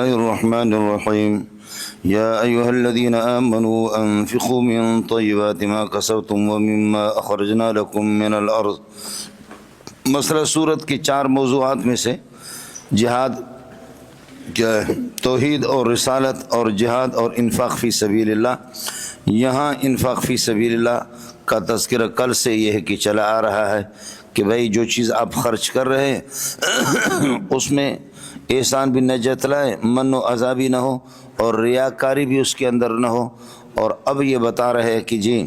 الرحمن الرحیم یا ایہا الذین آمنوا انفقوا من طیبات ما کسبتم ومما اخرجنا لکم من الارض۔ مسئلہ سورت کے 4 موضوعات میں سے جہاد کیا ہے؟ توحید اور رسالت اور جہاد اور انفاق فی سبیل اللہ۔ یہاں انفاق فی سبیل اللہ کا تذکرہ کل سے یہ ہے کہ چلا آ رہا ہے کہ بھائی جو چیز آپ خرچ کر رہے ہیں اس میں احسان بھی نہ جتلائے، من و عذابی نہ ہو اور ریاکاری بھی اس کے اندر نہ ہو۔ اور اب یہ بتا رہے ہیں کہ جی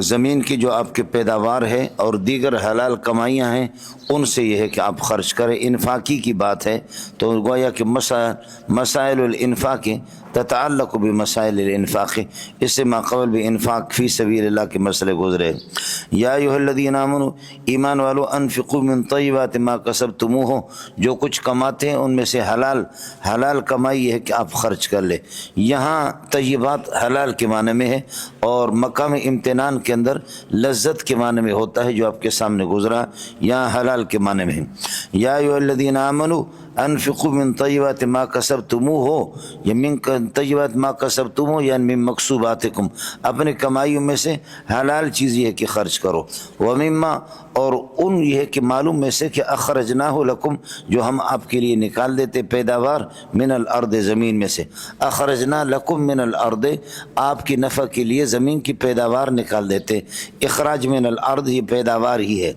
زمین کی جو آپ کے پیداوار ہے اور دیگر حلال کمائیاں ہیں ان سے یہ ہے کہ آپ خرچ کریں، انفاقی کی بات ہے۔ تو گویا کہ مسائل الانفاق تتعلق بمسائل الانفاق، اس سے ما قبل بھی انفاق فی سبیل اللہ کے مسئلے گزرے۔ یا ایھا الذین آمنوا، ایمان والو، انفقوا من طیبات ما کسبتموہ، جو کچھ کماتے ہیں ان میں سے حلال کمائی ہے کہ آپ خرچ کر لیں۔ یہاں طیبات حلال کے معنی میں ہے اور مقام امتنان کے اندر لذت کے معنی میں ہوتا ہے جو آپ کے سامنے گزرا، یہاں حلال کے معنی میں ہے۔ یا ایھا الذین آمنوا انفقوا من طیبات ما کسبتموہ، یہ من طیبات ما کسبتموہ یعنی من مکسوباتکم، اپنے کمائیوں میں سے حلال چیز یہ ہے کہ خرچ کرو۔ ومما، اور ان یہ ہے کہ معلوم میں سے کہ اخرجناہ لکم، جو ہم آپ کے لیے نکال دیتے پیداوار، من الارض، زمین میں سے۔ اخرجنا لکم من الارض، آپ کی نفع کے لیے زمین کی پیداوار نکال دیتے۔ اخراج من الارض یہ پیداوار ہی ہے،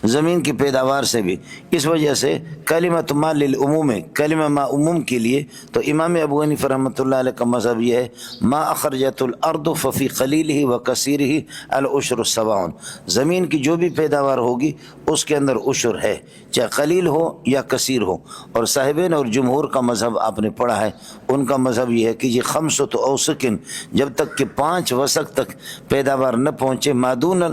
زمین کی پیداوار سے بھی۔ اس وجہ سے کلمۃ ما للعموم ہے، کلمہ ما عموم کے لیے۔ تو امام ابو حنیفہ رحمۃ اللہ علیہ کا مذہب یہ ہے ما اخرجت الارض ففی قلیلہ و کثیرہ العشر سواء، زمین کی جو بھی پیداوار ہوگی اس کے اندر عشر ہے، چاہے قلیل ہو یا کثیر ہو۔ اور صاحبین اور جمہور کا مذہب آپ نے پڑھا ہے، ان کا مذہب یہ ہے کہ یہ خمسۃ اوسق، جب تک کہ 5 وسق تک پیداوار نہ پہنچے، مادون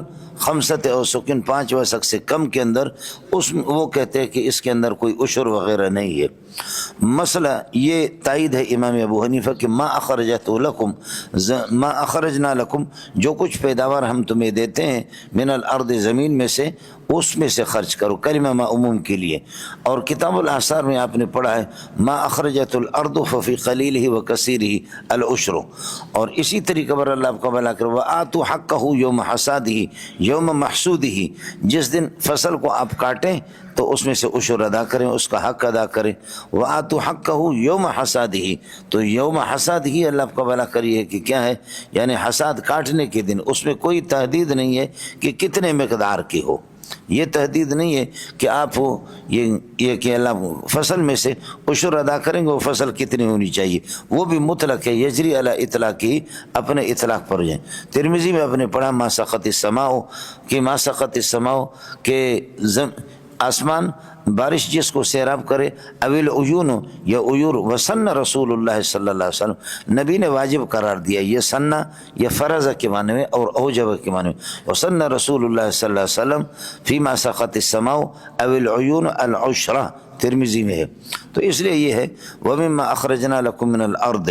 خمسۃ اوسق، 5 وسق سے کم کے اندر، وہ کہتے ہیں کہ اس کے اندر کوئی عشر وغیرہ نہیں ہے۔ مسئلہ یہ تائید ہے امام ابو حنیفہ کہ ما اخرجت لکم، ما اخرجنا لکم، جو کچھ پیداوار ہم تمہیں دیتے ہیں من الارض، زمین میں سے، اس میں سے خرچ کرو، کلمہ ما عموم کے لیے۔ اور کتاب الاثار میں آپ نے پڑھا ہے ما اخرجت الارض ففی قلیلہ و کثیرہ العشر۔ اور اسی طریقے پر اللہ آپ کا بھلا کرے، وآتوا حقہ یوم حصادہ، یوم محصودہ، جس دن فصل کو آپ کاٹیں تو اس میں سے عشر ادا کریں، اس کا حق ادا کریں۔ وآتوا حقہ یوم حصادہ، تو یوم حصادہ اللہ آپ کا بھلا کریے کہ کیا ہے، یعنی حصاد کاٹنے کے دن، اس میں کوئی تحدید نہیں ہے کہ کتنے مقدار کی ہو، یہ تحدید نہیں ہے کہ آپ یہ کہ اللہ فصل میں سے عشر ادا کریں گے، وہ فصل کتنی ہونی چاہیے، وہ بھی مطلق ہے، یجری علی اطلاق ہی، اپنے اطلاق پر جائیں۔ ترمذی میں آپ نے پڑھا ما سقط السماء، کہ ما سقط السماء، کہ آسمان بارش جس کو سیراب کرے، اویل عیون، یا عیور، وسن رسول اللہ صلی اللہ علیہ وسلم، نبی نے واجب قرار دیا، یہ سنہ یہ فرض کے معنی میں اور اوجب کے معنی میں، وسن رسول اللہ صلی اللہ علیہ وسلم فیما سقط السماء اویل عیون العشرہ، ترمذی میں ہے۔ تو اس لیے یہ ہے ومما اخرجنا لکم من الارض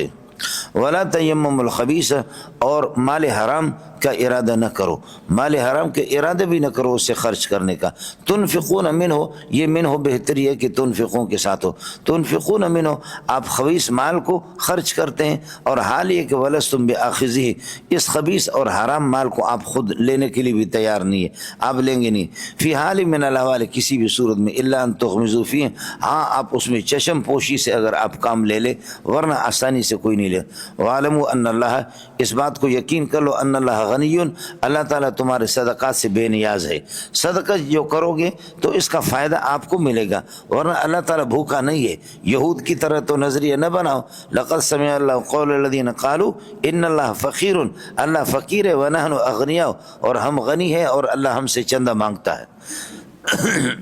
ولا تیمموا الخبیث، اور مال حرام کا ارادہ نہ کرو، مال حرام کے ارادہ بھی نہ کرو اسے خرچ کرنے کا۔ تنفقون منہ، یہ منہ بہتری ہے کہ تنفقون کے ساتھ ہو، تنفقون منہ، آپ خبیث مال کو خرچ کرتے ہیں، اور حال یہ کہ ولستم بآخذہ، اس خبیث اور حرام مال کو آپ خود لینے کے لیے بھی تیار نہیں ہے، آپ لیں گے نہیں۔ فی حال من الاحوال، کسی بھی صورت میں، الا ان تغمضوا فیہ، ہاں آپ اس میں چشم پوشی سے اگر آپ کام لے لیں، ورنہ آسانی سے کوئی نہیں لے۔ وعلموا ان اللہ، اس بات کو یقین کر لو، ان اللہ غنی، اللہ تعالیٰ تمہارے صدقات سے بے نیاز ہے، صدقہ جو کرو گے تو اس کا فائدہ آپ کو ملے گا، ورنہ اللہ تعالیٰ بھوکا نہیں ہے۔ یہود کی طرح تو نظریہ نہ بناؤ، لقد سمع اللہ قول الذین قالوا ان اللہ فقیر، اللہ فقیر ہے، ونحن اغنیاء، اور ہم غنی ہیں اور اللہ ہم سے چندہ مانگتا ہے۔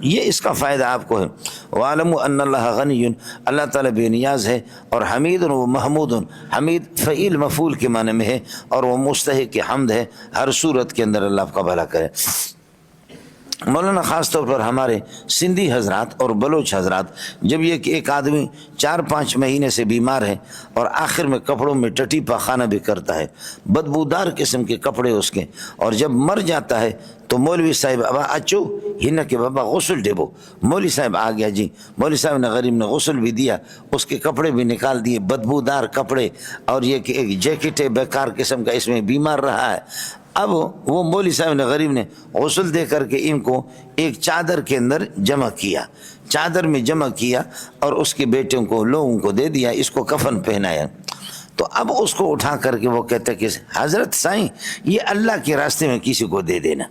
یہ اس کا فائدہ آپ کو ہے۔ وَعَلَمُوا أَنَّ اللَّهَ غَنِيٌّ، اللہ تعالیٰ بے نیاز ہے، اور حمید و محمود، حمید فعیل مفعول کے معنی میں ہے، اور وہ مستحق حمد ہے ہر صورت کے اندر، اللہ آپ کا بھلا کرے۔ مولانا خاص طور پر ہمارے سندھی حضرات اور بلوچ حضرات، جب یہ کہ ایک آدمی 4-5 مہینے سے بیمار ہے اور آخر میں کپڑوں میں ٹٹی پاخانہ بھی کرتا ہے، بدبودار قسم کے کپڑے اس کے، اور جب مر جاتا ہے تو مولوی صاحب ابا اچو ہن کے بابا غسل ڈبو، مولوی صاحب آ گیا جی، مولوی صاحب نے غریب نے غسل بھی دیا، اس کے کپڑے بھی نکال دیے، بدبودار کپڑے، اور یہ کہ ایک جیکٹ ہے بیکار قسم کا، اس میں بیمار رہا ہے۔ اب وہ مولوی صاحب نے غریب نے غسل دے کر کے ان کو ایک چادر کے اندر جمع کیا، چادر میں جمع کیا اور اس کے بیٹوں کو لوگوں کو دے دیا، اس کو کفن پہنایا۔ تو اب اس کو اٹھا کر کے وہ کہتے کہ حضرت سائیں یہ اللہ کے راستے میں کسی کو دے دینا،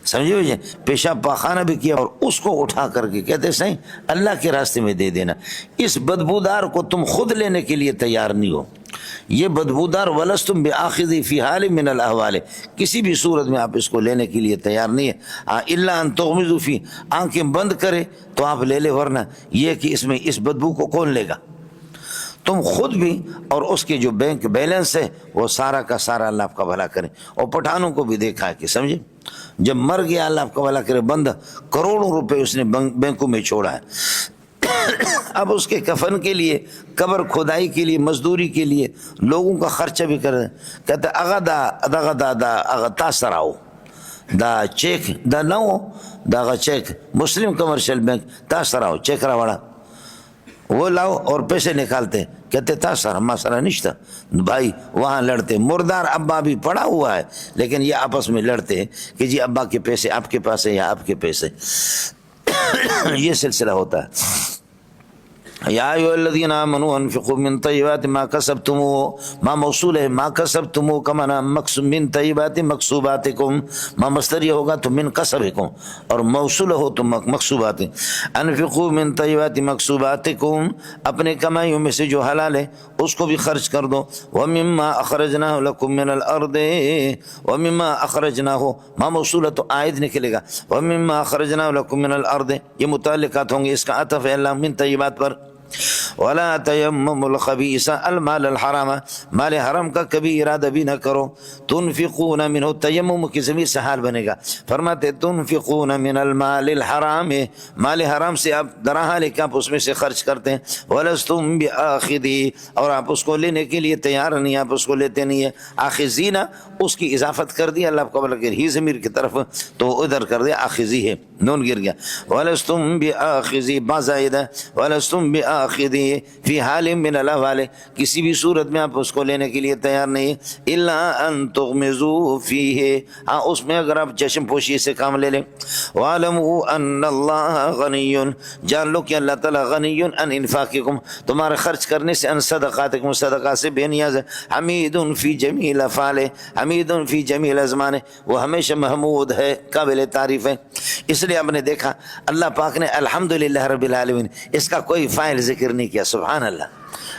سمجھے بھائی، پیشاب پاخانہ بھی کیا اور اس کو اٹھا کر کے کہتے سائیں اللہ کے راستے میں دے دینا۔ اس بدبودار کو تم خود لینے کے لیے تیار نہیں ہو، یہ بدبودار ولستم بآخذی فی حال من الاحوال، کسی بھی صورت میں آپ اس کو لینے کے لیے تیار نہیں ہے، الا ان تغمضوا فی، آنکھیں بند کرے تو آپ لے لے، ورنہ یہ کہ اس میں اس بدبو کو کون لے گا؟ تم خود بھی اور اس کے جو بینک بیلنس ہے وہ سارا کا سارا اللہ آپ کا بھلا کرے۔ اور پٹھانوں کو بھی دیکھا ہے کہ سمجھے جب مر گیا اللہ آپ کا بھلا کرے بندہ، کروڑوں روپے اس نے بینکوں میں چھوڑا ہے، اب اس کے کفن کے لیے، قبر کھدائی کے لیے، مزدوری کے لیے لوگوں کا خرچہ بھی کر رہے ہیں۔ کہتے اغا دا اغا تاسراؤ دا چیک دا نو دا اغا چیک مسلم کمرشل بینک تاسراؤ چیک راوڑا وہ لاؤ اور پیسے نکالتے، کہتے تھا سر ہما سرا نشتہ بھائی، وہاں لڑتے، مردار ابا بھی پڑا ہوا ہے لیکن یہ آپس میں لڑتے ہیں کہ جی ابا کے پیسے آپ کے پاس ہے یا آپ کے پیسے، یہ سلسلہ ہوتا ہے۔ یا ایھا الذین آمنوا انفقوا من طیبات ما کسبتم، ما موصول ہے، ما کسبتم کا معنی مقصود من طیبات مکسوباتکم، ما مصدر یہ ہوگا تو من کسبکم، اور موصول ہو تو مکسوبات۔ انفقوا من طیبات مکسوباتکم، اپنے کمائیوں میں سے جو حلال ہے اس کو بھی خرچ کر دو۔ ومما اخرجناه لكم من الارض، ومما اخرجناه ما موصول تو عائد نکلے گا، ومما اخرجناه لكم من الارض یہ متعلقات ہوں گے، اس کا عطف ہے اللہ من طیبات پر۔ ولا تیمموا الخبیث المال الحرام، مال حرام کا کبھی ارادہ بھی نہ کرو۔ تنفقون منہ، تیمم کی ضمیر سے حال بنے گا، فرماتے تنفقون من المال الحرام، مال حرام سے آپ درہا لے کے آپ اس میں سے خرچ کرتے ہیں۔ ولستم بآخذی، اور آپ اس کو لینے کے لیے تیار نہیں، آپ اس کو لیتے نہیں ہے۔ آخذین اس کی اضافت کر دی اللہ کو بلکہ ہی ضمیر کی طرف تو ادھر کر دیا، آخذی ہے، نون گر گیا۔ ولستم بآخذی بازائدہ، ولستم بآخذی فی حال من الاحوال، کسی بھی صورت میں آپ اس کو لینے کے لیے تیار نہیں، الا ان تغمضوا فیہ، ہاں اس میں اگر آپ چشم پوشی سے کام لے لیں۔ وَاعْلَمُوا أَنَّ اللَّهَ غَنِيٌّ، جان لو کہ اللہ تعالیٰ غنی ان انفاقکم، تمہارے خرچ کرنے سے، ان صدقاتکم، صدقات سے بے نیاز ہے۔ حمید فی جمیل افعالہ، حمید فی جمیل ازمانہ، وہ ہمیشہ محمود ہے، قابل تعریف ہے۔ اس لیے آپ نے دیکھا اللہ پاک نے الحمدللہ رب العالمین اس کا کوئی فاعل ذکر نہیں کیا، سبحان اللہ،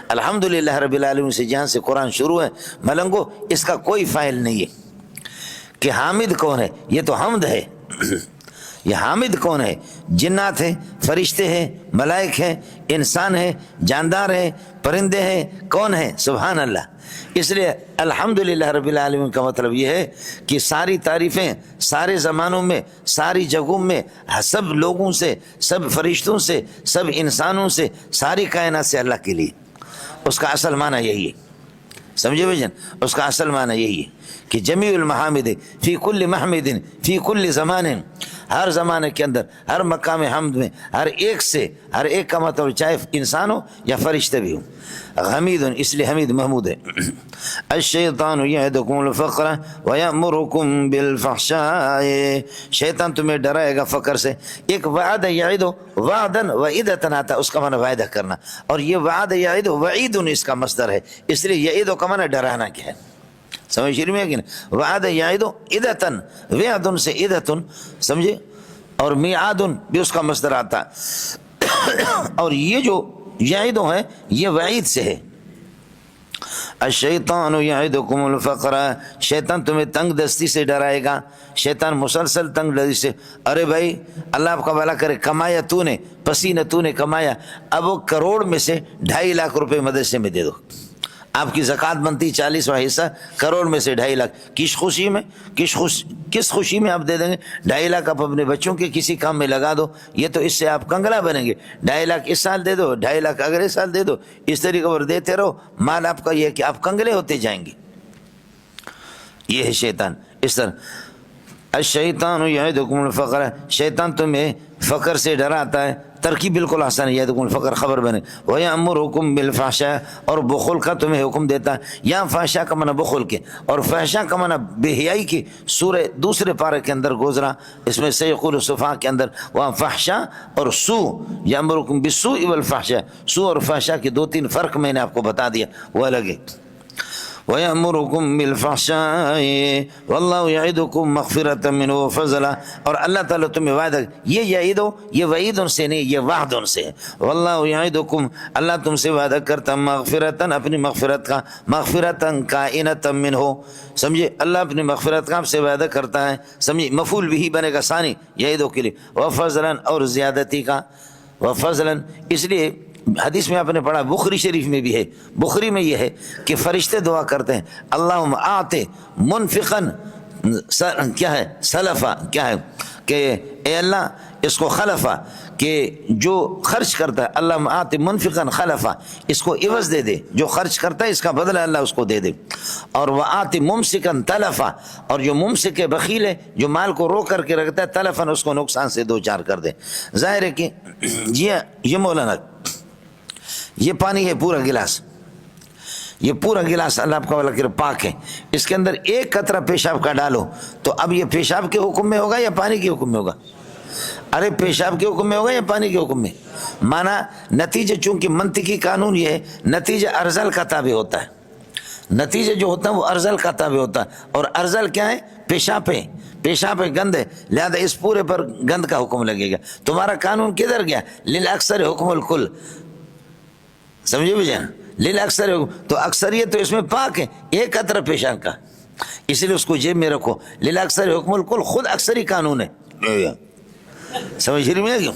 الحمدللہ رب العالمین سے جہاں سے قرآن شروع ہے ملنگو اس کا کوئی فاعل نہیں ہے کہ حامد کون ہے، یہ تو حمد ہے، یہ حامد کون ہے؟ جنات ہیں، فرشتے ہیں، ملائک ہیں، انسان ہیں، جاندار ہیں، پرندے ہیں، کون ہیں؟ سبحان اللہ۔ اس لیے الحمدللہ رب العالمین کا مطلب یہ ہے کہ ساری تعریفیں سارے زمانوں میں، ساری جگہوں میں، سب لوگوں سے، سب فرشتوں سے، سب انسانوں سے، ساری کائنات سے اللہ کے لیے، اس کا اصل معنی یہی ہے، سمجھے بھائی جان؟ اس کا اصل معنی یہی ہے کہ جمیع المحامد فی کل محمد فی کل زمان، ہر زمانے کے اندر، ہر مقام حمد میں، ہر ایک سے، ہر ایک کا مطلب چاہے انسان ہو یا فرشتے بھی ہوں، حمید، اس لیے حمید محمود ہے۔ الشیطان یعدکم الفقر ویأمرکم بالفحشاء، شیطان تمہیں ڈرائے گا فقر سے۔ ایک وعد یعد وعدن وعیدتن آتا، اس کا معنی وعدہ کرنا، اور یہ وعد یعد وعیدن اس کا مصدر ہے، اس لیے یعید کا معنی ڈرانا کیا ہے، سمجھ شروع میں ہے کہ نہیں؟ وعد یعید عدتن، وعدن سے عدتن، سمجھے، اور میعادن بھی اس کا مصدر آتا، اور یہ جو یعیدوں ہیں یہ وعید سے ہے۔ الشیطان یعدکم الفقر، شیطان تمہیں تنگ دستی سے ڈرائے گا، شیطان مسلسل تنگ دستی سے، ارے بھائی اللہ آپ کا بھلا کرے، کمایا تو نے، پسینہ تو نے کمایا، اب وہ کروڑ میں سے 2.5 لاکھ روپے مدرسے میں دے دو، آپ کی زکوٰۃ بنتی 40واں حصہ کروڑ میں سے 2.5 لاکھ، کس خوشی میں، کس خوشی میں آپ دے دیں گے؟ 2.5 لاکھ آپ اپنے بچوں کے کسی کام میں لگا دو، یہ تو اس سے آپ کنگلا بنیں گے۔ 2.5 لاکھ اس سال دے دو، 2.5 لاکھ اگلے سال دے دو، اس طریقے پر دیتے رہو، مال آپ کا یہ کہ آپ کنگلے ہوتے جائیں گے۔ یہ ہے شیطان۔ اس طرح الشیطان یعدکم الفقر، شیطان تمہیں فقر سے ڈراتا ہے۔ ترکیب بالکل آسان ہے، یعدکم الفقر خبر بنے، ویأمرکم بالفحشاء، اور بخل کا تمہیں حکم دیتا ہے۔ یہاں فحشاء کا معنی بخل کے، اور فحشاء کا معنی بے حیائی کی۔ سورہ دوسرے پارے کے اندر گزرا، اس میں سیقول السفہاء کے اندر وہاں فحشاء اور سو، یأمرکم بالسوء والفحشاء، سو اور فحشاء کے 2-3 فرق میں نے آپ کو بتا دیا، وہ الگ ہے۔ وَيَأْمُرُكُمْ بِالْفَحْشَاءِ وَاللَّهُ يَعِدُكُمْ مَغْفِرَةً مِّنْهُ وَفَضْلًا، اور اللہ تعالیٰ تمہیں وعدہ، یہ یعیدو یہ وعید ان سے نہیں، یہ وعد ان سے ہے۔ وَاللَّهُ يَعِدُكُمْ، اللہ تم سے وعدہ کرتا مغفرتاً، اپنی مغفرت کا، مغفرتاً کائنۃ منہ، سمجھے، اللہ اپنی مغفرت کا آپ سے وعدہ کرتا ہے، سمجھے، مفعول بھی بنے گا ثانی یعیدو کے لیے، وَفَضْلًا، اور زیادتی کا، وَفَضْلًا، اس لیے حدیث میں آپ نے پڑھا، بخاری شریف میں بھی ہے، بخاری میں یہ ہے کہ فرشتے دعا کرتے ہیں اللہم آت منفقاً، کیا ہے، سلفا، کیا ہے کہ اے اللہ اس کو خلفا، کہ جو خرچ کرتا ہے، اللہم آت منفقاً خلفا، اس کو عوض دے دے، جو خرچ کرتا ہے اس کا بدلہ اللہ اس کو دے دے، اور وآت ممسکاً تلفا، اور جو ممسک ہے، بخیل ہے، جو مال کو رو کر کے رکھتا ہے، تلفاً، اس کو نقصان سے 2-4 کر دے۔ ظاہر ہے کہ یہ مولانا، یہ پانی ہے پورا گلاس، یہ پورا گلاس اللہ آپ کا والا کر پاک ہے، اس کے اندر ایک قطرہ پیشاب کا ڈالو تو اب یہ پیشاب کے حکم میں ہوگا یا پانی کے حکم میں ہوگا؟ ارے پیشاب کے حکم میں ہوگا یا پانی کے حکم میں؟ مانا نتیجہ، چونکہ منطقی قانون یہ ہے، نتیجہ ارذل کا تابع ہوتا ہے، نتیجہ جو ہوتا ہے وہ ارذل کا تابع ہوتا ہے، اور ارذل کیا ہے؟ پیشاب ہے، پیشاب ہے، گند ہے، لہذا اس پورے پر گند کا حکم لگے گا۔ تمہارا قانون کدھر گیا؟ للاکثر حکم الکل، سمجھے بھی جانا، للاکثر، تو اکثریت تو اس میں پاک ہے، ایک قطرہ پیشاب کا، اس لیے اس کو جیب میں رکھو۔ للاکثر حکم الکل، خود اکثری قانون ہے، سمجھ رہی میں کیوں؟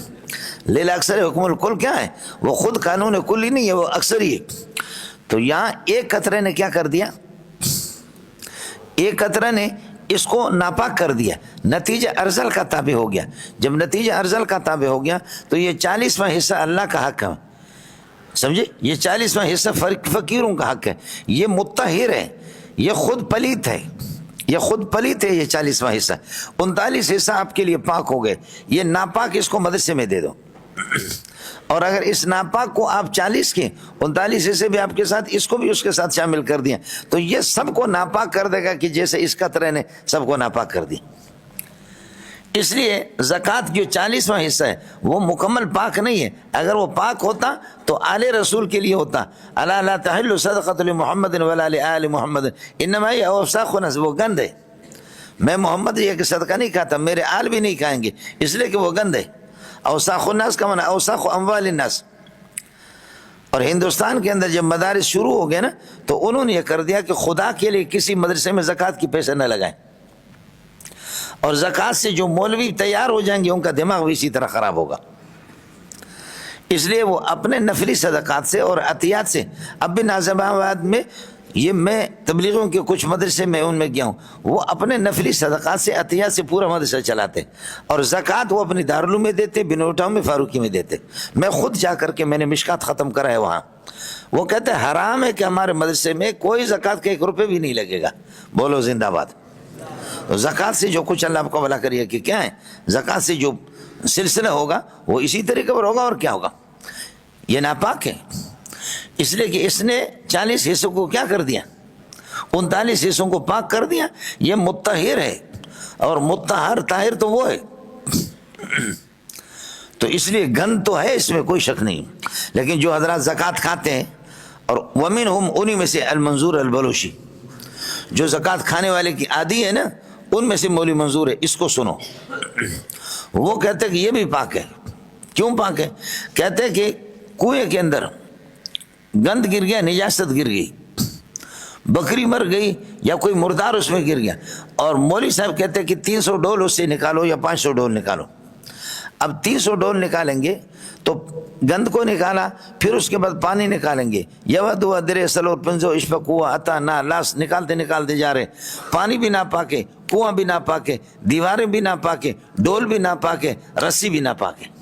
للاکثر حکم الکل کیا ہے؟ وہ خود قانون کل ہی نہیں ہے، وہ اکثری ہے۔ تو یہاں ایک قطرے نے کیا کر دیا؟ ایک قطرہ نے اس کو ناپاک کر دیا، نتیجہ ارذل کا تابع ہو گیا۔ جب نتیجہ ارذل کا تابع ہو گیا تو یہ 40واں حصہ اللہ کا حق ہے، سمجھے، یہ 40واں حصہ فقیروں کا حق ہے، یہ مطہر ہے، یہ خود پلیت ہے، یہ خود پلیت ہے، یہ 40واں حصہ۔ 39 حصہ آپ کے لیے پاک ہو گئے، یہ ناپاک اس کو مدرسے میں دے دو، اور اگر اس ناپاک کو آپ 40 کے 39 حصے بھی آپ کے ساتھ، اس کو بھی اس کے ساتھ شامل کر دیا تو یہ سب کو ناپاک کر دے گا، کہ جیسے اس قطرے نے سب کو ناپاک کر دی۔ اس لیے زکوٰۃ جو 40واں حصہ ہے وہ مکمل پاک نہیں ہے، اگر وہ پاک ہوتا تو آل رسول کے لیے ہوتا، الا لا تحل صدقۃ لمحمد ولا لآل محمد انما ہی اوساخ الناس، وہ گند ہے، میں محمد یہ کہ صدقہ نہیں کھاتا، میرے آل بھی نہیں کھائیں گے، اس لیے کہ وہ گند ہے۔ اوساخ الناس کا معنی اوساخ اموال الناس۔ اور ہندوستان کے اندر جب مدارس شروع ہو گئے نا تو انہوں نے یہ کر دیا کہ خدا کے لیے کسی مدرسے میں زکوٰۃ کی پیسے نہ لگائیں، اور زکوٰۃ سے جو مولوی تیار ہو جائیں گے ان کا دماغ بھی اسی طرح خراب ہوگا، اس لیے وہ اپنے نفلی صدقات سے اور عطیات سے، اب بھی ناظم آباد میں یہ میں تبلیغوں کے کچھ مدرسے میں ان میں گیا ہوں، وہ اپنے نفلی صدقات سے عطیات سے پورا مدرسہ چلاتے، اور زکوٰۃ وہ اپنی دارالعلوم میں دیتے، بنوٹاؤں میں، فاروقی میں دیتے۔ میں خود جا کر کے میں نے مشکات ختم کرا ہے وہاں، وہ کہتے ہیں حرام ہے کہ ہمارے مدرسے میں کوئی زکوٰۃ کا 1 روپے بھی نہیں لگے گا، بولو زندہ باد۔ زکوٰۃ سے جو کچھ اللہ آپ کو بھلا کریے کہ کیا ہے، زکوٰۃ سے جو سلسلہ ہوگا وہ اسی طریقے پر ہوگا، اور کیا ہوگا، یہ ناپاک ہے، اس لیے کہ اس نے 40 حصوں کو کیا کر دیا، 39 حصوں کو پاک کر دیا، یہ مطہر ہے، اور مطہر طاہر تو وہ ہے، تو اس لیے گند تو ہے، اس میں کوئی شک نہیں۔ لیکن جو حضرات زکوٰۃ کھاتے ہیں، اور ومنہم، انہی میں سے المنظور البلوشی، جو زکوٰۃ کھانے والے کی عادی ہے نا، ان میں سے مولوی منظور ہے، اس کو سنو، وہ کہتے ہیں کہ یہ بھی پاک ہے۔ کیوں پاک ہے؟ کہتے ہیں کہ کنویں کے اندر گند گر گیا، نجاست گر گئی، بکری مر گئی یا کوئی مردار اس میں گر گیا، اور مولوی صاحب کہتے ہیں کہ 300 ڈول اس سے نکالو یا 500 ڈول نکالو۔ اب 300 ڈول نکالیں گے تو گند کو نکالا، پھر اس کے بعد پانی نکالیں گے، یود ہوا درے سلور پنزو اشفق ہوا عطا نا لاس، نکالتے نکالتے جا رہے، پانی بھی نہ پاکے، کنواں بھی نہ پاکے، دیواریں بھی نہ پاکے، ڈول بھی نہ پاکے، رسی بھی نہ پاکے،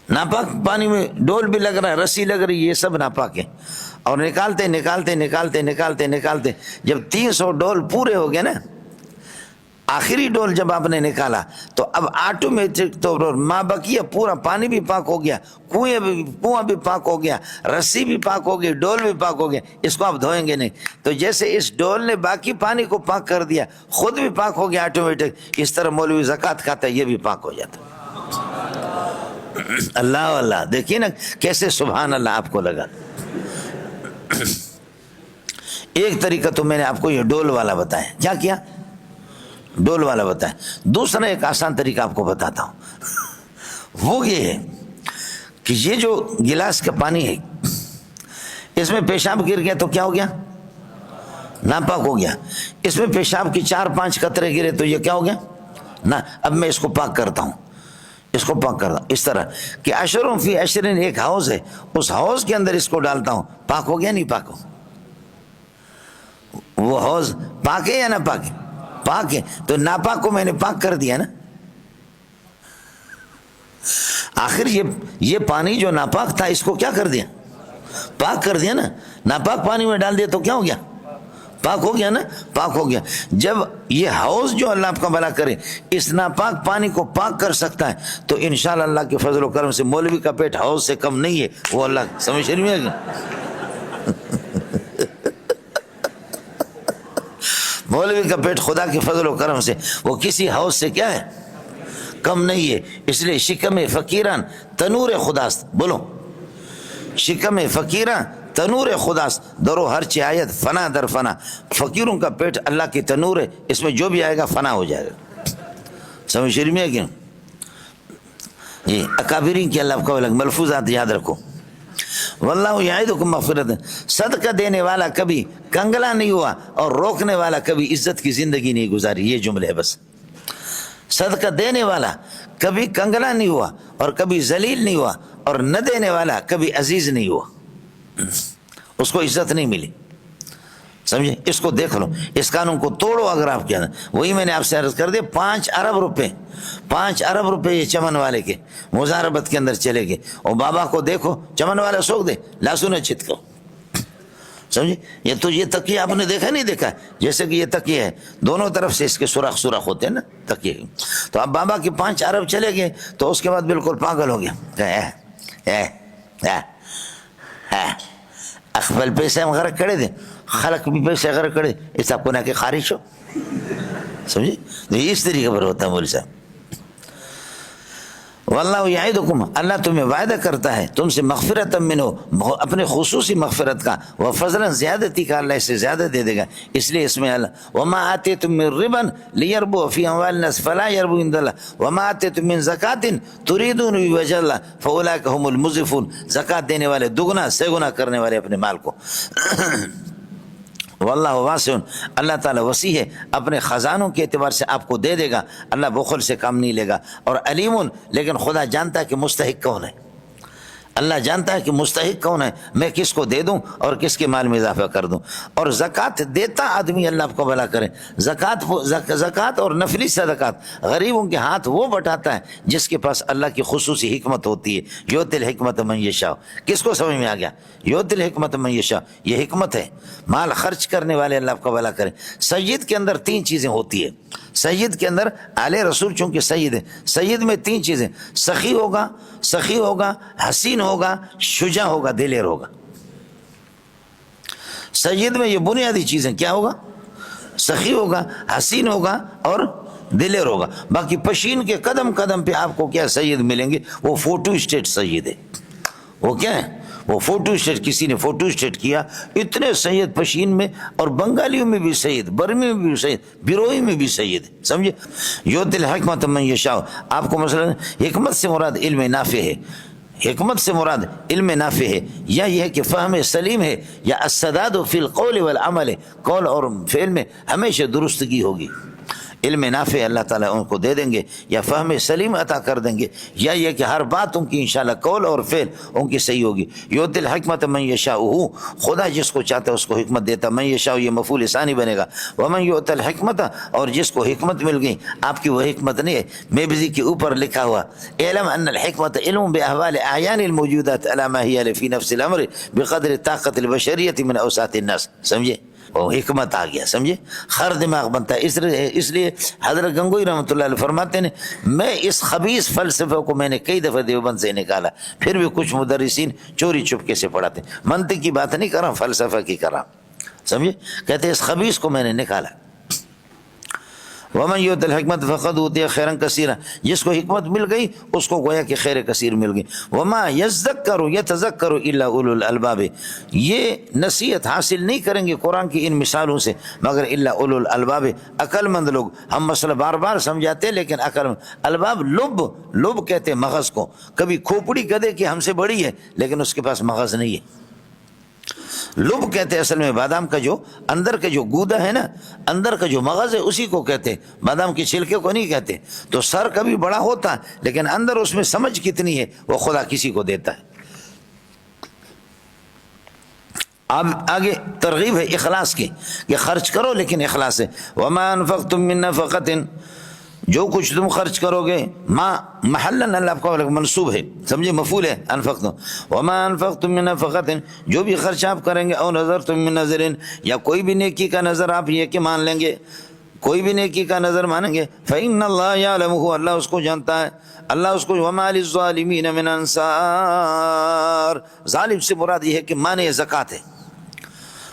ناپاک پانی میں ڈول بھی لگ رہا ہے، رسی لگ رہی ہے، یہ سب ناپاک ہے۔ اور نکالتے نکالتے نکالتے نکالتے نکالتے جب 300 ڈول پورے ہو گئے نا، آخری ڈول جب آپ نے نکالا تو اب آٹومیٹک طور پر ماں بقیہ پورا پانی بھی پاک ہو گیا، کنواں بھی پاک ہو گیا، رسی بھی پاک ہو گئی، ڈول بھی پاک ہو گیا، اس کو آپ دھوئیں گے نہیں۔ تو جیسے اس ڈول نے باقی پانی کو پاک کر دیا، خود بھی پاک ہو گیا آٹومیٹک، اس طرح مولوی زکوٰۃ کھاتا ہے، یہ بھی پاک ہو جاتا۔ اللہ اللہ، دیکھیے نا کیسے سبحان اللہ آپ کو لگا۔ ایک طریقہ تو میں نے آپ کو یہ ڈول والا بتایا، کیا کیا؟ ڈول والا بتایا۔ دوسرا ایک آسان طریقہ آپ کو بتاتا ہوں، وہ یہ ہے کہ یہ جو گلاس کا پانی ہے، اس میں پیشاب گر گیا تو کیا ہو گیا؟ ناپاک ہو گیا۔ اس میں پیشاب کی 4-5 قطرے گرے تو یہ کیا ہو گیا؟ نا۔ اب میں اس کو پاک کرتا ہوں، اس کو پاک کرتا ہوں اس طرح کہ اشروں فی اشرن، ایک حوض ہے، اس حوض کے اندر اس کو ڈالتا ہوں، پاک ہو گیا نہیں پاک ہو؟ وہ حوض پاک ہے یا نہ پاک ہے؟ پاک ہے۔ تو ناپاک کو میں نے پاک کر دیا نا۔ آخر یہ پانی جو ناپاک تھا اس کو کیا کر دیا؟ پاک کر دیا نا۔ ناپاک پانی میں ڈال دیا تو کیا ہو گیا؟ پاک ہو گیا نا، پاک ہو گیا۔ جب یہ حوض جو اللہ آپ کا بھلا کرے اس ناپاک پانی کو پاک کر سکتا ہے تو انشاءاللہ اللہ کے فضل و کرم سے مولوی کا پیٹ حوض سے کم نہیں ہے، وہ اللہ سمجھ نہیں ہے۔ مولوی کا پیٹ خدا کے فضل و کرم سے وہ کسی حوض سے کیا ہے؟ کم نہیں ہے۔ اس لیے شکم فقیران تنور خداست، بولو شکم فقیران تنور خداست، درو ہر چی آیت فنا در فنا۔ فقیروں کا پیٹ اللہ کی تنور ہے، اس میں جو بھی آئے گا فنا ہو جائے گا۔ سمجھ شریف میں ہے کیوں؟ جی اکابرین کی اللہ کو الگ ملفوظات یاد رکھو۔ واللہ یعدکم مغفرۃ، صدقہ دینے والا کبھی کنگلا نہیں ہوا اور روکنے والا کبھی عزت کی زندگی نہیں گزاری، یہ جملے ہے بس۔ صدقہ دینے والا کبھی کنگلا نہیں ہوا اور کبھی ذلیل نہیں ہوا، اور نہ دینے والا کبھی عزیز نہیں ہوا، اس کو عزت نہیں ملی۔ سمجھے؟ اس کو دیکھ لو، اس قانون کو توڑو اگر آپ کے اندر۔ وہی میں نے آپ سے عرض کر دیا، 5 ارب روپے یہ چمن والے کے مزاربت کے اندر چلے گئے۔ اور بابا کو دیکھو، چمن والا سوکھ دے، لاسو نے چھت کو، سمجھے؟ یہ تو یہ تکیہ آپ نے دیکھا نہیں دیکھا؟ جیسے کہ یہ تکیہ ہے، دونوں طرف سے اس کے سوراخ ہوتے ہیں نا تکیہ۔ تو اب بابا کے 5 ارب چلے گئے تو اس کے بعد بالکل پاگل ہو گیا۔ اخبل پیسے ہم غرق کرے دیں، خلق بھی پیسے غرق کرے، اس آپ کو نہ کہ خارش ہو، سمجھے؟ اس طریقے پر ہوتا ہے مولوی صاحب۔ واللہ یعدکم، اللہ تمہیں وعدہ کرتا ہے تم سے مغفرۃ منہ، اپنے خصوصی مغفرت کا، وفضلا زیادتی کا، اللہ اسے زیادہ دے دے گا۔ اس لیے اس میں اللہ وما آتیتم من ربا لیربو فی اموال الناس فلا یربو عند اللہ وما آتیتم من زکاۃ تریدون بوجہ اللہ فاولئک هم المضعفون، زکات دینے والے دگنا سے گنا کرنے والے اپنے مال کو۔ واللہ واسع، اللہ تعالیٰ وسیع ہے، اپنے خزانوں کے اعتبار سے آپ کو دے دے گا، اللہ بخل سے کام نہیں لے گا۔ اور علیم، لیکن خدا جانتا ہے کہ مستحق کون ہے، اللہ جانتا ہے کہ مستحق کون ہے، میں کس کو دے دوں اور کس کے مال میں اضافہ کر دوں۔ اور زکوٰۃ دیتا آدمی اللہ آپ کو بھلا کرے، زکوٰۃ اور نفلی صدقات غریبوں کے ہاتھ وہ بٹاتا ہے جس کے پاس اللہ کی خصوصی حکمت ہوتی ہے۔ یؤتی الحکمت من یشاء، کس کو سمجھ میں آ گیا؟ یؤتی الحکمت من یشاء، یہ حکمت ہے، مال خرچ کرنے والے اللہ آپ کو بھلا کرے۔ سید کے اندر 3 چیزیں ہوتی ہے، سید کے اندر آل رسول چونکہ سید ہے، سید میں 3 چیزیں، سخی ہوگا، حسین ہوگا، شجاع ہوگا، دلیر ہوگا۔ سید میں یہ بنیادی چیزیں کیا ہوگا؟ سخی ہوگا، حسین ہوگا اور دلیر ہوگا۔ باقی پشین کے قدم قدم پہ آپ کو کیا سید ملیں گے؟ وہ فوٹو اسٹیٹ سید ہے۔ وہ کیا ہے؟ وہ فوٹو اسٹیٹ، کسی نے فوٹو اسٹیٹ کیا، اتنے سید پشین میں، اور بنگالیوں میں بھی سید، برمی میں بھی سید، بیروئی میں بھی سید، سمجھے؟ یؤتی الحکمت من یشاء، آپ کو مثلا حکمت سے مراد علم نافع ہے، حکمت سے مراد علم نافع ہے، یا یہ ہے کہ فہم سلیم ہے، یا السداد فی القول والعمل ہے، قول اور فعل میں ہمیشہ درستگی ہوگی۔ علم نافع اللہ تعالیٰ ان کو دے دیں گے، یا فہم سلیم عطا کر دیں گے، یا یہ کہ ہر بات ان کی انشاءاللہ قول اور فعل ان کی صحیح ہوگی۔ یؤتی الحکمت من یشاء، خدا جس کو چاہتا ہے اس کو حکمت دیتا، من یشاء یہ مفعول ثانی بنے گا، ومن یؤت الحکمت، اور جس کو حکمت مل گئی، آپ کی وہ حکمت نہیں ہے، میبزی کے اوپر لکھا ہوا اعلم ان الحکمت علم باحوال اعیان الموجودات علی ما ہی فی نفس الامر بقدر طاقت البشریت من اوساط الناس، سمجھے؟ وہ حکمت آ گیا، سمجھے؟ ہر دماغ بنتا ہے۔ اس لیے حضرت گنگوئی رحمۃ اللہ علیہ فرماتے ہیں میں اس خبیث فلسفے کو میں نے کئی دفعہ دیوبند سے نکالا، پھر بھی کچھ مدرسین چوری چپکے سے پڑھاتے ہیں، منطق کی بات نہیں کر رہا ہوں، فلسفہ کی کر رہا ہوں، سمجھے؟ کہتے ہیں اس خبیث کو میں نے نکالا۔ ومن یؤت الحکمت فقد اوتی خیرا کثیرا، جس کو حکمت مل گئی اس کو گویا کہ خیر کثیر مل گئی۔ وما یذکر یتذکر الا اولو الالباب، یہ نصیحت حاصل نہیں کریں گے قرآن کی ان مثالوں سے مگر الا اولو الالباب، عقل مند لوگ۔ ہم مسئلہ بار بار سمجھاتے لیکن عقل مند، الباب لب کہتے ہیں مغز کو، کبھی کھوپڑی گدھے کی ہم سے بڑی ہے لیکن اس کے پاس مغز نہیں ہے۔ لب کہتے ہیں اصل میں بادام کا جو اندر کا جو گودا ہے نا، اندر کا جو مغز ہے اسی کو کہتے ہیں، بادام کے چھلکے کو نہیں کہتے۔ تو سر کبھی بڑا ہوتا ہے لیکن اندر اس میں سمجھ کتنی ہے وہ خدا کسی کو دیتا ہے۔ اب آگے ترغیب ہے اخلاص کی کہ خرچ کرو لیکن اخلاص سے۔ وما انفقتم من نفقۃ، جو کچھ تم خرچ کرو گے، ما محلن اللہ کو منصوب ہے، سمجھے؟ مفعول ہے انفقتم۔ وما انفقتم من نفقۃ، جو بھی خرچ آپ کریں گے، او نذرتم من نذر، یا کوئی بھی نیکی کا نظر آپ یہ کہ مان لیں گے، کوئی بھی نیکی کا نظر مانیں گے، فإن اللہ یعلمہ، اللہ اس کو جانتا ہے، اللہ اس کو۔ وما للظالمین من انصار، ظالم سے مراد یہ ہے کہ مانے زکوٰۃ ہے۔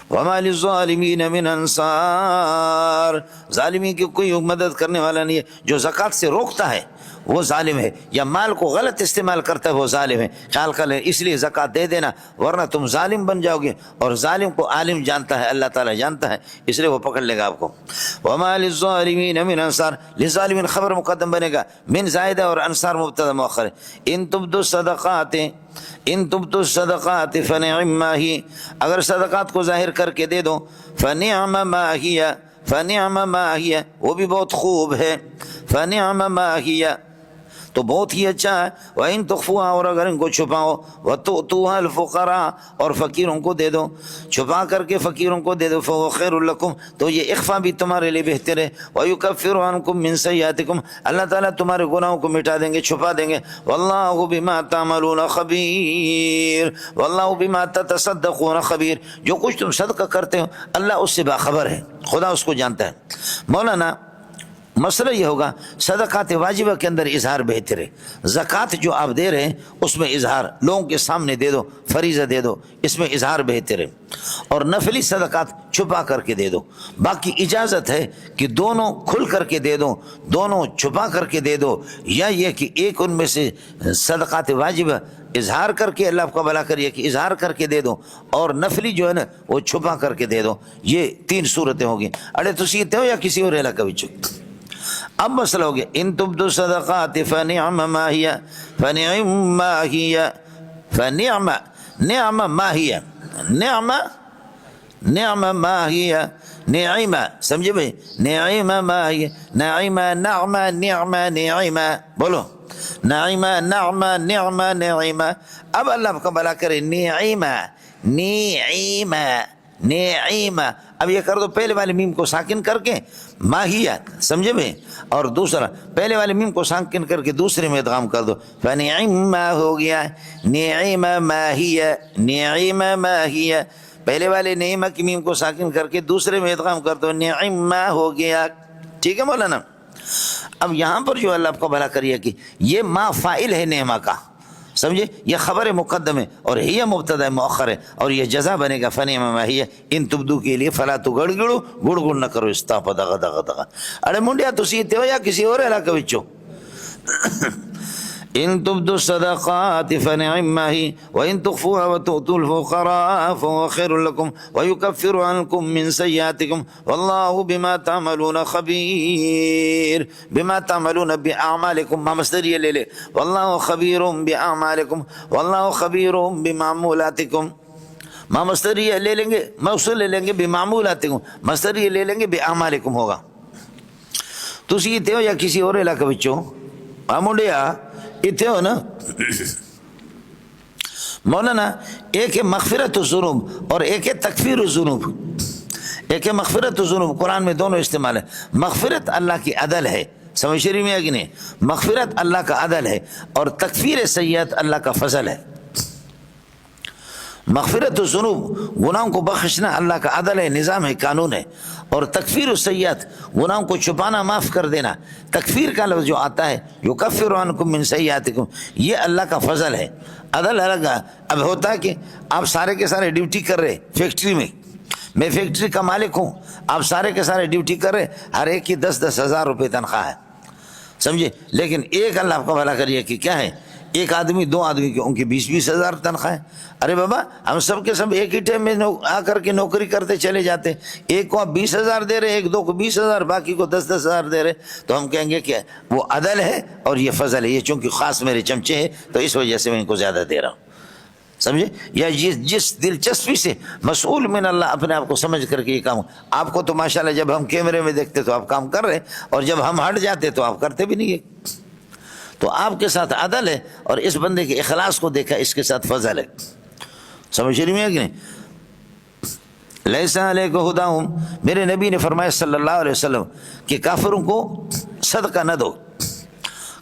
وما للظالمین من انصار، ظالمین کی کوئی مدد کرنے والا نہیں ہے۔ جو زکوٰۃ سے روکتا ہے وہ ظالم ہے، یا مال کو غلط استعمال کرتا ہے وہ ظالم ہے۔ خیال کر لیں، اس لیے زکوٰۃ دے دینا ورنہ تم ظالم بن جاؤ گے، اور ظالم کو عالم جانتا ہے، اللہ تعالیٰ جانتا ہے، اس لیے وہ پکڑ لے گا آپ کو۔ وما للظالمین من انصار، للظالمین خبر مقدم بنے گا، من زائدہ اور انصار مبتدا مؤخر ہے۔ ان تبدوا الصدقات، ان تبدوا الصدقات فنعم ما ہی، اگر صدقات کو ظاہر کر کے دے دو، فنعم ما ہی، فنعم ما ہی، وہ بھی بہت خوب ہے، فنعم ما ہی، تو بہت ہی اچھا ہے۔ وَإِن تُخْفُوهَا، اور اگر ان کو چھپاؤ، وَتُؤْتُوهَا الْفُقَرَاءَ، اور فقیروں کو دے دو، چھپا کر کے فقیروں کو دے دو، فَهُوَ خَيْرٌ لَكُمْ، تو یہ اخفا بھی تمہارے لیے بہتر ہے۔ وَيُكَفِّرُ عَنْكُم مِّن سَيِّئَاتِكُمْ، اللہ تعالیٰ تمہارے گناہوں کو مٹا دیں گے، چھپا دیں گے۔ وَاللَّهُ بِمَا تَعْمَلُونَ خَبِيرٌ، وَاللَّهُ بِمَا تَتَصَدَّقُونَ خبیر، جو کچھ تم صدقہ کرتے ہو اللہ اس سے باخبر ہے، خدا اس کو جانتا ہے۔ مولانا مسئلہ یہ ہوگا صدقات واجبہ کے اندر اظہار بہتر ہے، زکوٰۃ جو آپ دے رہے ہیں اس میں اظہار لوگوں کے سامنے دے دو، فریضہ دے دو، اس میں اظہار بہتر ہے، اور نفلی صدقات چھپا کر کے دے دو۔ باقی اجازت ہے کہ دونوں کھل کر کے دے دو، دونوں چھپا کر کے دے دو، یا یہ کہ ایک ان میں سے صدقات واجبہ اظہار کر کے اللہ آپ کا بھلا کریے کہ اظہار کر کے دے دو، اور نفلی جو ہے نا وہ چھپا کر کے دے دو۔ یہ تین صورتیں ہوگی۔ اڑے تو سیتے ہو یا کسی اور علاقہ بچو۔ اب مسئلہ ہو گیا ان تبدوا الصدقات فنعم ما ہی، فنعم ما ہی، فنعم نعم ما ہی، نعم نعم ما ہی، نعم، سمجھے بھائی؟ نعم ما ہی، نعم نعم نعم نعم، بولو نعم نعم نعم نعم۔ اب اللہ آپ کا بھلا کرے، نعم نعم نعم، اب یہ کر دو پہلے والے میم کو ساکن کر کے ماہیت، سمجھے بھائی، اور دوسرا پہلے والے میم کو ساکن کر کے دوسرے میں ادغام کر دو، فنعم ہو گیا، نعم ماہیہ، نعم ماہیہ، پہلے والے نعمہ کی میم کو ساکن کر کے دوسرے میں ادغام کر دو، نعم ہو گیا۔ ٹھیک ہے مولانا؟ اب یہاں پر جو اللہ آپ کو بھلا کریے کہ یہ ما فاعل ہے نعمہ کا، سمجھے؟ یہ خبر مقدم ہے اور ہی مبتدا مؤخر ہے، اور یہ جزا بنے گا فنعم ما ہی ان تبدو کے لیے، فلا تو گڑ گڑو گڑ گڑ نہ کرو استاپ دغا دغا دغا۔ اڑے منڈیا تو سیتے ہو یا کسی اور علاقہ بچو؟ ان تبدوا الصدقات فنعم ما هي وان تخفوها وتؤتوا الفقراء فهو خير لكم ويكفر عنكم من سيئاتكم والله بما تعملون خبير۔ بما تعملون باعمالكم، ما مصدر لے لے، والله خبير باعمالكم، والله خبير بمعمولاتكم، ما مصدر لے لیں گے، موصول لے لیں گے بمعمولاتكم، مصدر لے لیں گے باعمالكم ہوگا۔ تسی اتنے ہو یا کسی اور علاقے بچوں منڈیا اتنے ہو نا مولانا؟ ایک ہے مغفرت الذنوب اور ایک ہے تکفیر الذنوب. ایک ہے مغفرت الذنوب، قرآن میں دونوں استعمال ہے. مغفرت اللہ کی عدل ہے، سمجھ شریف میں ہے کہ نہیں؟ مغفرت اللہ کا عدل ہے، اور تکفیر سیئات اللہ کا فضل ہے. مغفرت الذنوب گناہوں کو بخشنا اللہ کا عدل ہے، نظام ہے، قانون ہے. اور تکفیر السیئات گناہوں کو چھپانا، معاف کر دینا. تکفیر کا لفظ جو آتا ہے یکفر عنکم من سیئاتکم، یہ اللہ کا فضل ہے، عدل الگ. اب ہوتا ہے کہ آپ سارے کے سارے ڈیوٹی کر رہے فیکٹری میں فیکٹری کا مالک ہوں، آپ سارے کے سارے ڈیوٹی کر رہے، ہر ایک کی 10-10 ہزار روپے تنخواہ ہے، سمجھے؟ لیکن ایک اللہ آپ کا بھلا کریے کہ کیا ہے، ایک آدمی 2 آدمی کی ان کی 20-20 ہزار تنخواہ ہے. ارے بابا ہم سب کے سب ایک ہی ٹائم میں آ کر کے نوکری کرتے چلے جاتے، ایک کو آپ 20 ہزار دے رہے، ایک 2 کو 20 ہزار، باقی کو 10-10 ہزار دے رہے، تو ہم کہیں گے کہ وہ عدل ہے اور یہ فضل ہے. یہ چونکہ خاص میرے چمچے ہیں تو اس وجہ سے میں ان کو زیادہ دے رہا ہوں، سمجھے؟ یا جس دلچسپی سے مسئول من اللہ اپنے آپ کو سمجھ کر کے یہ کام. آپ کو تو ماشاءاللہ جب ہم کیمرے میں دیکھتے تو آپ کام کر رہے، اور جب ہم ہٹ جاتے تو آپ کرتے بھی نہیں ہے. تو آپ کے ساتھ عدل ہے، اور اس بندے کے اخلاص کو دیکھا، اس کے ساتھ فضل ہے. سمجھ رہی ہے کہ نہیں؟ لیس علیک ھداھم، میرے نبی نے فرمایا صلی اللہ علیہ وسلم کہ کافروں کو صدقہ نہ دو،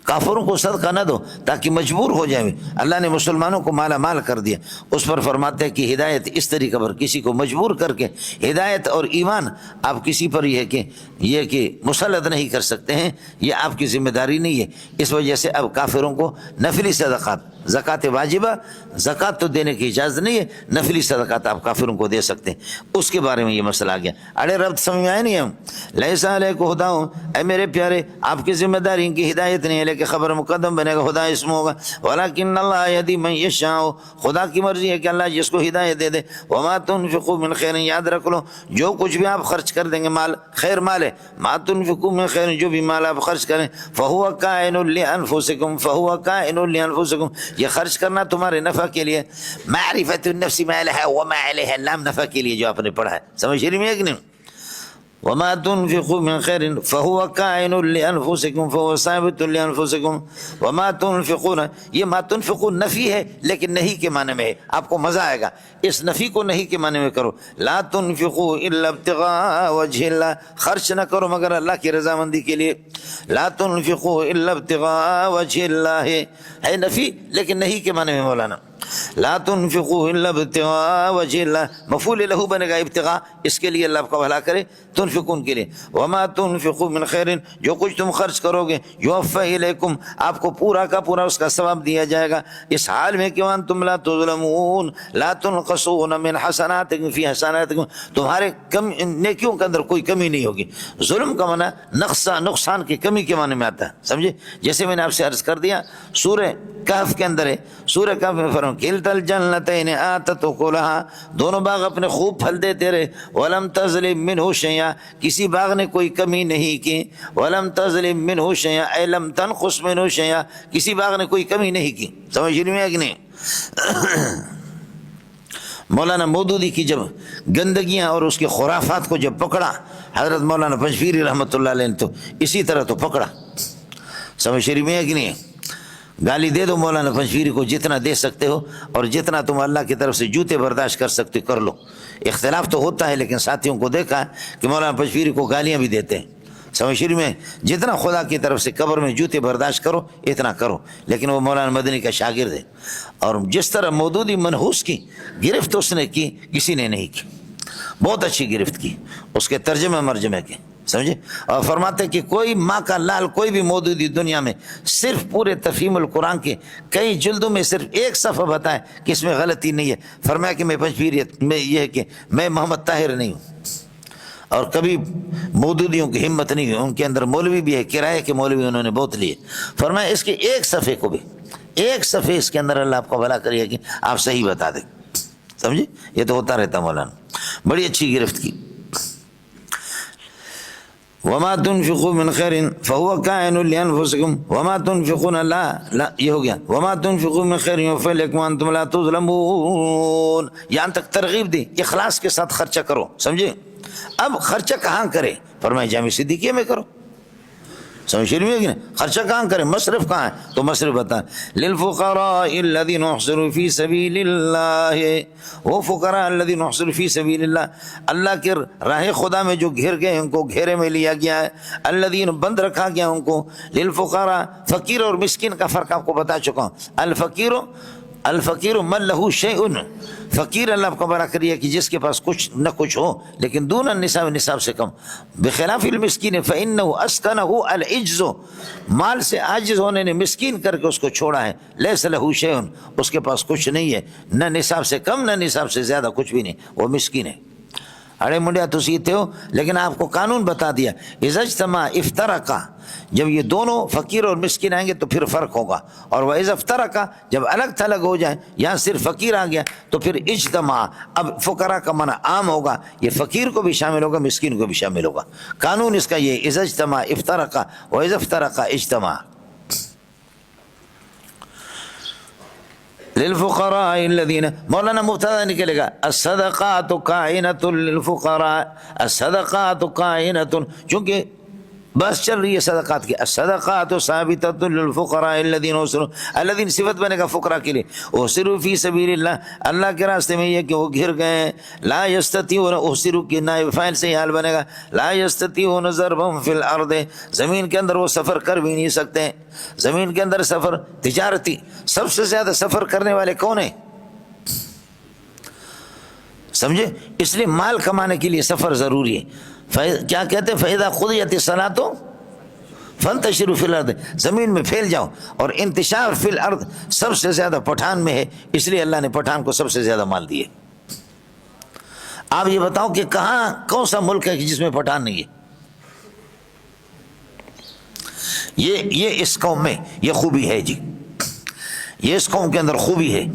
کافروں کو صدقہ نہ دو تاکہ مجبور ہو جائیں. اللہ نے مسلمانوں کو مالا مال کر دیا، اس پر فرماتے ہیں کہ ہدایت اس طریقے پر کسی کو مجبور کر کے، ہدایت اور ایمان آپ کسی پر یہ کہ مسلط نہیں کر سکتے ہیں، یہ آپ کی ذمہ داری نہیں ہے. اس وجہ سے اب کافروں کو نفلی صدقات، زکوٰۃ واجبہ، زکوٰۃ تو دینے کی اجازت نہیں ہے، نفلی صدقات آپ کافروں کو دے سکتے ہیں. اس کے بارے میں یہ مسئلہ آ گیا. اڑے رب سمجھ میں آئے نہیں ہم؟ لیس علیک ھداھم، اے میرے پیارے آپ کی ذمہ داری ان کی ہدایت نہیں ہے، لیکن خبر مقدم بنے گا، خدا اسم ہوگا. ولکن اللہ یہدی من یشاء، خدا کی مرضی ہے کہ اللہ جس کو ہدایت دے دے. وما تنفقوا من خیر، یاد رکھ لو جو کچھ بھی آپ خرچ کر دیں گے، مال خیر مال ہے. ما تنفقوا من خیر، جو بھی مال آپ خرچ کریں، فہو کائن لانفسکم، فہو کائن لانفسکم، یہ خرچ کرنا تمہارے نفع کے لیے. معرفت النفس ما لها وما عليها، نام نفع کے لیے جو آپ نے پڑھا ہے، سمجھ رہی ہے کہ نہیں؟ وما تنفقوا من خیر فهو كائن لانفسکم فهو ثابت لانفسکم. وما تنفقون، یہ ما تنفقون نفی ہے لیکن نہیں کے معنی میں ہے، آپ کو مزہ آئے گا. اس نفی کو نہیں کے معنی میں کرو. لا تنفقوا الا ابتغاء وجه اللہ، خرچ نہ کرو مگر اللہ کی رضامندی کے لیے. لا تنفقوا الا ابتغاء وجه اللہ ہے نفی لیکن نہیں کے معنی میں مولانا. لا تنفقوا الا ابتغاء وجه اللہ، مفعول له بنے گا ابتغاء، اس کے لیے اللہ آپ کا بھلا کرے، تنفقون کے لیے. وما تنفقوا من خیر، جو کچھ تم خرچ کرو گے، یوفى الیکم، آپ کو پورا کا پورا اس کا ثواب دیا جائے گا، اس حال میں کہ وانتم لا تظلمون، لا تنقصون من حسناتکم فی حسناتکم، تمہارے نیکیوں کے اندر کوئی کمی نہیں ہوگی. ظلم کا معنی نقصان کی کمی کے معنی میں آتا ہے، سمجھے؟ جیسے میں نے آپ سے عرض کر دیا سورہ کہف کے اندر ہے، سورہ کہف میں فرمایا کلتا الجنتین آتت اکلھا، دونوں باغ اپنے خوب پھل دیتے رہے. ولم تظلم منہ شیئا، کسی باغ نے کوئی کمی نہیں کی. ولم تظلم منہ شیئا اے لم تنقص منہ شیئا، کسی باغ نے کوئی کمی نہیں کی. سمجھ رہی ہے کہ نہیں؟ مولانا مودودی کی جب گندگیاں اور اس کے خرافات کو جب پکڑا حضرت مولانا پنجپیری رحمۃ اللہ علیہ نے، تو اسی طرح تو پکڑا. سمجھ رہی ہے کہ نہیں؟ گالی دے دو مولانا پنجپیری کو جتنا دے سکتے ہو، اور جتنا تم اللہ کی طرف سے جوتے برداشت کر سکتے کر لو. اختلاف تو ہوتا ہے لیکن ساتھیوں کو دیکھا ہے کہ مولانا پنجپیری کو گالیاں بھی دیتے ہیں. سمجھ میں جتنا خدا کی طرف سے قبر میں جوتے برداشت کرو اتنا کرو، لیکن وہ مولانا مدنی کا شاگرد ہے. اور جس طرح مودودی منحوس کی گرفت اس نے کی، کسی نے نہیں کی. بہت اچھی گرفت کی، اس کے ترجمے مرجمے کے، سمجھے؟ اور فرماتے کہ کوئی ماں کا لال کوئی بھی مودودی دنیا میں صرف پورے تفہیم القرآن کے کئی جلدوں میں صرف ایک صفحہ بتائے کہ اس میں غلطی نہیں ہے. فرمایا کہ میں پنجپیریت میں یہ ہے کہ میں محمد طاہر نہیں ہوں، اور کبھی مودودیوں کی ہمت نہیں ہوئی. ان کے اندر مولوی بھی ہے، کرائے کے مولوی انہوں نے بہت لیے. فرمایا اس کے ایک صفحے کو بھی، ایک صفحے اس کے اندر اللہ آپ کو بھلا کریے کہ آپ صحیح بتا دیں. سمجھے؟ یہ تو ہوتا رہتا مولانا. بڑی اچھی گرفت کی. وما تنفقوا من خیر فهو كائن لانفسکم وما تنفقون لا یہ ہو گیا. وما تنفقوا من خیر یوفى الیکم وانتم لا تظلمون. یہاں تک ترغیب دی اخلاص کے ساتھ خرچہ کرو، سمجھے؟ اب خرچہ کہاں کرے؟ فرمایا جامع صدیقیہ میں کرو. سمجھ رہی ہے کہ نہیں؟ خرچہ کہاں کریں، مصرف کہاں ہے، تو مصرف بتائیں. للفقراء الذین احصروا فی سبیل اللہ، وہ فقراء الذین احصروا فی سبیل اللہ، اللہ کے راہ خدا میں جو گھر گئے ان کو گھیرے میں لیا گیا ہے، الذین بند رکھا گیا ان کو. للفقراء، فقیر اور مسکین کا فرق آپ کو بتا چکا ہوں. الفقیر من لہ شیء، فقیر اللہ کو بڑا کریے کہ جس کے پاس کچھ نہ کچھ ہو لیکن دون النصاب، نصاب سے کم. بخلاف المسکین فإنہ اسکنہ العجز، مال سے عاجز ہونے نے مسکین کر کے اس کو چھوڑا ہے. لیس لہ شیء، اس کے پاس کچھ نہیں ہے، نہ نصاب سے کم نہ نصاب سے زیادہ، کچھ بھی نہیں، وہ مسکین ہے. اڑے منڈیا تسی تھے ہو، لیکن آپ کو قانون بتا دیا اذا اجتمع افترقا، جب یہ دونوں فقیر اور مسکین آئیں گے تو پھر فرق ہوگا. اور وہ اذا افترقا، جب الگ تھلگ ہو جائیں، یہاں صرف فقیر آ گیا تو پھر اجتماع، اب فقراء کا معنی عام ہوگا، یہ فقیر کو بھی شامل ہوگا مسکین کو بھی شامل ہوگا. قانون اس کا یہ اذا اجتمع افترقا و اذا افترقا اجتماع. للفقراء الذین، مولانا مبتدا نکلے گا الصدقات کائنۃ للفقراء، الصدقات کائنۃ، چونکہ بس چل رہی ہے صدقات کی. الصدقات ثابتۃ للفقراء الذین احصروا، الذین صفت بنے گا فقراء کے لیے، احصروا فی سبیل اللہ، اللہ کے راستے میں، یہ کہ وہ گھر گئے. لا یستطیعون، احصروا کے نائب فاعل سے حال بنے گا لا یستطیعون ضربا فی الارض، زمین کے اندر وہ سفر کر بھی نہیں سکتے. زمین کے اندر سفر تجارتی، سب سے زیادہ سفر کرنے والے کون ہیں؟ سمجھے؟ اس لیے مال کمانے کے لیے سفر ضروری ہے. کیا کہتے ہیں فَإِذَا قُضِيَتِ الصَّلَاةُ فَانْتَشِرُوا فِي الْأَرْضِ، زمین میں پھیل جاؤ. اور انتشار فی الارض سب سے زیادہ پٹھان میں ہے، اس لیے اللہ نے پٹھان کو سب سے زیادہ مال دیے. آپ یہ بتاؤ کہ کہاں کون سا ملک ہے کہ جس میں پٹھان نہیں ہے؟ یہ اس قوم میں یہ خوبی ہے جی، یہ اس قوم کے اندر خوبی ہے.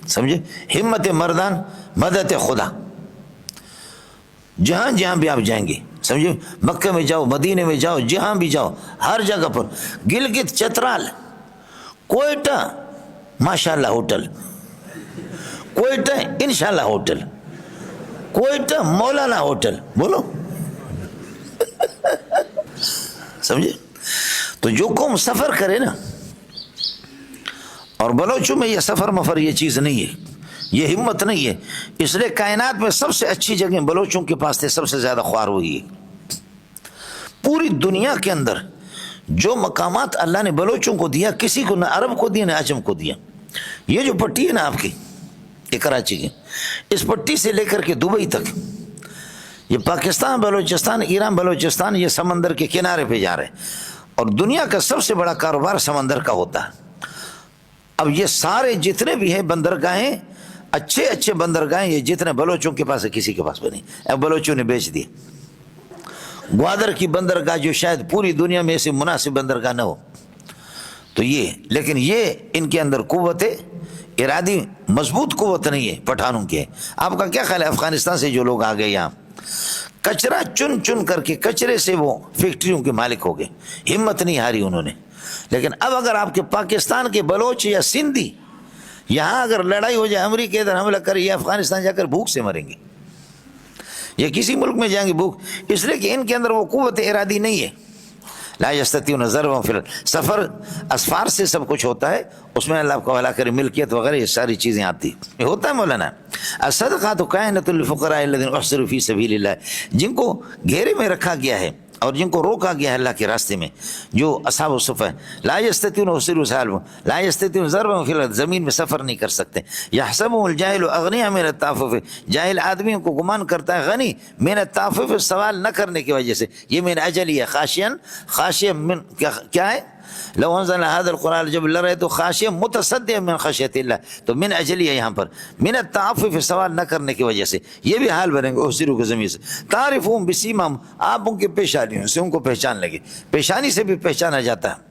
سمجھے؟ ہمت مردان مدد خدا. جہاں جہاں بھی آپ جائیں گے، سمجھے، مکہ میں جاؤ، مدینے میں جاؤ، جہاں بھی جاؤ، ہر جگہ پر گلگت چترال، کوئٹہ ماشاءاللہ ہوٹل، کوئٹہ انشاءاللہ ہوٹل، کوئٹہ مولانا ہوٹل، بولو سمجھے. تو جو قوم سفر کرے نا، اور بلوچوں میں یہ سفر مفر یہ چیز نہیں ہے، یہ ہمت نہیں ہے. اس لیے کائنات میں سب سے اچھی جگہ بلوچوں کے پاس تھے، سب سے زیادہ خوار ہوئی ہے. پوری دنیا کے اندر جو مقامات اللہ نے بلوچوں کو دیا، کسی کو نہ عرب کو دیا نہ عجم کو دیا. یہ جو پٹی ہے نا آپ کی، یہ کراچی کی، اس پٹی سے لے کر کے دبئی تک، یہ پاکستان بلوچستان ایران بلوچستان، یہ سمندر کے کنارے پہ جا رہے ہیں. اور دنیا کا سب سے بڑا کاروبار سمندر کا ہوتا ہے. اب یہ سارے جتنے بھی ہیں بندرگاہیں، اچھے اچھے بندرگاہیں، یہ جتنے بلوچوں کے پاس ہے کسی کے پاس بھی نہیں. اب بلوچوں نے بیچ دی. گوادر کی بندرگاہ جو شاید پوری دنیا میں ایسی مناسب بندرگاہ نہ ہو، تو یہ، لیکن یہ ان کے اندر قوت ارادی مضبوط قوت نہیں ہے پٹھانوں کے. آپ کا کیا خیال ہے افغانستان سے جو لوگ آ گئے یہاں، کچرا چن چن کر کے کچرے سے وہ فیکٹریوں کے مالک ہو گئے، ہمت نہیں ہاری انہوں نے. لیکن اب اگر آپ کے پاکستان کے بلوچ یا سندھی یہاں اگر لڑائی ہو جائے، امریکہ ادھر حملہ کرے، یہ افغانستان جا کر بھوک سے مریں گے، یہ کسی ملک میں جائیں گے بھوک، اس لیے کہ ان کے اندر وہ قوت ارادی نہیں ہے. لا یستطیعون ضربا فی الارض، سفر اسفار سے سب کچھ ہوتا ہے، اس میں اللہ کو حوالہ کرے، ملکیت وغیرہ یہ ساری چیزیں آتی، یہ ہوتا ہے مولانا. الصدقات کائنۃ للفقراء الذین احصروا فی سبیل اللہ، جن کو گھیرے میں رکھا گیا ہے اور جن کو روکا گیا ہے اللہ کے راستے میں، جو اصحاب الصفہ، لا یستطیعون احصروا سالم، لا یستطیعون ضربا فی الارض، زمین میں سفر نہیں کر سکتے. یحسبهم الجاہل اغنیاء من التعفف، جاہل آدمیوں کو گمان کرتا ہے غنی من التعفف، سوال نہ کرنے کی وجہ سے. یہ من اجل ہے، خاشعا، خاشع من کیا ہے، لو انزلنا هذا القرآن، جب لڑ رہے تو خاشع متصدع من خشیت اللہ، تو من اجلی ہے یہاں پر، من التعفف، سوال نہ کرنے کی وجہ سے. یہ بھی حال بنے گا احصروا کے زمین سے. تعرفون بسیماہم، آپ ان کی پیشانیوں سے ان کو پہچان لگے، پیشانی سے بھی پہچانا جاتا ہے.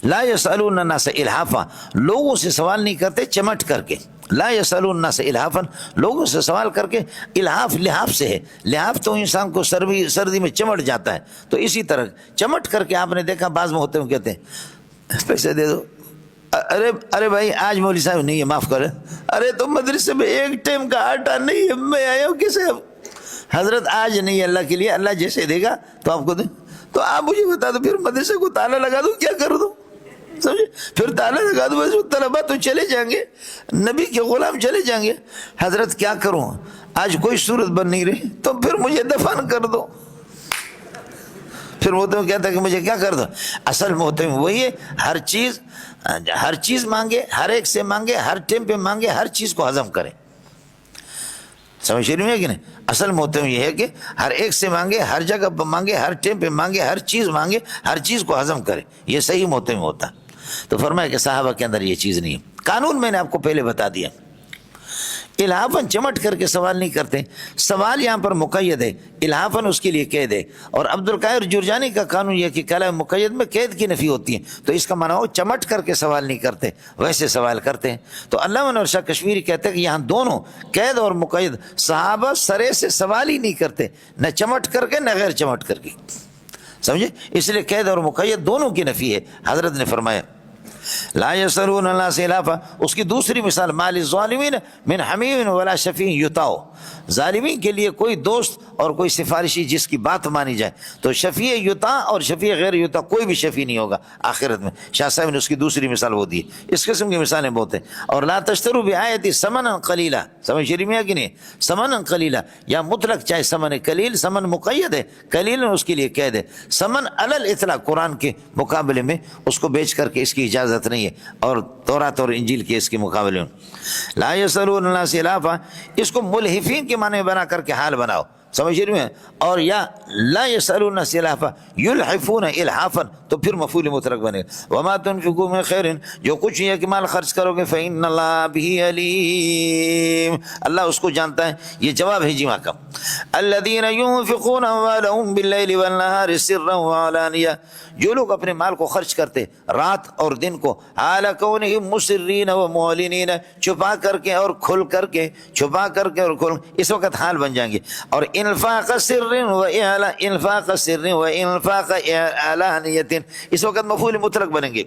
لا یسألون الناس الحافا، لوگوں سے سوال نہیں کرتے چمٹ کر کے. لا یسألون الناس الحافا، لوگوں سے سوال کر کے، الحاف لحاف سے ہے، لحاف تو انسان کو سردی میں چمٹ جاتا ہے، تو اسی طرح چمٹ کر کے آپ نے دیکھا بعض میں ہوتے ہیں کہتے ہیں پیسے دے دو، ارے بھائی آج مولوی صاحب نہیں ہے معاف کرے، ارے تو مدرسے میں ایک ٹائم کا آٹا نہیں ہے، میں آیا ہوں کیسے، حضرت آج نہیں ہے اللہ کے لیے، اللہ جیسے دے گا تو آپ کو دیں. تو آپ مجھے بتا دو پھر مدرسے کو تالا لگا دوں کیا کر دوں؟ سمجھے؟ پھر تالا لگا دو، بس طلبا تو چلے جائیں گے، نبی کے غلام چلے جائیں گے۔ حضرت کیا کروں، آج کوئی صورت بن نہیں رہی، تو پھر مجھے دفن کر دو۔ پھر محتم کہتا ہے کہ مجھے کیا کر دو؟ اصل محتم وہی ہے، ہر چیز مانگے، ہر ایک سے مانگے، ہر ٹائم پہ مانگے، ہر چیز کو ہضم کرے۔ سمجھ رہی ہے کہ نہیں؟ اصل محتم یہ ہے کہ ہر ایک سے مانگے، ہر جگہ پہ مانگے، ہر ٹائم پہ مانگے، ہر چیز مانگے، ہر چیز کو ہضم کرے، یہ صحیح محتم ہوتا۔ تو فرمایا کہ صحابہ کے اندر یہ چیز نہیں ہے۔ قانون میں نے آپ کو پہلے بتا دیا، الہافاً چمٹ کر کے سوال نہیں کرتے، سوال یہاں پر مقید ہے، الہافاً اس کے لیے قید ہے۔ اور عبدالقاہر جرجانی کا قانون یہ کہ کلام مقید میں قید کی نفی ہوتی ہے، تو اس کا معنی ہو چمٹ کر کے سوال نہیں کرتے، ویسے سوال کرتے ہیں۔ تو علامہ انور شاہ کشمیری کہتے ہیں کہ یہاں دونوں قید اور مقید، صحابہ سرے سے سوال ہی نہیں کرتے، نہ چمٹ کر کے نہ غیر چمٹ کر کے، سمجھے؟ اس لیے قید اور مقید دونوں کی نفی ہے۔ حضرت نے فرمایا لا یسألون الناس الافا، اس کی دوسری مثال مال الظالمین من حمیم ولا شفیع یطاع، ظالمین کے لیے کوئی دوست اور کوئی سفارشی جس کی بات مانی جائے، تو شفیع یطاع اور شفیع غیر یطاع، کوئی بھی شفیع نہیں ہوگا آخرت میں۔ شاہ صاحب نے اس کی دوسری مثال وہ دی۔ اس قسم کی مثالیں بہت ہیں۔ اور لا تشتروا بآیتی ثمنا قلیلا، سمجھ رہی ہے کہ نہیں؟ ثمنا قلیلا یا مطلق، چاہے ثمن قلیل، ثمن مقید ہے، قلیل اس کے لیے قید ہے۔ ثمن علی الاطلاق قرآن کے مقابلے میں اس کو بیچ کر کے اس کی اجازت نہیں ہے، اور تورات اور انجیل کے اس کے مقابلے میں لا یسألون الناس الافا، اس کو ملحفین کے معنی بنا کر کے حال بناؤ، سمجھ رہے ہیں؟ اور یا لا یسألون الناس الافا یلحفون الحافا، تو پھر مفعول مطلق بنے گا۔ وما تنفقوا من خیر، جو کچھ یہ کہ مال خرچ کرو گے، فإن اللہ بہ علیم، اللہ اس کو جانتا ہے۔ یہ جواب ہے جمع کا۔ الذین ينفقون اموالهم باللیل والنہار سرا وعلانیہ، جو لوگ اپنے مال کو خرچ کرتے رات اور دن کو، حال کونہم مسرین و معلنین، چھپا کر کے اور کھل کر کے، چھپا کر کے اور کھل، اس وقت حال بن جائیں گے۔ اور انفاق سر و انفاق سر و انفاق علانیت، اس وقت مفعول مطلق بنیں گے۔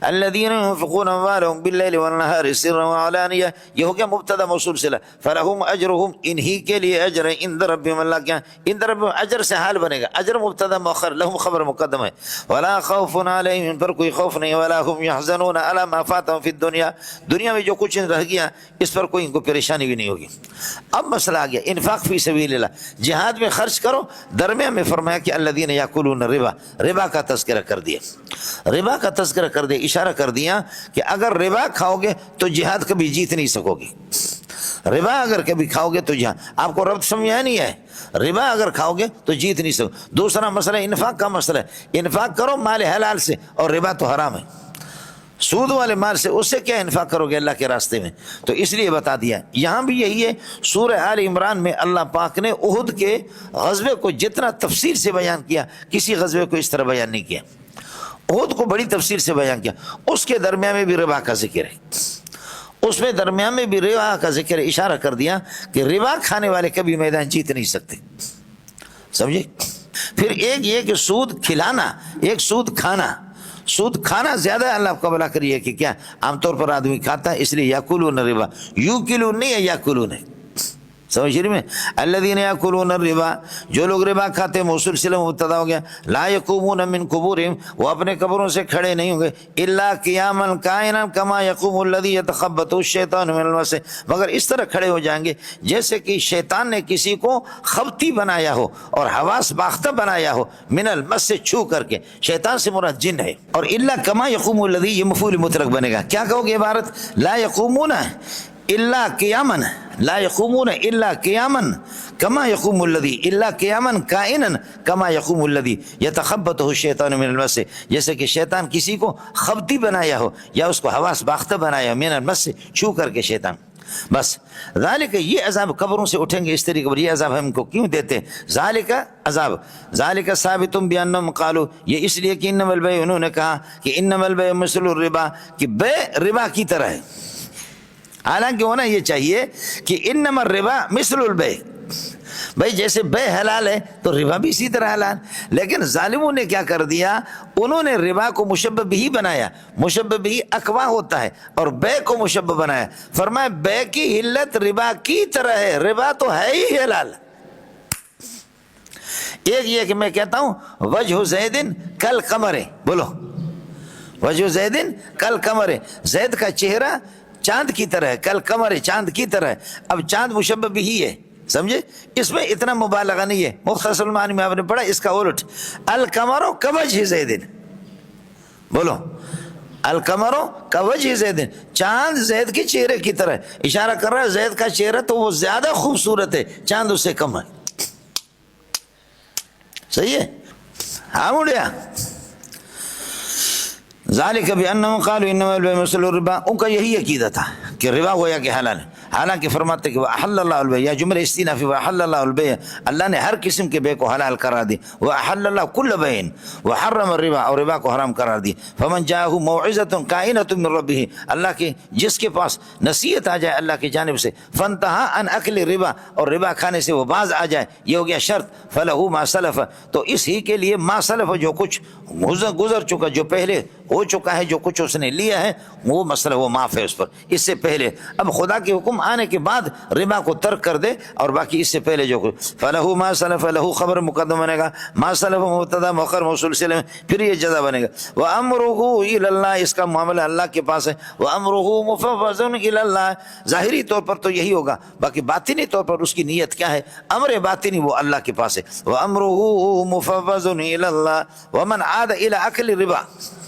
الذین ينفقون اموالهم باللیل والنہار سرا وعلانیہ، یہ ہو گیا مبتدا موصول صلہ۔ فلہم اجرہم، انہی کے لیے اجر ہے، عند ربہم، اللہ کیا عند ربہم، اجر سے حال بنے گا، اجر مبتدا مؤخر، لہم خبر مقدم ہے۔ ولا خوف علیہم، ان پر کوئی خوف نہیں، ولا هم يحزنون علی ما فاتهم فی الدنیا، دنیا میں جو کچھ رہ گیا اس پر کوئی ان کو پریشانی بھی نہیں ہوگی۔ اب مسئلہ آ گیا انفاق فی سبیل اللہ، جہاد میں خرچ کرو۔ درمیان میں فرمایا کہ الذین یاکلون الربا، ربا کا تذکرہ کر دیا، ربا کا تذکرہ کر دیا، اشارہ کر دیا کہ اگر ربا کھاؤ گے تو جہاد کبھی جیت نہیں سکو گے۔ ربا اگر کبھی کھاؤ گے تو جہاد، آپ کو ربط سمجھا نہیں ہے، ربا اگر کھاؤ گے تو جیت نہیں سکو۔ دوسرا مسئلہ انفاق کا مسئلہ ہے، انفاق کرو مال حلال سے، اور ربا تو حرام ہے، سود والے مال سے، اس سے کیا انفاق کرو گے اللہ کے راستے میں؟ تو اس لیے بتا دیا۔ یہاں بھی یہی ہے، سورہ آل عمران میں اللہ پاک نے احد کے غزوے کو جتنا تفصیل سے بیان کیا، کسی غزوے کو اس طرح بیان نہیں کیا۔ احد کو بڑی تفصیل سے بیان کیا، اس کے درمیان میں بھی ربا کا ذکر ہے، اس میں درمیان میں بھی ربا کا ذکر ہے، اشارہ کر دیا کہ ربا کھانے والے کبھی میدان جیت نہیں سکتے، سمجھے؟ پھر ایک یہ کہ سود کھلانا، ایک سود کھانا، سود کھانا زیادہ اللہ کو بلا کریے کہ کیا عام طور پر آدمی کھاتا ہے، اس لیے یاکلون الربا، یوکلون نہیں ہے، یاکلون ہے، سمجھ رہی میں؟ الذین یاکلون الربا، جو لوگ ربا کھاتے ہیں، موصول صلہ مبتدا ہو گیا۔ لا یقومون من قبورہم، وہ اپنے قبروں سے کھڑے نہیں ہوں گے، الا قیاما قائما کما یقوم الذی یتخبطہ الشیطان من المس، مگر اس طرح کھڑے ہو جائیں گے جیسے کہ شیطان نے کسی کو خبتی بنایا ہو اور حواس باختہ بنایا ہو، من المس سے چھو کر کے، شیطان سے مراد جن ہے۔ اور الا کما یقوم الذی، یہ مفعول مطلق بنے گا۔ کیا کہو گے عبارت؟ لا یقومون الا قیاما، لا یقومون الا قیاما کما یقوم الذی، الا قیاما قائما کما یقوم الذی یتخبطہ الشیطان من المس، جیسے کہ شیطان کسی کو خبتی بنایا ہو یا اس کو حواس باختہ بنایا ہو، من المس سے چھو کر کے شیطان۔ بس ذالک، یہ عذاب قبروں سے اٹھیں گے اس طریقے پر، یہ عذاب ہم کو کیوں دیتے ہیں؟ ذالک عذاب، ذالک ثابت بانہم قالوا، یہ اس لیے کہ انما البیع، انہوں نے کہا کہ انما البیع مثل الربا، کہ بے ربا کی طرح ہے۔ حالانکہ ہونا یہ چاہیے کہ انما الربا مثل البیع، بھائی جیسے بے حلال ہے تو ربا بھی اسی طرح حلال، لیکن ظالموں نے کیا کر دیا، انہوں نے ربا کو مشبہ بھی بنایا، مشبہ بھی اقوا ہوتا ہے، اور بے کو مشبہ بنایا، فرمایا بے کی حلت ربا کی طرح ہے، ربا تو ہے ہی حلال۔ ایک یہ کہ میں کہتا ہوں وجہ زیدن کل قمر، بولو وجہ زیدن کل قمر، زید کا چہرہ چاند کی طرح ہے، کل قمر چاند کی طرح ہے۔ اب چاند مشبہ بھی ہی ہے، سمجھے، اس میں اتنا مبالغہ نہیں ہے۔ مختصر المعانی میں آپ نے پڑھا، اس کا الٹ القمر کوجہ زیدن، بولو القمر کوجہ زیدن، چاند زید کے چہرے کی طرح، اشارہ کر رہا ہے زید کا چہرہ تو وہ زیادہ خوبصورت ہے، چاند اس سے کم ہے۔ صحیح ہے، ہاں مڑیا۔ ذالک بانہم قالوا انما البیع مثل الربا، ان کا یہی عقیدہ تھا کہ ربا گویا کہ حلال ہے، حالانکہ فرماتے کہ وَأَحَلَّ اللَّهُ الْبَيْعَ، یا جملہ استئنافی وَأَحَلَّ اللَّهُ الْبَيْعَ، اللہ نے ہر قسم کے بے کو حلال قرار دی، وَأَحَلَّ اللَّهُ كُلَّ بَيْعٍ وَحَرَّمَ الرِّبَا، اور ربا کو حرام قرار دی۔ فَمَنْ جَاءَهُ مَوْعِظَةٌ كَائِنَةٌ مِّن رَبِّهِ، اللہ کے جس کے پاس نصیحت آ جائے اللہ کی جانب سے، فَانْتَهَىٰ عَنْ أَكْلِ الرِّبَا، اور ربا کھانے سے وہ باز آ جائے، یہ ہو گیا شرط، فَلَهُ مَا سَلَفَ، تو اس ہی کے لیے ما سلف، جو کچھ گزر چکا، جو پہلے ہو چکا ہے، جو کچھ اس نے لیا ہے وہ مسئلہ وہ معاف ہے اس پر، اس سے پہلے۔ اب خدا کے حکم آنے کے بعد ربا کو ترک کر دے، اور باقی اس سے پہلے جو کچھ، فَلَهُ مَا سَلَفَ، لَهُ خبر مقدم بنے گا، ما سلف مبتدا مؤخر موصول سلم، پھر یہ جزا بنے گا۔ وَأَمْرُهُ إِلَى اللَّهِ، اس کا معاملہ اللہ کے پاس ہے۔ وَأَمْرُهُ مُفَوَّضٌ إِلَى اللَّهِ، ظاہری طور پر تو یہی ہوگا، باقی باطنی طور پر اس کی نیت کیا ہے، امر باطنی وہ اللہ کے پاس ہے۔ وَأَمْرُهُ مُفَوَّضٌ إِلَى اللَّهِ وَمَنْ عَادَ إِلَى أَكْلِ الرِّبَا،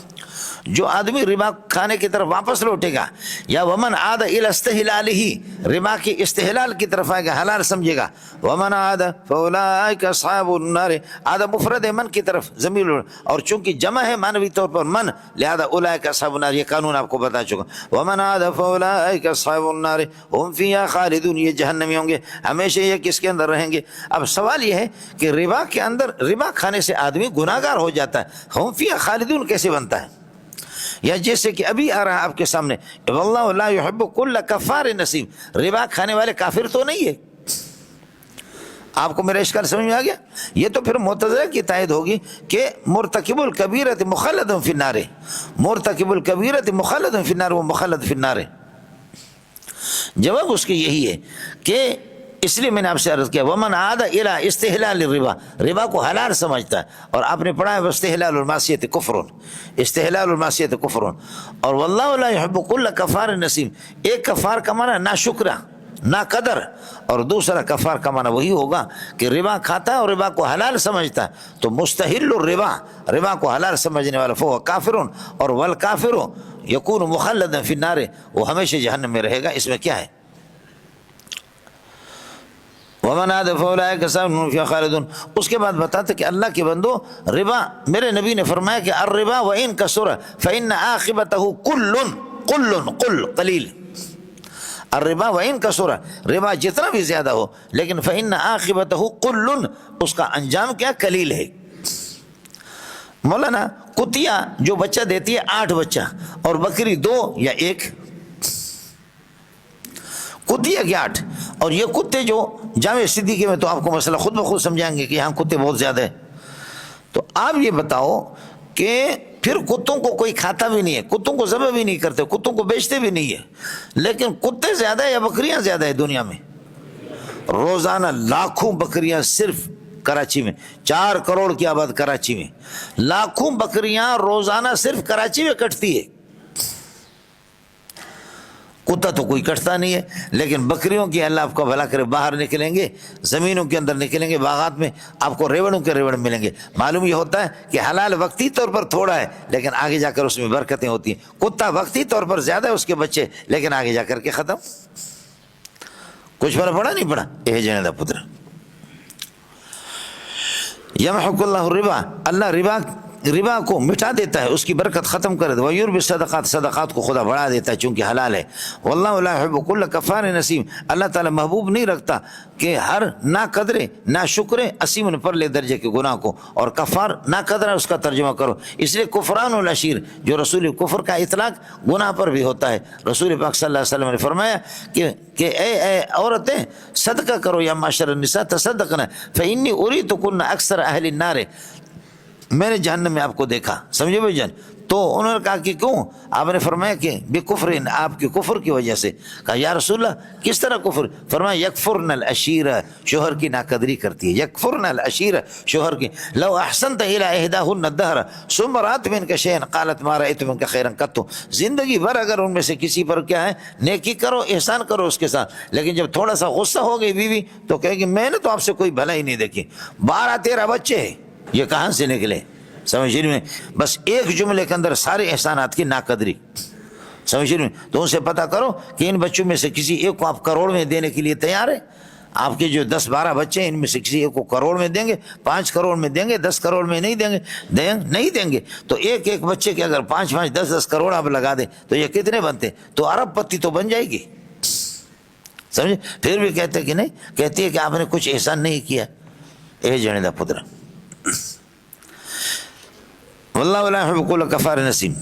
جو آدمی ربا کھانے کی طرف واپس لوٹے گا، یا ومن عاد الی استحلالہ، ربا کے استحلال کی طرف آئے گا، حلال سمجھے گا، ومن عاد فاولئک اصحاب النار، عاد مفرد ہے من کی طرف ضمیر، اور چونکہ جمع ہے معنوی طور پر من، لہذا اولئک اصحاب النار، یہ قانون آپ کو بتا چکا۔ ومن عاد فاولئک اصحاب النار هم فیہا خالدون، یہ جہنمی ہوں گے، ہمیشہ یہ کس کے اندر رہیں گے۔ اب سوال یہ ہے کہ ربا کے اندر، ربا کھانے سے آدمی گناہگار ہو جاتا ہے، هم فیہا خالدون کیسے بنتا ہے؟ یا جیسے کہ ابھی آ رہا ہے آپ کے سامنے، واللہ لا يحب كل کفار نسیم، ربا کھانے والے کافر تو نہیں ہے۔ آپ کو میرا اشکال سمجھ میں آ گیا؟ یہ تو پھر معتزلہ کی تائید ہوگی کہ مرتکب الکبیرۃ مخلد فی النار، مرتکب الکبیرۃ مخلد فی النار، وہ مخلد فی النار۔ جواب اس کے یہی ہے کہ اس لیے میں نے آپ سے عرض کیا ومن عاد الی استحلال الربا، ربا کو حلال سمجھتا ہے، اور آپ نے پڑھا ہے استحلال المعصیۃ کفر، استحلال المعصیۃ کفر، اور واللہ لا يحب كل کفار نسیم، ایک کفار کا معنی ناشکرہ، نا قدر، اور دوسرا کفار کا معنی وہی ہوگا کہ ربا کھاتا ہے اور ربا کو حلال سمجھتا ہے، تو مستحل الربا، ربا کو حلال سمجھنے والا فهو کافر، اور والکافر یکون مخلدا فی النار، وہ ہمیشہ جہنم میں رہے گا۔ اس میں کیا ہے؟ ومن عاد فاولئک اصحاب النار خالدون۔ اس کے بعد بتاتے کہ اللہ کے بندو، ربا، میرے نبی نے فرمایا کہ الربا وان کثر فان عاقبته قل قلیل، الربا وان کثر، ربا جتنا بھی زیادہ ہو لیکن فان عاقبته قل، اس کا انجام کیا؟ قلیل ہے۔ مولانا کتیا جو بچہ دیتی ہے 8 بچہ، اور بکری 2 یا 1، کتیا کے 8، اور یہ کتے جو جامع صدیقی میں تو آپ کو مسئلہ خود بخود سمجھائیں گے کہ یہاں کتے بہت زیادہ ہیں، تو آپ یہ بتاؤ کہ پھر کتوں کو کوئی کھاتا بھی نہیں ہے، کتوں کو ذبح بھی نہیں کرتے، کتوں کو بیچتے بھی نہیں ہے، لیکن کتے زیادہ یا بکریاں زیادہ ہے دنیا میں؟ روزانہ لاکھوں بکریاں صرف کراچی میں، 4 کروڑ کی آباد کراچی میں، لاکھوں بکریاں روزانہ صرف کراچی میں کٹتی ہے۔ کتا تو کوئی کٹتا نہیں ہے، لیکن بکریوں کی اللہ آپ کو بھلا کرے، باہر نکلیں گے، زمینوں کے اندر نکلیں گے، باغات میں آپ کو ریوڑوں کے ریوڑ ملیں گے۔ معلوم یہ ہوتا ہے کہ حلال وقتی طور پر تھوڑا ہے لیکن آگے جا کر اس میں برکتیں ہوتی ہیں، کتا وقتی طور پر زیادہ ہے اس کے بچے، لیکن آگے جا کر کے ختم۔ کچھ فرق پڑا نہیں پڑا؟ یہ جنید پتر یمحق اللہ الربا، اللہ ربا کو مٹا دیتا ہے، اس کی برکت ختم کر دیتا ہے، وَيُرْبِ الصَّدَقَاتِ، صدقات کو خدا بڑھا دیتا ہے چونکہ حلال ہے۔ وَاللَّهُ لَا يُحِبُّ كُلَّ كَفَّارٍ نَسِيمٍ، اللہ تعالیٰ محبوب نہیں رکھتا کہ ہر نا قدرے، نا شکرے، اسیم پرلے درجے کے گناہ کو، اور کفار نا قدرہ اس کا ترجمہ کرو، اس لیے کفران العشیر، جو رسول کفر کا اطلاق گناہ پر بھی ہوتا ہے۔ رسول پاک صلی اللہ علیہ وسلم نے فرمایا کہ اے عورتیں صدقہ کرو، یا معاشر النساء تصدقنا فإنی أریتکن اکثر اہل النار، میں نے جہنم میں آپ کو دیکھا، سمجھے بھائی جان، تو انہوں نے کہا کہ کیوں؟ آپ نے فرمایا کہ بکفرن، آپ کے کفر کی وجہ سے۔ کہا یا رسول اللہ کس طرح کفر؟ فرمایا یکفرن العشیرہ، شوہر کی ناقدری کرتی ہے، یکفرن العشیرہ، شوہر کی۔ لو احسنت الی احداہن الدہر ثم رأت منک شیئا قالت ما رأیت منک خیرا قط، زندگی بھر اگر ان میں سے کسی پر کیا ہے نیکی کرو، احسان کرو اس کے ساتھ، لیکن جب تھوڑا سا غصہ ہو گئی بیوی تو کہے گی میں نے تو آپ سے کوئی بھلائی نہیں دیکھی، 12-13 بچے ہیں، یہ کہاں سے نکلے؟ سمجھ رہے میں؟ بس ایک جملے کے اندر سارے احسانات کی ناقدری، سمجھ رہے میں؟ تو ان سے پتہ کرو کہ ان بچوں میں سے کسی ایک کو آپ کروڑ میں دینے کے لیے تیار ہے؟ آپ کے جو 10-12 بچے ہیں ان میں سے کسی ایک کو کروڑ میں دیں گے، 5 کروڑ میں دیں گے، 10 کروڑ میں نہیں دیں گے؟ نہیں دیں گے۔ تو ایک ایک بچے کے اگر 5-5 10-10 کروڑ آپ لگا دیں تو یہ کتنے بنتے؟ تو ارب پتی تو بن جائے گی، سمجھے؟ پھر بھی کہتے کہ نہیں، کہتی ہے کہ آپ نے کچھ احسان نہیں کیا۔ اے جنے دا پتر، واللہ لا يحب كل کفار نسیم۔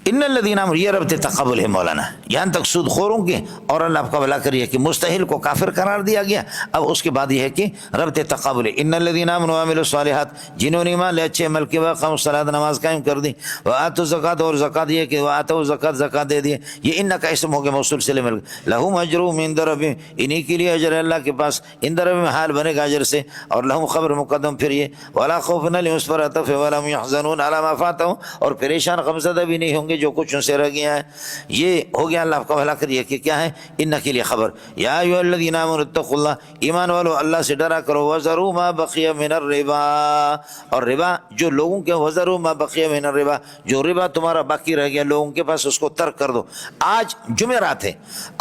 ان الذین آمنوا، یہ ربط تقابل ہے مولانا، یہاں تک سود خوروں کے اور اللہ آپ کا بھلا کریے کہ مستحیل کو کافر قرار دیا گیا۔ اب اس کے بعد یہ ہے کہ ربط تقابل ہے، ان الذین آمنوا وعملوا الصالحات، جنہوں نے ایمان لے اچھے عمل کے، واقاموا الصلاۃ، نماز قائم کر دی، وآتوا الزکاۃ، اور زکات یہ کہ وآتوا الزکاۃ، زکات دے دی، یہ ان کا اسم ہو گیا موصول سے مل گیا۔ لہم اجرهم عند ربهم، انہی کے لیے اجر ہے اللہ کے پاس، عند ربهم حال بنے گا اجر سے، اور لہم خبر مقدم پھر یہ ولا خوف علیہم، اس پر عطف ہے، ولا هم يحزنون علی ما فاتهم، اور پریشان غمزدہ بھی نہیں ہوں گے جو کچھ ان سے رہ گیا ہے۔ یہ ہو گیا اللہ آپ کا بھلا کریے کہ کیا ہے ان کے لیے خبر۔ یا ایھا الذین آمنوا اتقوا اللہ، ایمان والو اللہ سے ڈرا کرو، وذروا ما بقی من الربا، اور ربا جو لوگوں کے، وذروا ما بقی من الربا، جو ربا تمہارا باقی رہ گیا لوگوں کے پاس اس کو ترک کر دو۔ آج جمعرات ہے،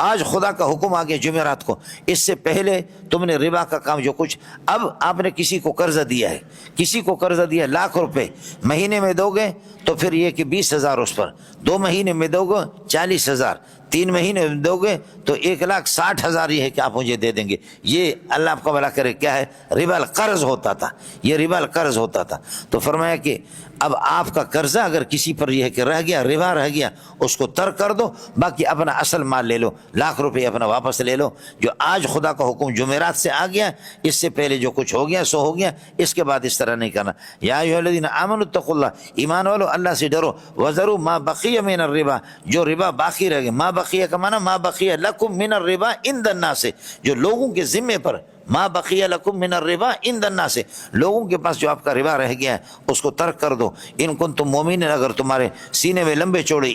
آج خدا کا حکم آ گیا جمعرات کو، اس سے پہلے تم نے ربا کا کام جو کچھ، اب آپ نے کسی کو قرضہ دیا ہے، کسی کو قرضہ دیا 1,00,000 روپے، مہینے میں دو گے تو پھر یہ کہ 20,000 اس پر، 2 مہینے میں دو گے 40,000، 3 مہینے میں دو گے تو 1,60,000 یہ ہے کہ آپ مجھے دے دیں گے۔ یہ اللہ آپ کا بھلا کرے کیا ہے؟ ربا القرض ہوتا تھا، یہ ربا القرض ہوتا تھا۔ تو فرمایا کہ اب آپ کا قرضہ اگر کسی پر یہ ہے کہ رہ گیا، ربا رہ گیا، اس کو ترک کر دو، باقی اپنا اصل مال لے لو، 1,00,000 روپے اپنا واپس لے لو۔ جو آج خدا کا حکم جمعرات سے آ گیا، اس سے پہلے جو کچھ ہو گیا سو ہو گیا، اس کے بعد اس طرح نہیں کرنا۔ یا ایھا الذین آمنوا اتقوا اللہ، ایمان والو اللہ سے ڈرو، وذروا ما بقی من الربا، جو ربا باقی رہ گیا، ما بقی کا معنی ما بقی لکم من الربا عند الناس، جو لوگوں کے ذمے پر، ما بقی لکم من الربا عند الناس، لوگوں کے پاس جو آپ کا ربا رہ گیا ہے اس کو ترک کر دو۔ ان کنتم مومنین، اگر تمہارے سینے میں لمبے چوڑے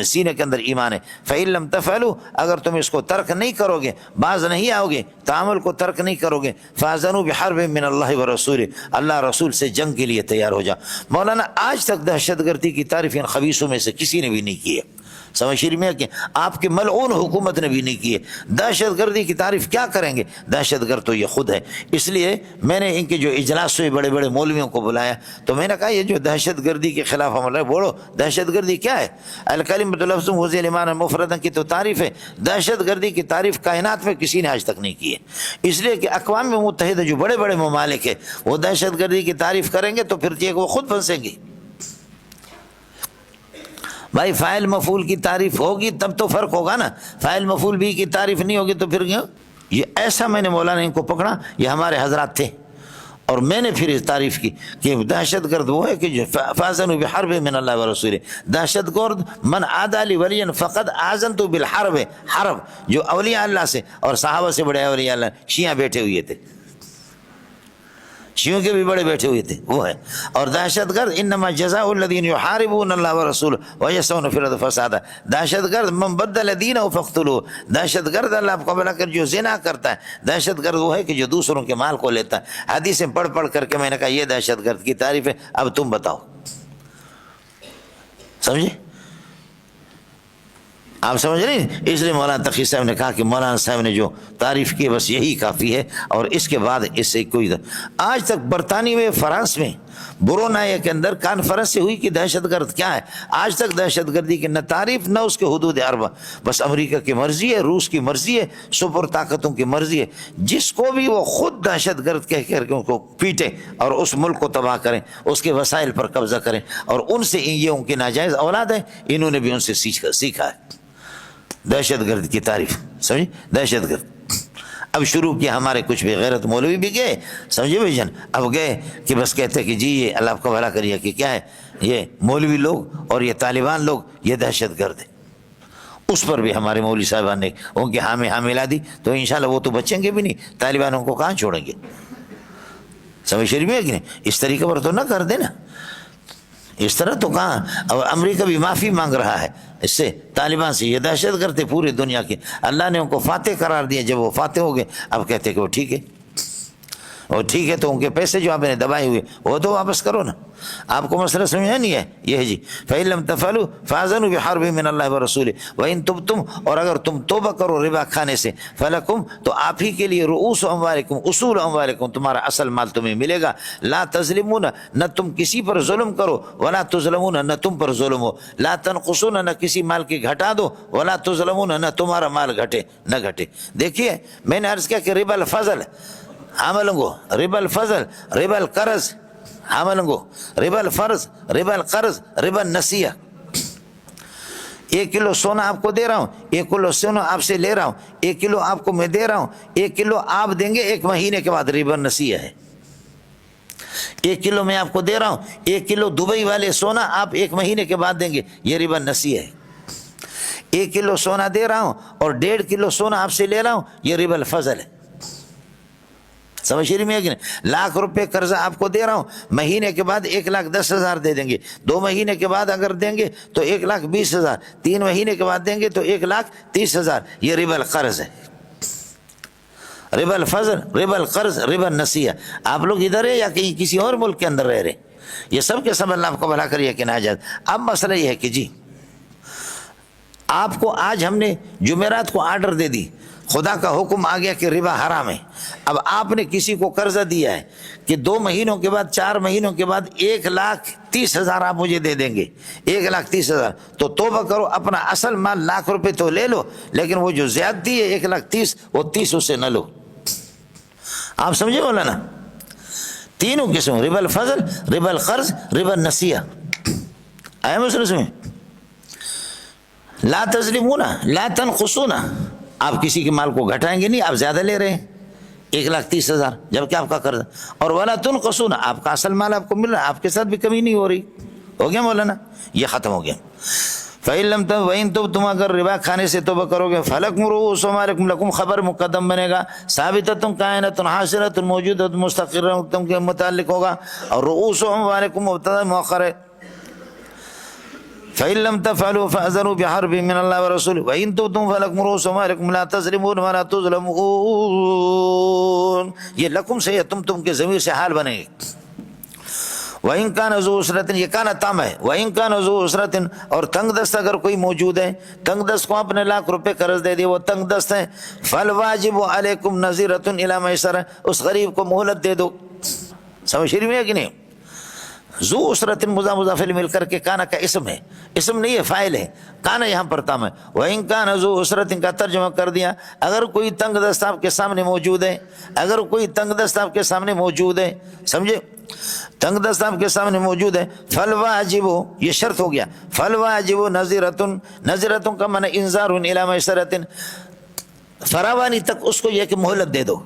سینے کے اندر ایمان ہے، فإن لم تفعلوا، اگر تم اس کو ترک نہیں کرو گے، باز نہیں آؤ گے، تعامل کو ترک نہیں کرو گے، فاذنوا بحرب من اللہ ورسولہ، اللہ رسول سے جنگ کے لیے تیار ہو جا۔ مولانا آج تک دہشت گردی کی تعریف ان خبیثوں میں سے کسی نے بھی نہیں کی ہے، سمجھ رہی میں کہ آپ کے ملعون حکومت نے بھی نہیں کی ہے۔ دہشت گردی کی تعریف کیا کریں گے؟ دہشت گرد تو یہ خود ہے۔ اس لیے میں نے ان کے جو اجلاس ہوئے بڑے بڑے مولویوں کو بلایا تو میں نے کہا یہ جو دہشت گردی کے خلاف عمل ہے، بولو دہشت گردی کیا ہے؟ الکلمۃ لفظ وضع الایمان مفردا کی تو تعریف ہے، دہشت گردی کی تعریف کائنات میں کسی نے آج تک نہیں کی ہے۔ اس لیے کہ اقوام متحدہ جو بڑے بڑے ممالک ہیں وہ دہشت گردی کی تعریف کریں گے تو پھر یہ وہ خود پھنسیں گے۔ بھائی فاعل مفعول کی تعریف ہوگی تب تو فرق ہوگا نا، فاعل مفعول بھی کی تعریف نہیں ہوگی تو پھر کیوں؟ یہ ایسا میں نے مولانا ان کو پکڑا، یہ ہمارے حضرات تھے، اور میں نے پھر اس تعریف کی کہ دہشت گرد وہ ہے کہ جو فاذنوا بحرب من اللہ ورسولہ، دہشت گرد من عادى لي وليا فقد آذنت بالحرب، حرب جو اولیاء اللہ سے اور صحابہ سے بڑے اولیاء اللہ، شیعہ بیٹھے ہوئے تھے، شیعوں کے بھی بڑے بیٹھے ہوئے تھے وہ ہے۔ اور دہشت گرد انما جزاء الذین یحاربون اللہ ورسولہ ویسعون فی الارض فسادا، دہشت گرد من بدل دینہ فاقتلوہ، دہشت گرد اللہ آپ کو بلا کر جو زنا کرتا ہے، دہشت گرد وہ ہے کہ جو دوسروں کے مال کو لیتا ہے۔ حدیثیں پڑھ پڑھ کر کے میں نے کہا یہ دہشت گرد کی تعریف ہے، اب تم بتاؤ، سمجھے؟ آپ سمجھ رہے ہیں؟ اس لیے مولانا تقی صاحب نے کہا کہ مولانا صاحب نے جو تعریف کی بس یہی کافی ہے، اور اس کے بعد اس سے کوئی آج تک برطانیہ میں، فرانس میں، برونائی کے اندر کانفرنس سے ہوئی کہ دہشت گرد کیا ہے، آج تک دہشت گردی کی نہ تعریف نہ اس کے حدود اربع، بس امریکہ کی مرضی ہے، روس کی مرضی ہے، سپر طاقتوں کی مرضی ہے، جس کو بھی وہ خود دہشت گرد کہہ کر کے ان کو پیٹیں اور اس ملک کو تباہ کریں، اس کے وسائل پر قبضہ کریں، اور ان سے یہ ان کی ناجائز اولاد ہے، انہوں نے بھی ان سے سیکھا ہے دہشت گرد کی تعریف، سمجھے؟ دہشت گرد اب شروع کیا ہمارے کچھ بے غیرت مولوی بھی گئے، سمجھے بھائی جان، اب گئے کہ بس کہتے کہ جی یہ اللہ آپ کا بھلا کریے کہ کیا ہے یہ مولوی لوگ اور یہ طالبان لوگ یہ دہشت گرد ہے۔ اس پر بھی ہمارے مولوی صاحبان نے ان کے ہاں میں ہاں ملا دی، تو انشاءاللہ وہ تو بچیں گے بھی نہیں، طالبانوں کو کہاں چھوڑیں گے؟ سمجھ شریف میں ہے کہ نہیں؟ اس طریقے پر تو نہ کر دینا، اس طرح تو کہاں۔ اور امریکہ بھی معافی مانگ رہا ہے اس سے، طالبان سے، یہ دہشت گرد تھے پورے دنیا کے، اللہ نے ان کو فاتح قرار دیا، جب وہ فاتح ہو گئے اب کہتے کہ وہ ٹھیک ہے، اور ٹھیک ہے تو ان کے پیسے جو آپ نے دبائے ہوئے وہ تو واپس کرو نا۔ آپ کو مسئلہ سمجھا نہیں ہے؟ یہ ہے جی فَإِن لَمْ تَفْعَلُوا فَأَذَنُوا بِحَرْبٍ مِّنَ اللَّهِ وَرَسُولِهِ وَإِن تُبْتُمْ، اور اگر تم توبہ کرو ربا کھانے سے، فَلَكُمْ، تو آپ ہی کے لیے رؤوس اموالکم، اصول اموالکم، تمہارا اصل مال تمہیں ملے گا، لا تظلمون، نہ تم کسی پر ظلم کرو، ولا تظلمون، نہ تم پر ظلم ہو، لا تنقصون، نہ کسی مال کی گھٹا دو، ولا تظلمون، نہ تمہارا مال گھٹے نہ گھٹے۔ دیکھیے میں نے عرض کیا کہ ربا الفضل عملنگو، ربا الفضل، ربا القرض عملنگو، ربا الفرض، ربا القرض، ربا النسیہ۔ 1 کلو سونا آپ کو دے رہا ہوں، 1 کلو سونا آپ سے لے رہا ہوں، 1 کلو آپ کو میں دے رہا ہوں، 1 کلو آپ دیں گے 1 مہینے کے بعد، ربا النسیہ ہے۔ 1 کلو میں آپ کو دے رہا ہوں، 1 کلو دبئی والے سونا آپ 1 مہینے کے بعد دیں گے، یہ ربا النسیہ ہے۔ 1 کلو سونا دے رہا ہوں اور 1.5 کلو سونا آپ سے لے رہا ہوں، یہ ربا الفضل ہے۔ سمجھ شریف میں ہے کہ نہیں؟ 1,00,000 روپے قرضہ آپ کو دے رہا ہوں، مہینے کے بعد 1,10,000 دے دیں گے، 2 مہینے کے بعد اگر دیں گے تو 1,20,000، 3 مہینے کے بعد دیں گے تو 1,30,000، یہ ربا القرض ہے۔ ربا الفضل، ربا القرض، ربا النسیہ۔ آپ لوگ ادھر ہے یا کہیں کسی اور ملک کے اندر رہ رہے؟ یہ سب کے سب اللہ آپ کو بھلا کریے کہ ناجائز۔ اب مسئلہ یہ ہے کہ جی آپ کو آج ہم نے جمعرات کو آرڈر دے دی، خدا کا حکم آ گیا کہ ربا حرام ہے، اب آپ نے کسی کو قرضہ دیا ہے کہ 2 مہینوں کے بعد، 4 مہینوں کے بعد 1,30,000 آپ مجھے دے دیں گے، 1,30,000، تو توبہ کرو، اپنا اصل مال 1,00,000 روپے تو لے لو، لیکن وہ جو زیادتی ہے 1,30,000 وہ 30 اس سے نہ لو۔ آپ سمجھے مولانا؟ تینوں قسم، ربا الفضل، ربا القرض، ربا النسیہ، آئے مسئلہ میں؟ لا تظلمون، لا تنقصون، آپ کسی کے مال کو گھٹائیں گے نہیں، آپ زیادہ لے رہے ہیں 1,30,000 جبکہ آپ کا قرض، اور ولا تنقصون، آپ کا اصل مال آپ کو مل رہا ہے، آپ کے ساتھ بھی کمی نہیں ہو رہی۔ ہو گیا مولانا؟ یہ ختم ہو گیا۔ فَإِن لَمْ وَإِن تُبْتُمْ، اگر ربا کھانے سے توبہ کرو گے، فَلَكُمْ رُءُوسُ أَمْوَالِكُمْ، لکم خبر مقدم بنے گا، ثابتۃ کائنۃ حاصلۃ موجودۃ مستقرہ، تم کے متعلق ہوگا، اور رؤوس أموالكم مبتدا مؤخر ہے۔ فَإِن لَمْ تَفْعَلُوا فَأَذَنُوا بِحَرْبٍ مِّنَ اللَّهِ وَرَسُولِهِ وَإِن تُبْتُمْ فَلَكُمْ رُءُوسُ أَمْوَالِكُمْ لَا تَظْلِمُونَ وَلَا تُظْلَمُونَ، یہ لکم سے یا تم کے ضمیر سے حال بنے گی۔ وَإِن كَانَ ذُو عُسْرَةٍ، یہ کانا تام ہے، وَإِن كَانَ ذُو عُسْرَةٍ، اور تنگ دست اگر کوئی موجود ہے، تنگ دست کو آپ نے 1,00,000 روپے قرض دے دیے، وہ تنگ دست ہے، فَالْوَاجِبُ عَلَيْكُمْ نَظِيرَةٌ إِلَى مَيْسَرَةٍ، اس غریب کو مہلت دے دو۔ سمجھ شریف میں ہے کہ نہیں؟ ذو عسرت مضاف مضاف مل کر کے کانا کا اسم ہے، اسم نہیں ہے، فاعل ہے، کانا یہاں پر تام ہے۔ وَإِن كَانَ ذُو عُسْرَةٍ کا ترجمہ کر دیا، اگر کوئی تنگ دست آپ کے سامنے موجود ہے، اگر کوئی تنگ دست آپ کے سامنے موجود ہے، سمجھے؟ تنگ دست آپ کے سامنے موجود ہے، فَالْوَاجِبُ، یہ شرط ہو گیا، فَالْوَاجِبُ نَظِرَةٌ، نَظِرَةٌ کا معنی انذار إِلَى مَيْسَرَةٍ، فراوانی تک اس کو یہ کہ مہلت دے دو۔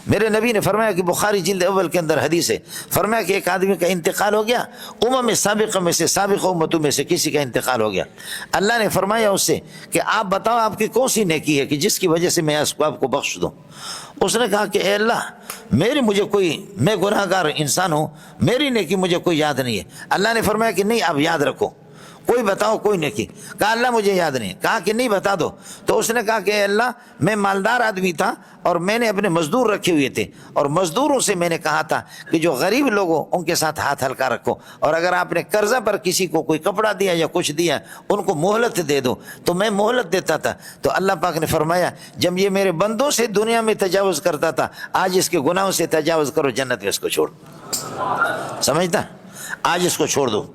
میرے نبی نے فرمایا کہ بخاری جلد اول کے اندر حدیث ہے، فرمایا کہ ایک آدمی کا انتقال ہو گیا، سابقہ میں سے، سابق امتوں میں سے کسی کا انتقال ہو گیا، اللہ نے فرمایا اس سے کہ آپ بتاؤ آپ کی کون سی نیکی ہے کہ جس کی وجہ سے میں آپ کو بخش دوں۔ اس نے کہا کہ اے اللہ میں گناہ گار انسان ہوں، میری نیکی مجھے کوئی یاد نہیں ہے۔ اللہ نے فرمایا کہ نہیں، آپ یاد رکھو، کوئی بتاؤ کوئی نیکی۔ کہا اللہ مجھے یاد نہیں۔ کہا کہ نہیں بتا دو۔ تو اس نے کہا کہ اے اللہ میں مالدار آدمی تھا اور میں نے اپنے مزدور رکھے ہوئے تھے، اور مزدوروں سے میں نے کہا تھا کہ جو غریب لوگ ہو ان کے ساتھ ہاتھ ہلکا رکھو، اور اگر آپ نے قرضہ پر کسی کو کوئی کپڑا دیا یا کچھ دیا ان کو مہلت دے دو، تو میں مہلت دیتا تھا۔ تو اللہ پاک نے فرمایا جب یہ میرے بندوں سے دنیا میں تجاوز کرتا تھا، آج اس کے گناہوں سے تجاوز کرو، جنت میں اس کو چھوڑ۔ سمجھتا؟ آج اس کو چھوڑ دو۔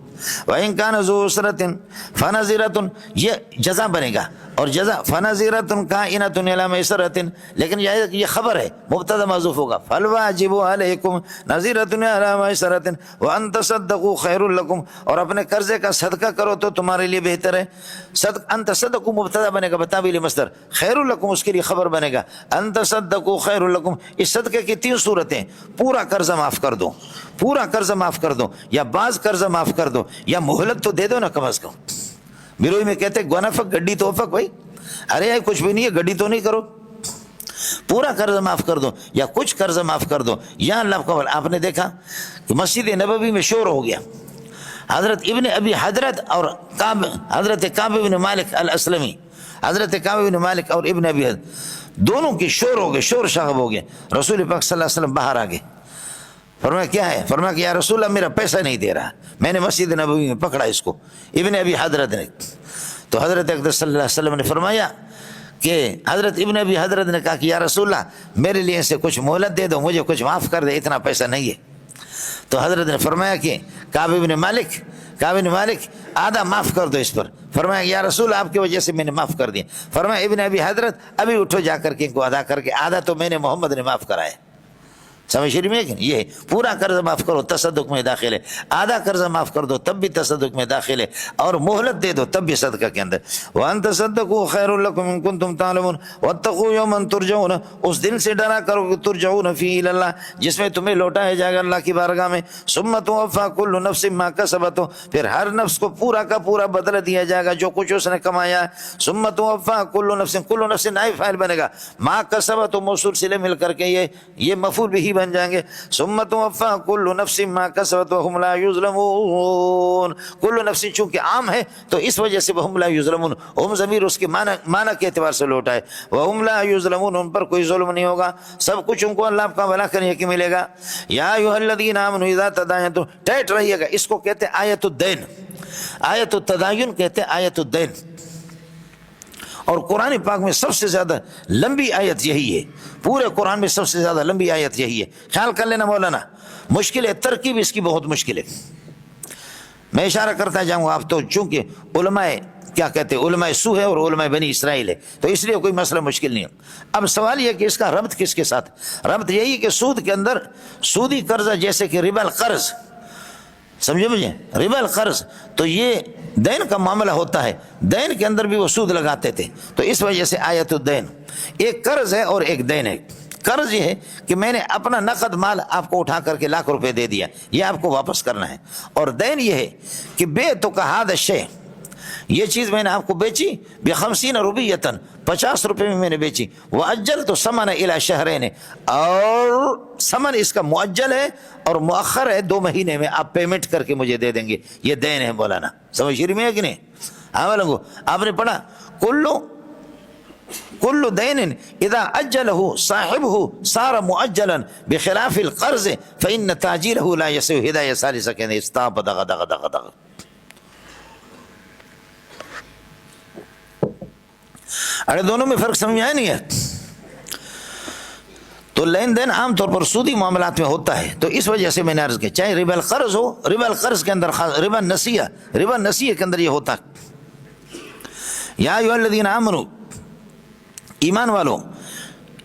وَإِنْ كَانَ ذُو عُسْرَةٍ فَنَظِرَةٌ، یہ جزا بنے گا، اور جزا فَنَظِرَةٌ كَائِنَةٌ إِلَىٰ مَيْسَرَةٍ، لیکن یہ خبر ہے، مبتدا محذوف ہوگا. فَالْوَاجِبُ عَلَيْكُمْ نَظِرَةٌ إِلَىٰ مَيْسَرَةٍ وَأَن تَصَدَّقُوا خَيْرٌ لَكُمْ، اور اپنے قرضے کا صدقہ کرو تو تمہارے لیے بہتر ہے. ان تصدقوا مبتدا بنے گا بتاویل مصدر، خیر لکم اس کے لیے خبر بنے گا. ان تصدقوا خیر لکم، اس صدقے کی 3 صورتیں: پورا قرضہ معاف کر دو، پورا قرضہ معاف کر دو، یا بعض قرضہ معاف کر دو، یا مہلت تو دے دو نا کم از کم. بیروئی میں کہتے گونافق گڈی تو افق، بھائی ارے کچھ بھی نہیں ہے، گڈی تو نہیں کرو، پورا قرض معاف کر دو یا کچھ قرض معاف کر دو. یا اللہ کو آپ نے دیکھا کہ مسجد نبوی میں شور ہو گیا، حضرت ابن ابی حضرت اور حضرت کعب بن مالک الاسلمی، حضرت کعب بن مالک اور ابن ابی حضرت دونوں کی شور ہو گئے، شور شغب ہو گئے. رسول پاک صلی اللہ علیہ وسلم باہر آ گئے. فرمایا کیا ہے؟ فرمایا کہ یا رسول اللہ میرا پیسہ نہیں دے رہا، میں نے مسجد نبوی میں پکڑا اس کو، ابن ابی حضرت نے. تو حضرت اقدس صلی اللہ علیہ وسلم نے فرمایا کہ حضرت ابن ابی حضرت نے کہا کہ یا رسول اللہ میرے لیے سے کچھ مہلت دے دو، مجھے کچھ معاف کر دے، اتنا پیسہ نہیں ہے. تو حضرت نے فرمایا کہ کعب بن مالک آدھا معاف کر دو اس پر. فرمایا یا رسول آپ کی وجہ سے میں نے معاف کر دیا. فرمایا ابن ابی حضرت ابھی اٹھو جا کر کے ان کو ادا کر کے، آدھا تو میں نے محمد نے معاف کرایا. سمجھ شریف میں کہ یہ پورا قرض معاف کرو تصدق میں داخل ہے، آدھا قرض معاف کر دو تب بھی تصدق میں داخل ہے، اور مہلت دے دو تب بھی صدقہ کے اندر. وَأَن تَصَدَّقُوا خَيْرٌ لَكُمْ إِن كُنتُمْ تَعْلَمُونَ وَاتَّقُوا يَوْمًا تُرْجَعُونَ، اس دن سے ڈرا کرو کہ ترجعون فیہ الی اللہ، جس میں تمہیں لوٹایا جائے گا اللہ کی بارگاہ میں. ثُمَّ تُوَفَّىٰ كُلُّ نَفْسٍ مَا كَسَبَتْ، پھر ہر نفس کو پورا کا پورا بدلہ دیا جائے گا جو کچھ اس نے کمایا ہے. ثُمَّ تُوَفَّىٰ كُلُّ نَفْسٍ نائب فاعل بنے گا، ما کسبت موصول صلے مل کر کے یہ مفعول بھی بن جائیں گے. ثم توفى كل نفس ما كسبت وهم لا يظلمون، کل نفس چونکہ عام ہے تو اس وجہ سے وهم لا يظلمون، ہم ضمیر اس کے معنی کے اعتبار سے لوٹا ہے. وهم لا يظلمون، ان پر کوئی ظلم نہیں ہوگا، سب کچھ ان کو اللہ کا بھلا کرنے کی ملے گا. یا ایھا الذین آمنوا اذا تداینتم، ٹائٹ رہیے گا، اس کو کہتے ہیں آیت الدین، آیت التداین کہتے ہیں آیت الدین. اور قرآن پاک میں سب سے زیادہ لمبی آیت یہی ہے، پورے قرآن میں سب سے زیادہ لمبی آیت یہی ہے. خیال کر لینا مولانا، مشکل ہے، ترکیب اس کی بہت مشکل ہے. میں اشارہ کرتا جاؤں گا، آپ تو چونکہ علماء کیا کہتے ہیں، علماء سو ہے اور علماء بنی اسرائیل ہے، تو اس لیے کوئی مسئلہ مشکل نہیں ہے. اب سوال یہ کہ اس کا ربط کس کے ساتھ؟ ربط یہی کہ سود کے اندر سودی قرضہ جیسے کہ ربا القرض، سمجھے مجھے، ربا القرض تو یہ دین کا معاملہ ہوتا ہے، دین کے اندر بھی وہ سود لگاتے تھے، تو اس وجہ سے آیت الدین. ایک قرض ہے اور ایک دین ہے. قرض یہ ہے کہ میں نے اپنا نقد مال آپ کو اٹھا کر کے لاکھ روپے دے دیا، یہ آپ کو واپس کرنا ہے. اور دین یہ ہے کہ بیعتک ھذا الشیء، یہ چیز میں نے آپ کو بیچی ب50 روپیۃ، 50 روپے میں نے بیچی. وَأَجَّلْتُ ثَمَنَ إِلَىٰ شَهْرَيْنِ، اور ثمن اس کا معجل ہے اور مؤخر ہے، 2 مہینے میں آپ پیمنٹ کر کے مجھے دے دیں گے. یہ دین ہے مولانا، سمجھ رہی میں کہ نہیں؟ ہاں لوگوں آپ نے پڑھا کل دین اذا اجلہ صاحبہ صار مؤجلا بخلاف القرض فإن تاجیلہ لا یسع. ہدایہ ثالثہ کہتے ہیں استاپ دغ دغ دغ دغ. ارے دونوں میں فرق سمجھ آیا نہیں ہے؟ تو لین دین عام طور پر سودی معاملات میں ہوتا ہے، تو اس وجہ سے میں نے عرض کیا چاہے ربا القرض ہو، ربا القرض کے اندر ربا نسیہ کے اندر یہ ہوتا. یا ایھا الذین آمنوا، ایمان والو،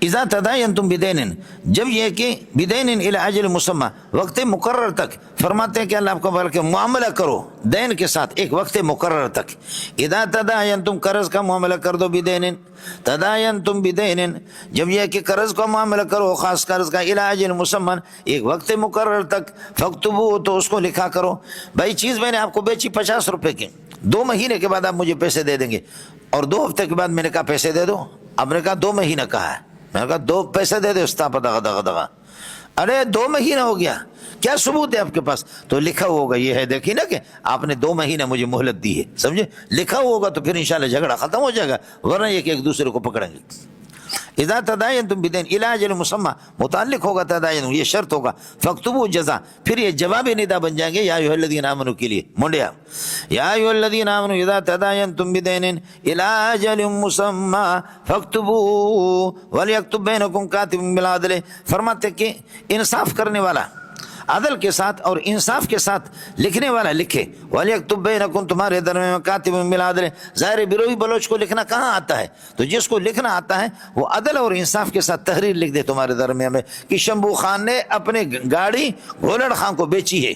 اذا تداینتم بدین، جب یہ کہ بدین الی اجل مسمی، وقت مقرر تک، فرماتے ہیں کہ اللہ آپ کو بلکہ معاملہ کرو دین کے ساتھ ایک وقت مقرر تک. اذا تداینتم، قرض کا معاملہ کر دو، بدین، تداینتم بدین، جب یہ کہ قرض کا معاملہ کرو، خاص قرض کا، الی اجل مسمی، ایک وقت مقرر تک، فاکتبوا، تو اس کو لکھا کرو. بھائی چیز میں نے آپ کو بیچی 50 روپے کی، 2 مہینے کے بعد آپ مجھے پیسے دے دیں گے، اور 2 ہفتے کے بعد میں نے کہا پیسے دے دو، آپ نے کہا 2 مہینہ کہا ہے، میں نے کہا 2 پیسے دے دے استاپ دغ دغ دغ. ارے 2 مہینہ ہو گیا، کیا ثبوت ہے آپ کے پاس؟ تو لکھا ہوگا، یہ ہے دیکھیے نا کہ آپ نے 2 مہینہ مجھے مہلت دی ہے، سمجھے، لکھا ہوگا تو پھر انشاءاللہ جھگڑا ختم ہو جائے گا، ورنہ یہ کہ ایک دوسرے کو پکڑیں گے. اذا تداینتم بدین الی اجل مسمی، متعلق ہوگا تداین، یہ شرط ہوگا. فاکتبوا جزا، پھر یہ جواب ندا بن جائیں گے یا ایھا الذین آمنوا کے لیے. منڈیا یا ایھا الذین آمنوا اذا تداینتم بدین الی اجل مسمی فاکتبوا ولیکتب بینکم کاتب بالعدل. فرماتے کہ انصاف کرنے والا عدل کے ساتھ اور انصاف کے ساتھ لکھنے والا لکھے. وَلْيَكْتُبْ بَيْنَكُمْ تمہارے درمیان کاتب بالعدل. ظاہر بروئی بلوچ کو لکھنا کہاں آتا ہے؟ تو جس کو لکھنا آتا ہے وہ عدل اور انصاف کے ساتھ تحریر لکھ دے تمہارے درمیان میں کہ شمبو خان نے اپنے گاڑی گھولڑ خان کو بیچی ہے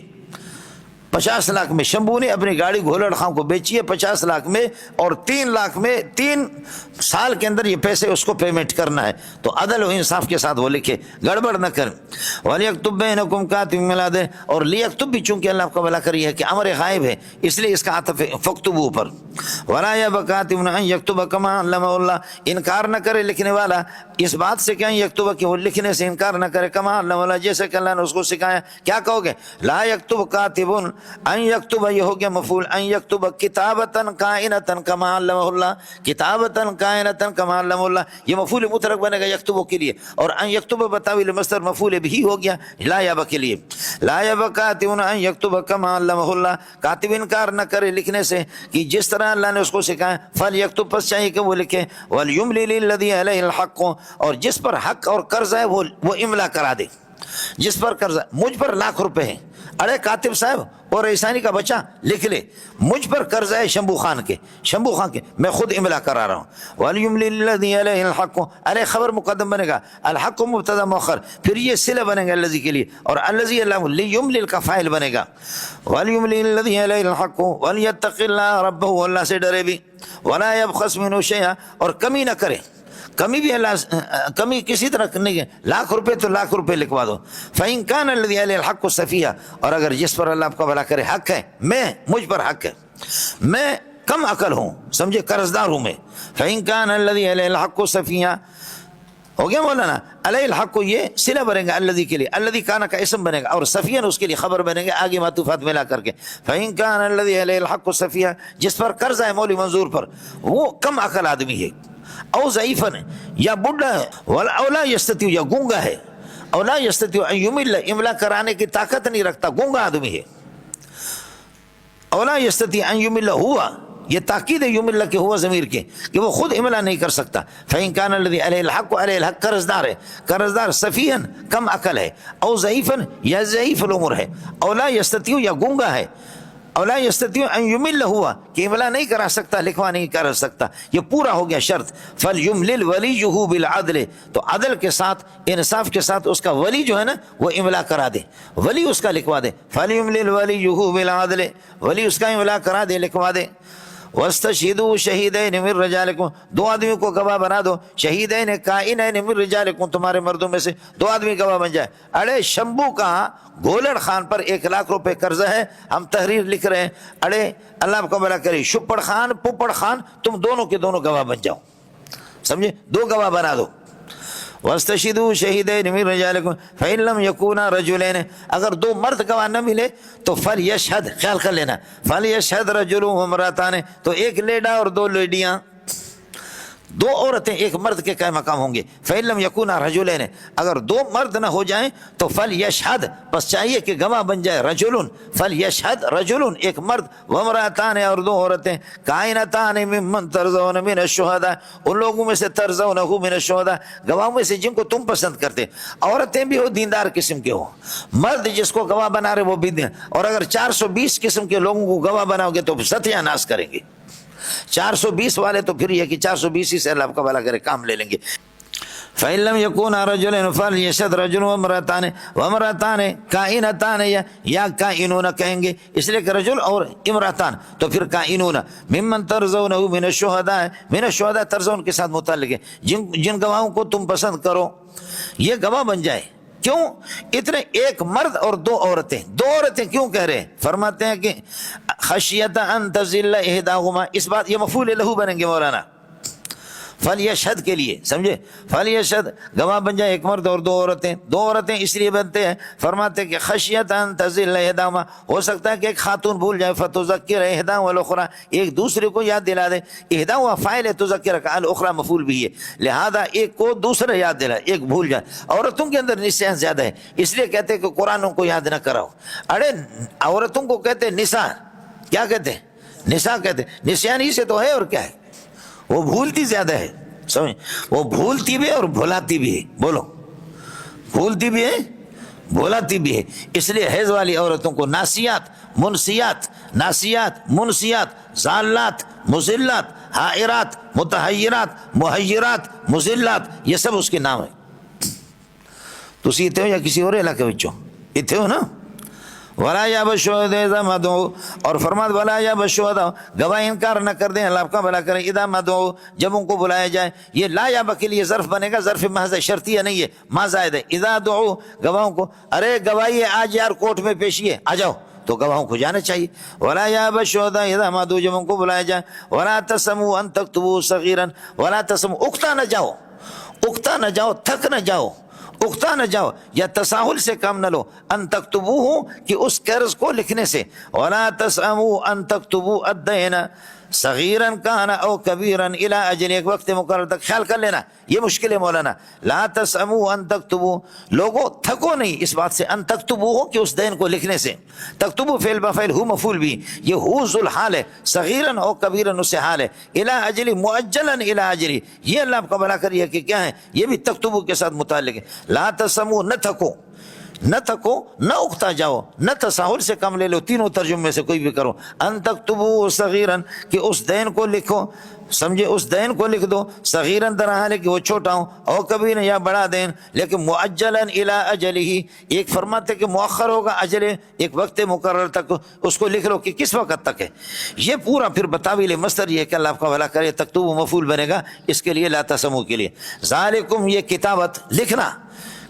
50 لاکھ میں. شمبو نے اپنی گاڑی گھولڑ خان کو بیچی ہے 50 لاکھ میں اور 3 لاکھ میں 3 سال کے اندر یہ پیسے اس کو پیمنٹ کرنا ہے. تو عدل و انصاف کے ساتھ وہ لکھے, گڑبڑ نہ کریں. وَلْيَكْتُبْ بَيْنَكُمْ کاتب بالعدل. اور لیکتب بھی چونکہ اللہ کا بھلا کری ہے کہ امر غائب ہے اس لیے اس کا عطف ہے فاکتبوا پر. وَلَا يَأْبَ كَاتِبٌ أَن يَكْتُبَ كَمَا عَلَّمَهُ اللَّهُ. انکار نہ کرے لکھنے والا اس بات سے کہ یکتب کہ وہ لکھنے سے انکار نہ کرے کما علمہ اللہ جیسے کہ اللہ نے اس کو سکھایا. کیا کہو گے؟ لا یکتب کاتب ان یکتب, یہ ہو گیا مفعول, ان یکتب کتابتاً کائنتاً کما علمہ اللہ. کتابتاً کائنتاً کما علمہ اللہ یہ مفعول مطلق بنے گا یکتبو کے لیے, اور ان یکتب بتاویل مصدر مفعول بھی ہو گیا لا یب کے لیے. لا یب کاتب ان یکتب کما علمہ اللہ. کاتب انکار نہ کرے لکھنے سے کہ جس طرح اللہ نے اس کو سکھایا. فلیکتب پس چاہیے کہ وہ لکھے. ولیملل للذی علیہ الحق, اور جس پر حق اور قرض ہے وہ املا کرا دے. جس پر قرض, مجھ پر لاکھ روپے ہیں, ارے کاتب صاحب اور ایسانی کا بچہ لکھ لے مجھ پر قرض ہے شمبو خان کے, میں خود املا کرا رہا ہوں. وَلْيُمْلِلْ الَّذِي عَلَيْهِ الْحَقُّ, ارے خبر مقدم بنے گا, الحق مبتدا مؤخر, پھر یہ صلہ بنے گا الذی کے لیے, اور الذی اللہ لیملل کا فاعل بنے گا. وَلْيُمْلِلْ الَّذِي عَلَيْهِ الْحَقُّ وَلْيَتَّقِ اللَّهَ رَبَّهُ, اللہ سے ڈرے بھی. وَلَا يَبْخَسْ مِنْهُ شَيْئًا, اور کمی نہ کرے. کمی بھی اللہ کمی کسی طرح نہیں ہے, لاکھ روپے تو لاکھ روپے لکھوا دو. فَإِن كَانَ الَّذِي عَلَيْهِ الْحَقُّ سَفِيهًا, اور اگر جس پر اللہ آپ کا بھلا کرے حق ہے, مجھ پر حق ہے, میں کم عقل ہوں, سمجھے قرضدار ہوں میں. فَإِن كَانَ الَّذِي عَلَيْهِ الْحَقُّ سَفِيهًا ہو گیا مولانا. علیہ الحق یہ صلہ بنے گا الذی کے لیے, الذی کانا کا اسم بنے گا, اور سفیان اس کے لیے خبر بنے گا آگے معطوفات ملا کر کے. فَإِن كَانَ الَّذِي عَلَيْهِ الْحَقُّ سَفِيهًا, جس پر قرض ہے مولوی منظور پر, وہ کم عقل آدمی ہے, او ضعیفن یا بڈھا ہے, اولا یستطیع یا گونگا ہے, اولا یستطیع ان یمل املا کرانے کی طاقت نہیں رکھتا, گونگا آدمی ہے. اولا یستطیع ان یمل ہوا, یہ تاکید ہے یمل کے ہوا ضمیر کے کہ وہ خود املا نہیں کر سکتا. فإن كان الذي عليه الحق علیہ الحق قرضدار ہے, قرضدار سفیہن کم عقل ہے, او ضعیفن یا ضعیف العمر ہے, اولا یستطیع یا گونگا ہے, اولا یستطیع ان یمل ہوا کہ املا نہیں کرا سکتا, لکھوا نہیں کر سکتا, یہ پورا ہو گیا شرط. فلیملل ولیہ بالعدل, تو عدل کے ساتھ انصاف کے ساتھ اس کا ولی جو ہے نا وہ املا کرا دے, ولی اس کا لکھوا دے. فلیملل ولیہ بالعدل, ولی اس کا املا کرا دے, لکھوا دے. وَاسْتَشْهِدُوا شَهِيدَيْنِ مِن رِجَالِكُمْ, 2 آدمیوں کو گواہ بنا دو. شہیدین کائنین من رجالکم, تمہارے مردوں میں سے 2 آدمی گواہ بن جائے. ارے شمبو کا گولڑ خان پر 1 لاکھ روپے قرض ہے, ہم تحریر لکھ رہے ہیں, ارے اللہ کو بھلا کرے شپڑ خان پپڑ خان, تم دونوں کے دونوں گواہ بن جاؤ, سمجھے, 2 گواہ بنا دو. وَاسْتَشْهِدُوا شَهِيدَيْنِ مِن رِجَالِكُمْ فَإِن لَّمْ يَكُونَا رَجُلَيْنِ, اگر 2 مرد گواہ نہ ملے تو فَلْيَشْهَدْ, خیال کر لینا, فَلْيَشْهَدْ رَجُلٌ وَامْرَأَتَانِ, تو 1 لیڈا اور 2 لیڈیاں, 2 عورتیں 1 مرد کے قائم مقام ہوں گے. فَإِن لَّمْ يَكُونَا رَجُلَيْنِ, اگر 2 مرد نہ ہو جائیں تو فَلْيَشْهَدْ, بس چاہیے کہ گواہ بن جائے رجلٌ, فَلْيَشْهَدْ رجلٌ 1 مرد, وَامْرَأَتَانِ اور 2 عورتیں, کائنتان ممن ترضون من الشہداء, ان لوگوں میں سے ترضونہ من الشہداء, گواہوں میں سے جن کو تم پسند کرتے. عورتیں بھی ہو دیندار قسم کے ہو, مرد جس کو گواہ بنا رہے وہ بھی دین, اور اگر 420 قسم کے لوگوں کو گواہ بناؤ گے تو ستیہ ناش کریں گے. 420 والے تو پھر یہ کہ 420 ہی سے اللہ کا بھلا کرے کام لے لیں گے. فَإِن لَّمْ يَكُونَا رَجُلَيْنِ فَلْيَشْهَدْ رَجُلٌ وَامْرَأَتَانِ کائنتان, یا کائنون کہیں گے اس لیے کہ رجل اور امراتان, تو پھر کائنون ممن ترضونہ من الشہداء, من الشہداء ترضون کے ساتھ متعلق ہے, جن گواہوں کو تم پسند کرو, یہ گواہ بن جائے. کیوں اتنے 1 مرد اور 2 عورتیں, 2 عورتیں کیوں کہہ رہے ہیں؟ فرماتے ہیں کہ خشیت ان تزل احداہما, اس بات یہ مفعول لہو بنیں گے مولانا, فلیشہد کے لیے, سمجھے, فلیشہد گواہ بن جائے 1 مرد اور 2 عورتیں. 2 عورتیں اس لیے بنتے ہیں, فرماتے ہیں کہ خشیت ان تزل احداہما, ہو سکتا ہے کہ ایک خاتون بھول جائے, فتذکر احداہما الاخری, ایک دوسرے کو یاد دلا دے. احداہما فاعل ہے, تذکر کا الاخری مفعول بھی ہے, لہذا ایک کو دوسرا یاد دلا, ایک بھول جائے. عورتوں کے اندر نسیان زیادہ ہے, اس لیے کہتے ہیں کہ قرآن کو یاد نہ کراؤ. ارے عورتوں کو کہتے ہیں نساء, کیا کہتے ہیں؟ نساء کہتے ہیں, نسیان ہی سے تو ہے, اور کیا ہے, وہ بھولتی زیادہ ہے, سمجھ, وہ بھولتی بھی ہے اور بھلاتی بھی ہے. بولو, بھولتی بھی ہے بھولاتی بھی ہے. اس لیے حیض والی عورتوں کو ناسیات منسیات ذالات مذلات حائرات متحیرات محیرات مذلات یہ سب اس کے نام ہے. تسی اتنے ہو یا کسی اور علاقے وچوں اتنے ہو نا. ولا یا بشہداء اذا مدعو، اور فرماد ولا یا بشہداء گواہ انکار نہ کر دیں، اللہ آپ کا بھلا کریں، اذا مدعو جب ان کو بلایا جائے. یہ لا یا کے لیے ظرف بنے گا، ظرف محض شرطیہ نہیں ہے، ما زائد ہے. اذا دعو گواہوں کو، ارے گواہی ہے آج یار کورٹ میں پیشی ہے آ جاؤ، تو گواہوں کو جانا چاہیے. ولا یا بشہداء اذا مدعو جب ان کو بلایا جائے. ولا تسموا ان تكتبوا صغيرا، ولا تسموا اکتا نہ جاؤ تھک نہ جاؤ، اکتا نہ جاؤ یا تساہل سے کام نہ لو، ان تکتبوہ کہ اس قرض کو لکھنے سے. ولا تسأموا ان تکتبوا الدین صغیرا کان او کبیرا الی اجل، ایک وقت مقرر تک. خیال کر لینا یہ مشکل ہے مولانا. لا تسأموا ان تکتبوا، لوگوں تھکو نہیں اس بات سے، ان تکتبوہ کہ اس دین کو لکھنے سے. تکتبو فعل بفعل ہو مفعول بھی، یہ ہو ذل حال ہے، صغیرا او کبیرا اس سے حال ہے، الی اجل مؤجلا الی اجل، یہ اللہ آپ کا بھلا کریے کہ کیا ہے، یہ بھی تکتبو کے ساتھ متعلق ہے. لا تسمو نہ تھکو نہ اکتا جاؤ نہ تساہل سے کم لے لو، تینوں ترجمے میں سے کوئی بھی کرو. ان تکتبو صغیرا کہ اس دین کو لکھو، سمجھے اس دین کو لکھ دو، صغیراً در حال ہے کہ وہ چھوٹا ہوں، او کبیرا یا بڑا دین، لیکن معجلا الی اجلہ، ایک فرماتے کہ مؤخر ہوگا اجل، ایک وقت مقرر تک اس کو لکھ لو کہ کس وقت تک ہے. یہ پورا پھر بتاویل مصدر یہ کہ اللہ آپ کا بھلا کرے، تکتبو مفعول بنے گا اس کے لیے لا تسمو کے لیے. ذالکم یہ کتابت لکھنا،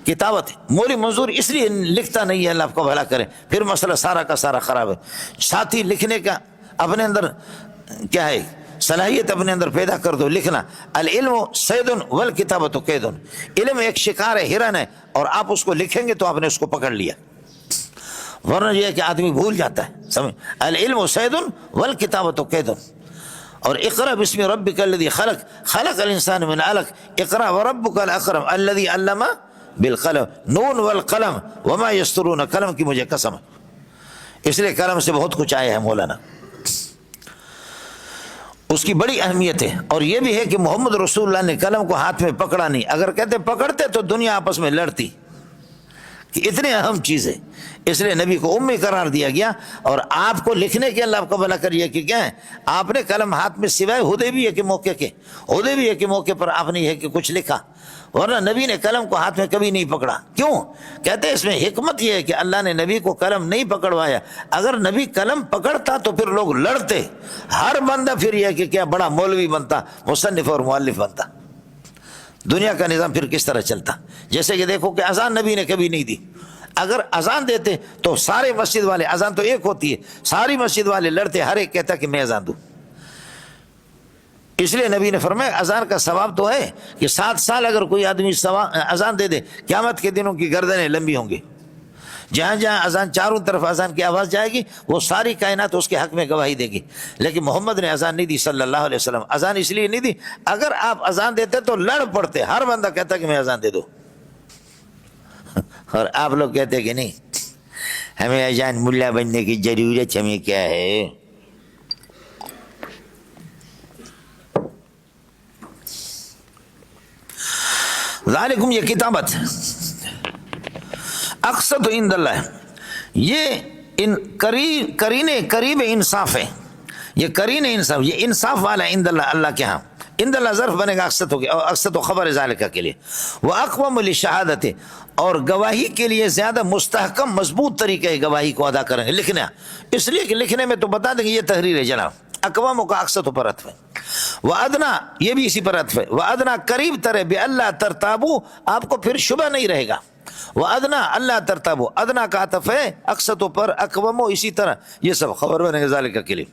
کتابت مولی منظور اس لیے لکھتا نہیں ہے اللہ آپ کو بھلا کرے، پھر مسئلہ سارا کا سارا خراب ہے. ساتھی لکھنے کا اپنے اندر کیا ہے صلاحیت اپنے اندر پیدا کر دو، لکھنا. العلم صید والکتابت قید، علم ایک شکار ہے، ہرن ہے، اور آپ اس کو لکھیں گے تو آپ نے اس کو پکڑ لیا، ورنہ یہ ہے کہ آدمی بھول جاتا ہے. سمجھ، العلم صید والکتابت قید. اور اقرا بسم ربک الذی خلق الانسان من علق، اقرا وربک الاکرم الذی علم بالقلم، نون والقلم وما یسطرون، قلم کی مجھے قسم ہے، اس لیے قلم سے بہت کچھ آیا ہے مولانا، اس کی بڑی اہمیت ہے. اور یہ بھی ہے کہ محمد رسول اللہ نے قلم کو ہاتھ میں پکڑا نہیں، اگر کہتے پکڑتے تو دنیا آپس میں لڑتی، کہ اتنی اہم چیز ہے، اس لیے نبی کو امی قرار دیا گیا. اور آپ کو لکھنے کے اللہ آپ کو بھلا کریے کہ کیا ہے، آپ نے قلم ہاتھ میں سوائے حدیبیہ کے موقع پر آپ نے یہ کہ کچھ لکھا، ورنہ نبی نے قلم کو ہاتھ میں کبھی نہیں پکڑا. کیوں؟ کہتے ہیں اس میں حکمت یہ ہے کہ اللہ نے نبی کو قلم نہیں پکڑوایا. اگر نبی قلم پکڑتا تو پھر لوگ لڑتے، ہر بندہ پھر یہ کہ کیا بڑا مولوی بنتا، مصنف اور مؤلف بنتا، دنیا کا نظام پھر کس طرح چلتا. جیسے کہ دیکھو کہ اذان نبی نے کبھی نہیں دی، اگر اذان دیتے تو سارے مسجد والے، اذان تو ایک ہوتی ہے، ساری مسجد والے لڑتے، ہر ایک کہتا کہ میں اذان دوں. اس لیے نبی نے فرمایا اذان کا ثواب تو ہے کہ 7 سال اگر کوئی آدمی اذان دے دے، قیامت کے دنوں کی گردنیں لمبی ہوں گی. جہاں جہاں اذان، چاروں طرف اذان کی آواز جائے گی، وہ ساری کائنات اس کے حق میں گواہی دے گی. لیکن محمد نے اذان نہیں دی صلی اللہ علیہ وسلم. اذان اس لیے نہیں دی، اگر آپ اذان دیتے تو لڑ پڑتے، ہر بندہ کہتا کہ میں اذان دے دو. اور آپ لوگ کہتے کہ نہیں، ہمیں اذان ملا بننے کی ضرورت ہمیں کیا ہے. ذالکم یہ کتابت اقسط عند اللہ، یہ قریب انصاف ہے، یہ قرین انصاف، یہ انصاف والا عند اللہ، اللہ کے ہاں. عند اللہ ظرف بنے گا اقسط ہو گیا، اور اقسط و خبر ذالکہ کے لیے. واقوم للشہادت، اور گواہی کے لیے زیادہ مستحکم مضبوط طریقے گواہی کو ادا کریں گے. لکھنا، اس لیے کہ لکھنے میں تو بتا دیں گے یہ تحریر ہے جناب. اقوام کا اقسط پر عطف ہے. وَأَدْنَا، یہ بھی اسی پر عطف ہے. وَأَدْنَا قریب تر ہے، بِأَلَّا تَرْتَابُوا، آپ کو پھر شبہ نہیں رہے گا. وَأَدْنَا اللہ ترتابو، ادنا کا عطف ہے اقسطوں پر، اقوامو اسی طرح، یہ سب خبر بنے گا ذالکہ کے لیے.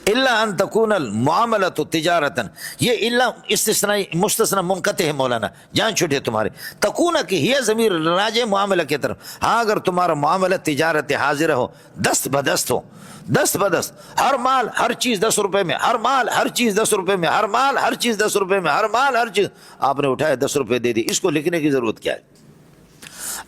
الا ان تکون المعاملۃ تجارتاً، یہ الا استثنائی مستثنی منقطع ہے مولانا، جان چھوٹے تمہارے. تکون کی ہی ضمیر راجع معاملہ کی طرف. ہاں اگر تمہارا معاملہ تجارت حاضر ہو، دست بدست ہو، دست بدست، ہر مال ہر چیز 10 روپے میں، ہر مال ہر چیز 10 روپے میں، ہر مال ہر چیز 10 روپے میں، ہر مال ہر چیز، آپ نے اٹھایا 10 روپے دے دی، اس کو لکھنے کی ضرورت کیا ہے؟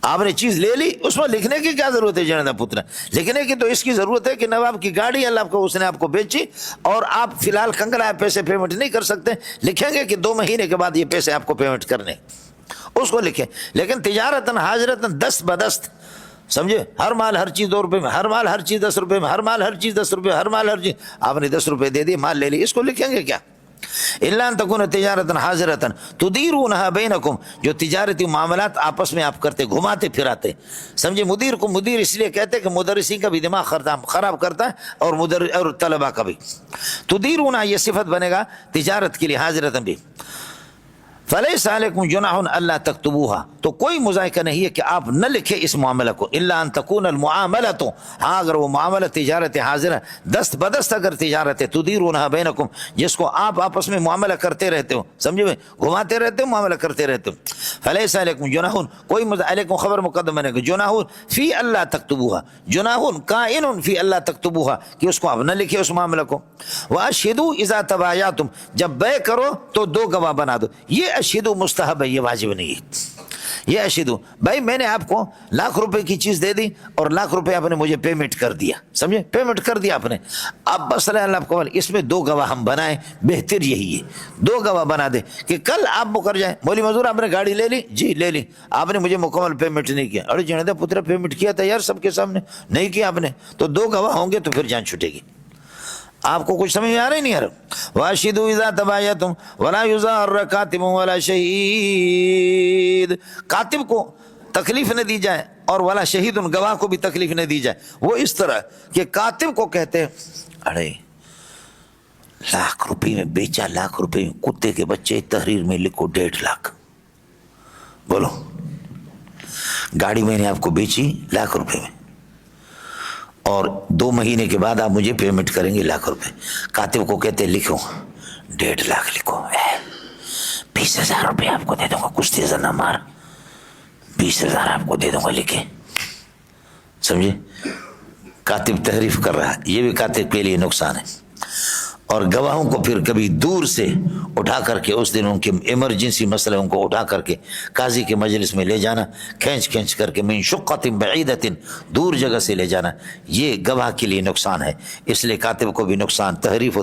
آپ نے چیز لے لی، اس میں لکھنے کی کیا ضرورت ہے جناب پتر؟ لکھنے کی تو اس کی ضرورت ہے کہ نواب کی گاڑی اللہ کو اس نے آپ کو بیچی، اور آپ فی الحال کنگلا پیسے پیمنٹ نہیں کر سکتے، لکھیں گے کہ 2 مہینے کے بعد یہ پیسے آپ کو پیمنٹ کرنے، اس کو لکھیں، لیکن تجارتاً حاضرتاً دست بدست، سمجھے، ہر مال ہر چیز 2 روپے میں، ہر مال ہر چیز 10 روپے میں، ہر مال ہر چیز 10 روپے، ہر مال ہر چیز، آپ نے 10 روپے دے دی، مال لے لی، اس کو لکھیں گے کیا؟ الا ان تکون تجارتاً حاضرتاً تدیرونها بینکم، جو تجارتی معاملات آپس میں آپ کرتے، گھماتے پھراتے، سمجھے۔ مدیر کو مدیر اس لیے کہتے کہ مدرسین کا بھی دماغ خراب کرتا ہے اور طلباء کا بھی۔ تدیرونها یہ صفت بنے گا تجارت کے لیے حاضرتاً بھی۔ فلیس علیکم جناح الا تکتبوها، تو کوئی مذائقہ نہیں ہے کہ آپ نہ لکھیں اس معاملہ کو، الا ان تکون المعاملۃ، ہاں اگر وہ معاملہ تجارت حاضرہ دست بدست اگر تجارت ہے، تدیرونها بینکم، جس کو آپ آپس میں معاملہ کرتے رہتے ہو، سمجھے بھائی، گھماتے رہتے ہو، معاملہ کرتے رہتے ہو۔ فلیس علیکم جناح، کوئی علیکم خبر مقدم بنے گا، جناح فی اللہ تکتبوها، جناح کائن فی اللہ تکتبوها، کہ اس کو آپ نہ لکھے اس معاملہ کو۔ واشهدوا اذا تبایعتم، جب بیع کرو تو 2 گواہ بنا دو۔ یہ اشہدو مستحب ہے، یہ واجب نہیں ہے۔ یہ اشہدو، بھائی میں نے آپ کو 1,00,000 روپے کی چیز دے دی اور 1,00,000 روپے آپ نے مجھے پیمنٹ کر دیا، سمجھے، پیمنٹ کر دیا آپ نے، اب مسئلہ اللہ کو اس میں 2 گواہ ہم بنائیں، بہتر یہی ہے 2 گواہ بنا دیں کہ کل آپ مکر جائیں، مولی مزدور آپ نے گاڑی لے لی، جی لے لی، آپ نے مجھے مکمل پیمنٹ نہیں کیا، ارے جنید پترا پیمنٹ کیا تھا یار سب کے سامنے، نہیں کیا آپ نے، تو 2 گواہ ہوں گے تو پھر جان چھوٹے گی۔ آپ کو کچھ سمجھ میں آ رہا ہی نہیں آ رہا۔ واشهدوا اذا تبایعتم ولا یضار کاتب ولا شہید، کاتب کو تکلیف نہ دی جائے اور ولا شہید، ان گواہ کو بھی تکلیف نہ دی جائے۔ وہ اس طرح کہ کاتب کو کہتے ہیں ارے 1,00,000 روپے میں بیچا، 1,00,000 روپے میں، کتے کے بچے تحریر میں لکھو 1.5 لاکھ، بولو گاڑی میں نے آپ کو بیچی 1,00,000 روپے میں اور 2 مہینے کے بعد آپ مجھے پیمنٹ کریں گے 1,00,000 روپے، کاتب کو کہتے لکھو 1.5 لاکھ لکھو، 20,000 روپے آپ کو دے دوں گا، کچھ تیزا نہ مار، 20,000 آپ کو دے دوں گا لکھے، سمجھے۔ کاتب تحریف کر رہا ہے، یہ بھی کاتب کے لیے نقصان ہے۔ اور گواہوں کو پھر کبھی دور سے اٹھا کر کے، اس دن ان کے ایمرجنسی مسئلے ان کو اٹھا کر کے قاضی کے مجلس میں لے جانا، کھینچ کر کے من شقۃ بعیدۃ، دور جگہ سے لے جانا، یہ گواہ کے لیے نقصان ہے، اس لیے کاتب کو بھی نقصان، تحریف و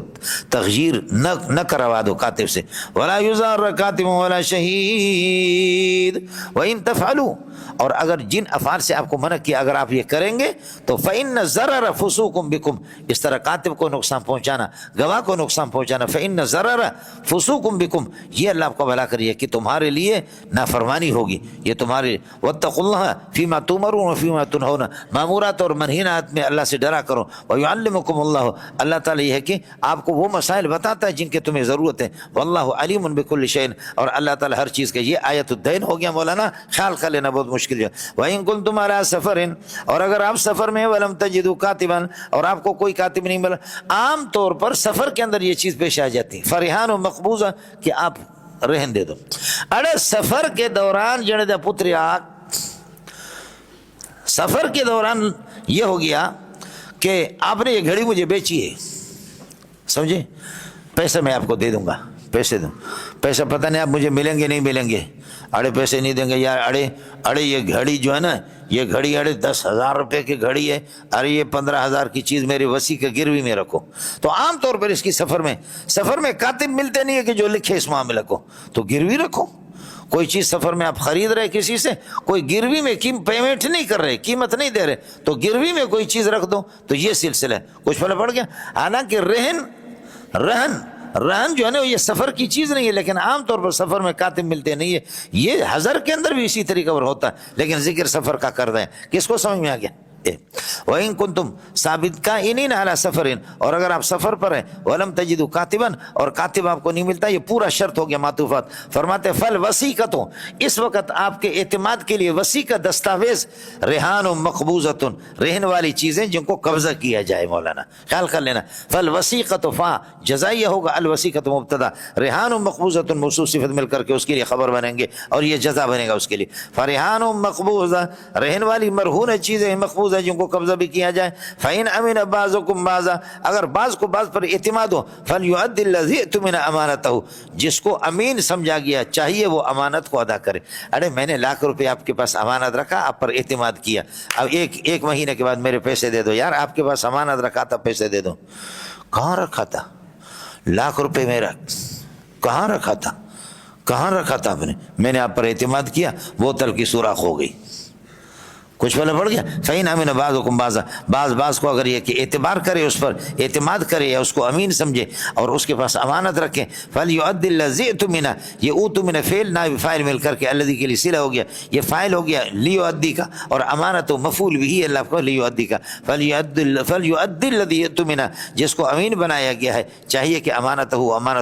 تغییر نہ کروا دو کاتب سے۔ ولا یضار کاتب ولا شہید وان تفعلوا، اور اگر جن افعال سے آپ کو منع کیا اگر آپ یہ کریں گے تو فإن ضرر فسوق بکم، اس طرح کاتب کو نقصان پہنچانا، گواہ کو نقصان پہنچانا، فإن ضرر فسوق بکم، یہ اللہ آپ کو بھلا کریے کہ تمہارے لیے نافرمانی ہوگی، یہ تمہارے، واتقوا اللہ فیما تؤمرون وفیما تنہون، مامورات اور منہیات میں اللہ سے ڈرا کرو، ویعلمکم اللہ، اللہ تعالیٰ یہ ہے کہ آپ کو وہ مسائل بتاتا ہے جن کے تمہیں ضرورت ہے، واللہ علیم بکل شیء، اور اللہ تعالیٰ ہر چیز کا، یہ آیت الدین ہو گیا مولانا، خیال کر لینا بہت مشکل ہے۔ وَإِن كُنتُمْ عَلَىٰ سَفَرٍ، اور اگر آپ سفر میں، وَلَمْ تَجِدُوا كَاتِبًا، اور آپ کو کوئی کاتب نہیں ملا، عام طور پر سفر کے اندر یہ چیز پیش آ جاتی ہے، فَرِحَانٌ مَقْبُوضَةٌ، کہ آپ رہن دے دو۔ اڑے سفر کے دوران جڑے پتریا، سفر کے دوران یہ ہو گیا کہ آپ نے یہ گھڑی مجھے بیچی ہے، سمجھے، پیسہ میں آپ کو دے دوں گا، پیسے دوں، پیسہ پتہ نہیں آپ مجھے ملیں گے نہیں ملیں گے، اڑے پیسے نہیں دیں گے یار، اڑے یہ گھڑی جو ہے نا، یہ گھڑی 10,000 روپے کی گھڑی ہے، ارے یہ 15,000 کی چیز میرے وسیع کے گروی میں رکھو۔ تو عام طور پر اس کی سفر میں کاتب ملتے نہیں ہے کہ جو لکھے اس معاملے کو، تو گروی رکھو۔ کوئی چیز سفر میں آپ خرید رہے کسی سے، کوئی گروی میں پیمنٹ نہیں کر رہے، قیمت نہیں دے رہے، تو گروی میں کوئی چیز رکھ دو، تو یہ سلسلہ ہے، کچھ فرق پڑ گیا۔ حالانکہ رہن جو ہے نا یہ سفر کی چیز نہیں ہے، لیکن عام طور پر سفر میں کاتب ملتے نہیں ہے، یہ حضر کے اندر بھی اسی طریقے پر ہوتا ہے، لیکن ذکر سفر کا کر دیں، کس کو سمجھ میں آ گیا؟ وَإِن كُنتُمْ ثَابِتْ كَائِنِينَ عَلَىٰ سَفَرٍ، اور اگر آپ سفر پر ہیں، وَلَمْ تَجِدُوا كَاتِبًا، اور کاتب آپ کو نہیں ملتا، یہ پورا شرط ہو گیا معطوفات، فرماتے فَالْوَثِيقَةُ، اس وقت آپ کے اعتماد کے لیے وثیقہ دستاویز، رہان مقبوضۃ، رہن والی چیزیں جن کو قبضہ کیا جائے، مولانا خیال کر لینا، فَالْوَثِيقَةُ فا جزائیہ ہوگا، الوثیقۃ مبتدا، رہان مقبوضۃ موصوف صفت مل کر کے اس کے لیے خبر بنیں گے اور یہ جزا بنے گا اس کے لیے، فَرِحَانٌ مَقْبُوضَةٌ، رہن والی مرہون چیزیں مقبوض ہے جن کو قبضہ بھی کیا جائے، فَإِنْ أَمِنَ بَعْضُكُمْ بَعْضًا، اگر بعض کو بعض پر اعتماد ہو، فَلْيُؤَدِّ الَّذِي اؤْتُمِنَ أَمَانَتَهُ، جس کو امین سمجھا گیا چاہیے وہ امانت کو ادا کرے۔ ارے میں نے 1,00,000 روپے آپ کے پاس امانت رکھا، آپ پر اعتماد کیا، اب ایک مہینے کے بعد میرے پیسے دے دو، یار آپ کے پاس امانت رکھا تھا پیسے دے دو، کہاں رکھا تھا 1,00,000 روپے میرا، کہاں رکھا تھا، کہاں رکھا تھا آپ نے؟ میں نے آپ پر اعتماد کیا، بوتل کی سوراخ ہو گئی، کچھ پہلے پڑ گیا. فَإِنْ أَمِنَ بَعْضُكُمْ بَعْضًا، بعض کو اگر یہ کہ اعتبار کرے، اس پر اعتماد کرے یا اس کو امین سمجھے اور اس کے پاس امانت رکھے، فَلْيُؤَدِّ الَّذِي اؤْتُمِنَ، یہ اؤتمن فعل نائب فاعل مل کر کے الذی کے لیے صلہ ہو گیا، یہ فاعل ہو گیا لیؤدی کا، اور امانت و مفعول بھی اللہ کو لیؤدی کا. فَلْيُؤَدِّ الَّذِي اؤْتُمِنَ، جس کو امین بنایا گیا ہے چاہیے کہ امانت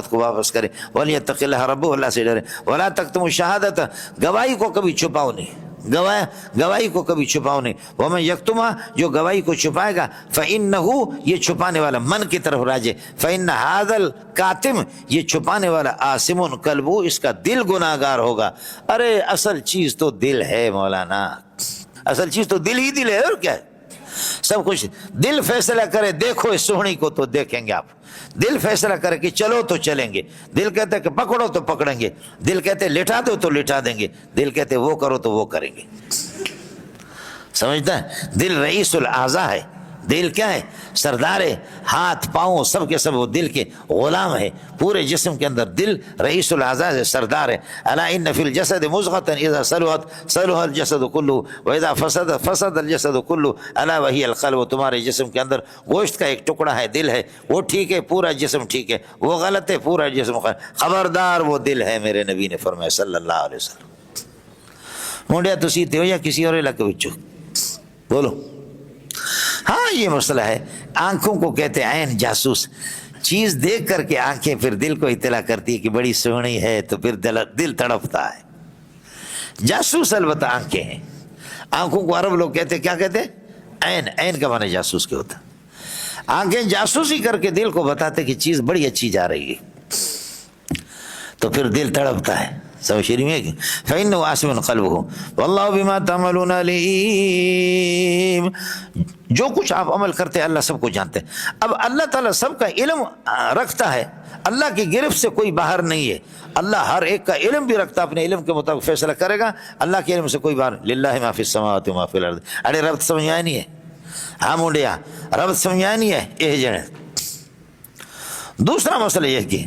کو واپس کرے. وَلْيَتَّقِ اللَّهَ رَبَّهُ، اللہ سے ڈرے. وَلَا تَكْتُمُوا الشَّهَادَةَ، گواہی کو کبھی چھپاؤ نہیں، گواہی کو کبھی چھپاؤ نہیں. وَمَن يَكْتُمْهَا، جو گواہی کو چھپائے گا، فَإِنَّهُ، یہ چھپانے والا من کی طرف راجے، فَإِنَّ هَذَا الْكَاتِمُ، یہ چھپانے والا آثم قلبہ، اس کا دل گناہگار ہوگا. ارے اصل چیز تو دل ہے مولانا، اصل چیز تو دل ہی دل ہے، اور کیا ہے؟ سب کچھ دل فیصلہ کرے، دیکھو اس سوہنی کو تو دیکھیں گے آپ، دل فیصلہ کرے کہ چلو تو چلیں گے، دل کہتے ہیں کہ پکڑو تو پکڑیں گے، دل کہتے ہیں لٹا دو تو لٹا دیں گے، دل کہتے ہیں وہ کرو تو وہ کریں گے. سمجھتا ہے؟ دل رئیس الاعضاء ہے. دل کیا ہے؟ سردار ہے، ہاتھ پاؤں سب کے سب وہ دل کے غلام ہے. پورے جسم کے اندر دل رئیس الاعضاء ہے، سردار ہے. الا ان فی الجسد مضغۃ اذا صلحت صلح الجسد كله واذا فسدت فسد الجسد كله الا وهي القلب. تمہارے جسم کے اندر گوشت کا ایک ٹکڑا ہے، دل ہے، وہ ٹھیک ہے پورا جسم ٹھیک ہے، وہ غلط ہے پورا جسم خبردار وہ دل ہے. میرے نبی نے فرمایا صلی اللہ علیہ وسلم. مونڈیا تسی تے ہو یا کسی اور علاقے وچوں؟ بولو. ہاں یہ مسئلہ ہے. آنکھوں کو کہتے ہیں عین جاسوس، چیز دیکھ کر کے آنکھیں پھر دل کو اطلاع کرتی ہے کہ بڑی سوہنی ہے، تو پھر دل تڑپتا ہے. جاسوس البتہ آنکھیں ہیں. آنکھوں کو عرب لوگ کہتے کیا کہتے ہیں؟ عین. عین کا معنی جاسوس کے ہوتا. آنکھیں جاسوسی کر کے دل کو بتاتے کہ چیز بڑی اچھی جا رہی ہے، تو پھر دل تڑپتا ہے. سب شریف میں کہ فَإِنَّهُ آسِمٌ قَلْبُهُ وَاللَّهُ بِمَا تَعْمَلُونَ عَلِيمٌ. جو کچھ آپ عمل کرتے ہیں اللہ سب کو جانتے ہیں. اب اللہ تعالیٰ سب کا علم رکھتا ہے، اللہ کی گرفت سے کوئی باہر نہیں ہے. اللہ ہر ایک کا علم بھی رکھتا ہے، اپنے علم کے مطابق فیصلہ کرے گا. اللہ کے علم سے کوئی باہر. للہ ما فی السماوات و ما فی الارض. ارے رب سمجھ آیا نہیں ہے؟ ہاں منڈیا رب سمجھ آیا نہیں ہے؟ یہ جڑے. دوسرا مسئلہ یہ کہ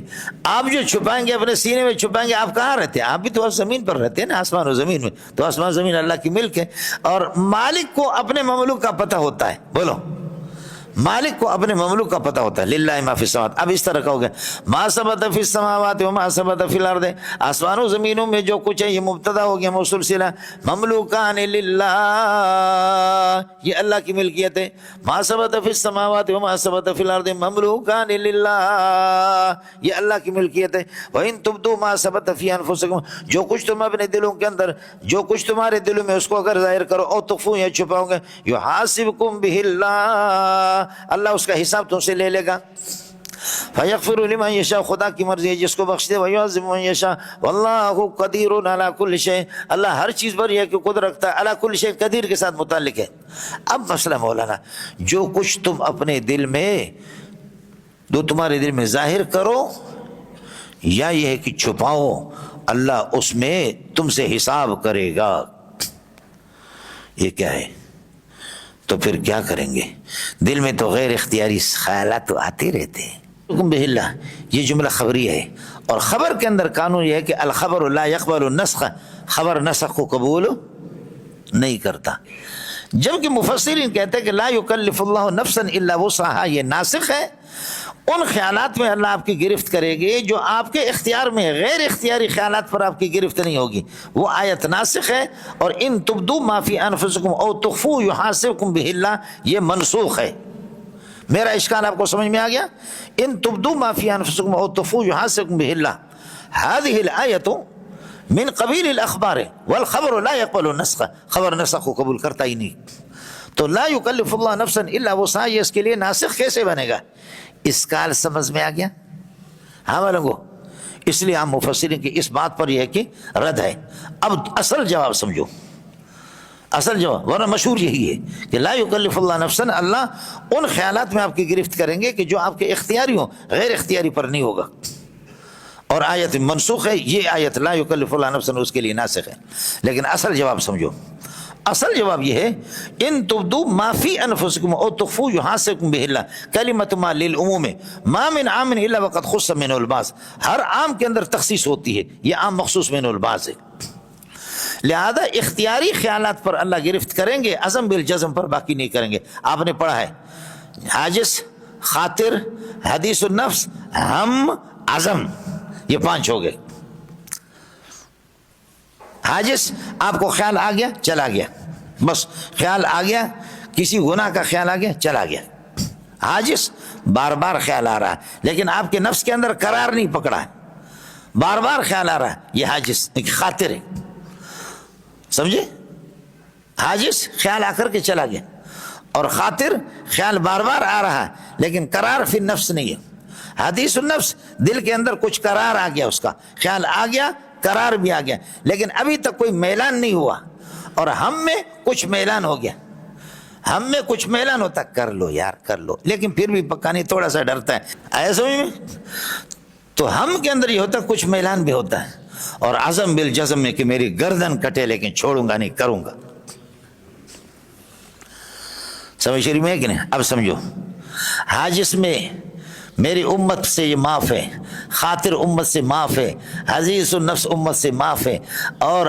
آپ جو چھپائیں گے اپنے سینے میں چھپائیں گے، آپ کہاں رہتے ہیں؟ آپ بھی تو زمین پر رہتے ہیں نا، آسمان و زمین میں. تو آسمان زمین اللہ کی ملک ہے، اور مالک کو اپنے مملوک کا پتہ ہوتا ہے. بولو، مالک کو اپنے مملوک کا پتہ ہوتا ہے. للہ ما فی السماوات. اب اس طرح کہو گے ما ثبت فی السماوات و ما ثبت فی الارض، آسمانوں زمینوں میں جو کچھ ہے یہ مبتدا ہو گیا موصول صلہ. مملوکان للہ، یہ اللہ کی ملکیت ہے. ما ثبت فی السماوات و ما ثبت فی الارض مملوکان للہ، یہ اللہ کی ملکیت ہے. وان تبدوا ما ثبت فی انفسکم، جو کچھ تم اپنے دلوں کے اندر، جو کچھ تمہارے دلوں میں، اس کو اگر ظاہر کرو، او تخفوا یا چھپاؤ گے، یحاسبکم بہ اللہ، اللہ اس کا حساب تم سے لے لے گا. فَيَغْفِرُ لِمَنْ يَشَاءُ، خدا کی مرضی ہے جس کو بخش دے. وَيُعَذِّبُ مَنْ يَشَاءُ وَاللَّهُ قَدِيرٌ عَلَى كُلِّ شَيْءٍ، اللہ ہر چیز پر یہ کہ قدرت رکھتا ہے. عَلَى كُلِّ شَيْءٍ قدیر کے ساتھ متعلق ہے. اب مسئلہ مولانا، جو کچھ تم اپنے دل میں، جو تمہارے دل میں ظاہر کرو یا یہ ہے کہ چھپاؤ، اللہ اس میں تم سے حساب کرے گا. یہ کیا ہے؟ تو پھر کیا کریں گے؟ دل میں تو غیر اختیاری خیالات تو آتے رہتے ہیں. حکم بہ اللہ، یہ جملہ خبری ہے، اور خبر کے اندر قانون یہ ہے کہ الخبر لا يقبل النسخ، خبر نسخ کو قبول نہیں کرتا. جبکہ مفسرین کہتے ہیں کہ لا یکلف اللہ نفسا الا وسعها، یہ ناسخ ہے. ان خیالات میں اللہ آپ کی گرفت کرے گی جو آپ کے اختیار میں، غیر اختیاری خیالات پر آپ کی گرفت نہیں ہوگی. وہ آیت ناسخ ہے. اور ان تبدوا ما فی انفسکم او تخفوا یحاسبکم بہ اللہ، یہ منسوخ ہے. میرا اشکال آپ کو سمجھ میں آ گیا؟ ان تبدوا ما فی انفسکم او تخفوا یحاسبکم بہ اللہ، هذه الآیۃ من قبیل الاخبار والخبر لا يقبل النسخ، خبر نسخ کو قبول کرتا ہی نہیں. تو لا یکلف اللہ نفسا الا وسعها، یہ اس کے لیے ناسخ کیسے بنے گا؟ اس کال سمجھ میں آ گیا؟ ہاں بولو. اس لیے ہم مفسرین کی اس بات پر یہ ہے کہ رد ہے. اب اصل جواب سمجھو، اصل جواب، ورنہ مشہور یہی ہے کہ لا یکلف اللہ نفسا، اللہ ان خیالات میں آپ کی گرفت کریں گے کہ جو آپ کے اختیاری ہوں، غیر اختیاری پر نہیں ہوگا. اور آیت منسوخ ہے، یہ آیت لا یکلف اللہ نفسا اس کے لیے ناسخ ہے. لیکن اصل جواب سمجھو، اصل جواب یہ ہے ان تبدو ما فی انفسکم او تخفوا یحاسبکم بہ اللہ کلمۃ ما للعموم ما من عام الا وقد خص منه البعض. ہر عام کے اندر تخصیص ہوتی ہے، یہ عام مخصوص منه البعض ہے. لہذا اختیاری خیالات پر اللہ گرفت کریں گے، عزم بالجزم پر باقی نہیں کریں گے. آپ نے پڑھا ہے حاجس، خاطر، حدیث النفس، ہم، عزم، یہ 5 ہو گئے. حاجس آپ کو خیال آ گیا چلا گیا، بس خیال آ گیا، کسی گناہ کا خیال آ گیا چلا گیا. حاجس بار بار خیال آ رہا ہے لیکن آپ کے نفس کے اندر قرار نہیں پکڑا ہے، بار بار خیال آ رہا ہے، یہ حاجس ایک خاطر ہے. سمجھے؟ حاجس خیال آ کر کے چلا گیا، اور خاطر خیال بار بار آ رہا ہے لیکن قرار فی النفس نہیں ہے. حدیث النفس دل کے اندر کچھ قرار آ گیا، اس کا خیال آ گیا، قرار بھی آ گیا لیکن ابھی تک کوئی میلان نہیں ہوا. اور ہم میں کچھ میلان ہو گیا، ہم میں کچھ میلان ہوتا کر لو یار کر لو، لیکن پھر بھی پکا نہیں، تھوڑا سا ڈرتا ہے. آیا سمجھ میں؟ تو ہم کے اندر یہ ہوتا ہے، کچھ میلان بھی ہوتا ہے، اور عزم بالجزم میں کہ میری گردن کٹے لیکن چھوڑوں گا نہیں، کروں گا. سمجھ شریف میں کہ نہیں؟ اب سمجھو، حاجس میں میری امت سے یہ معاف ہے، خاطر امت سے معاف ہے، حدیث النفس امت سے معاف ہے، اور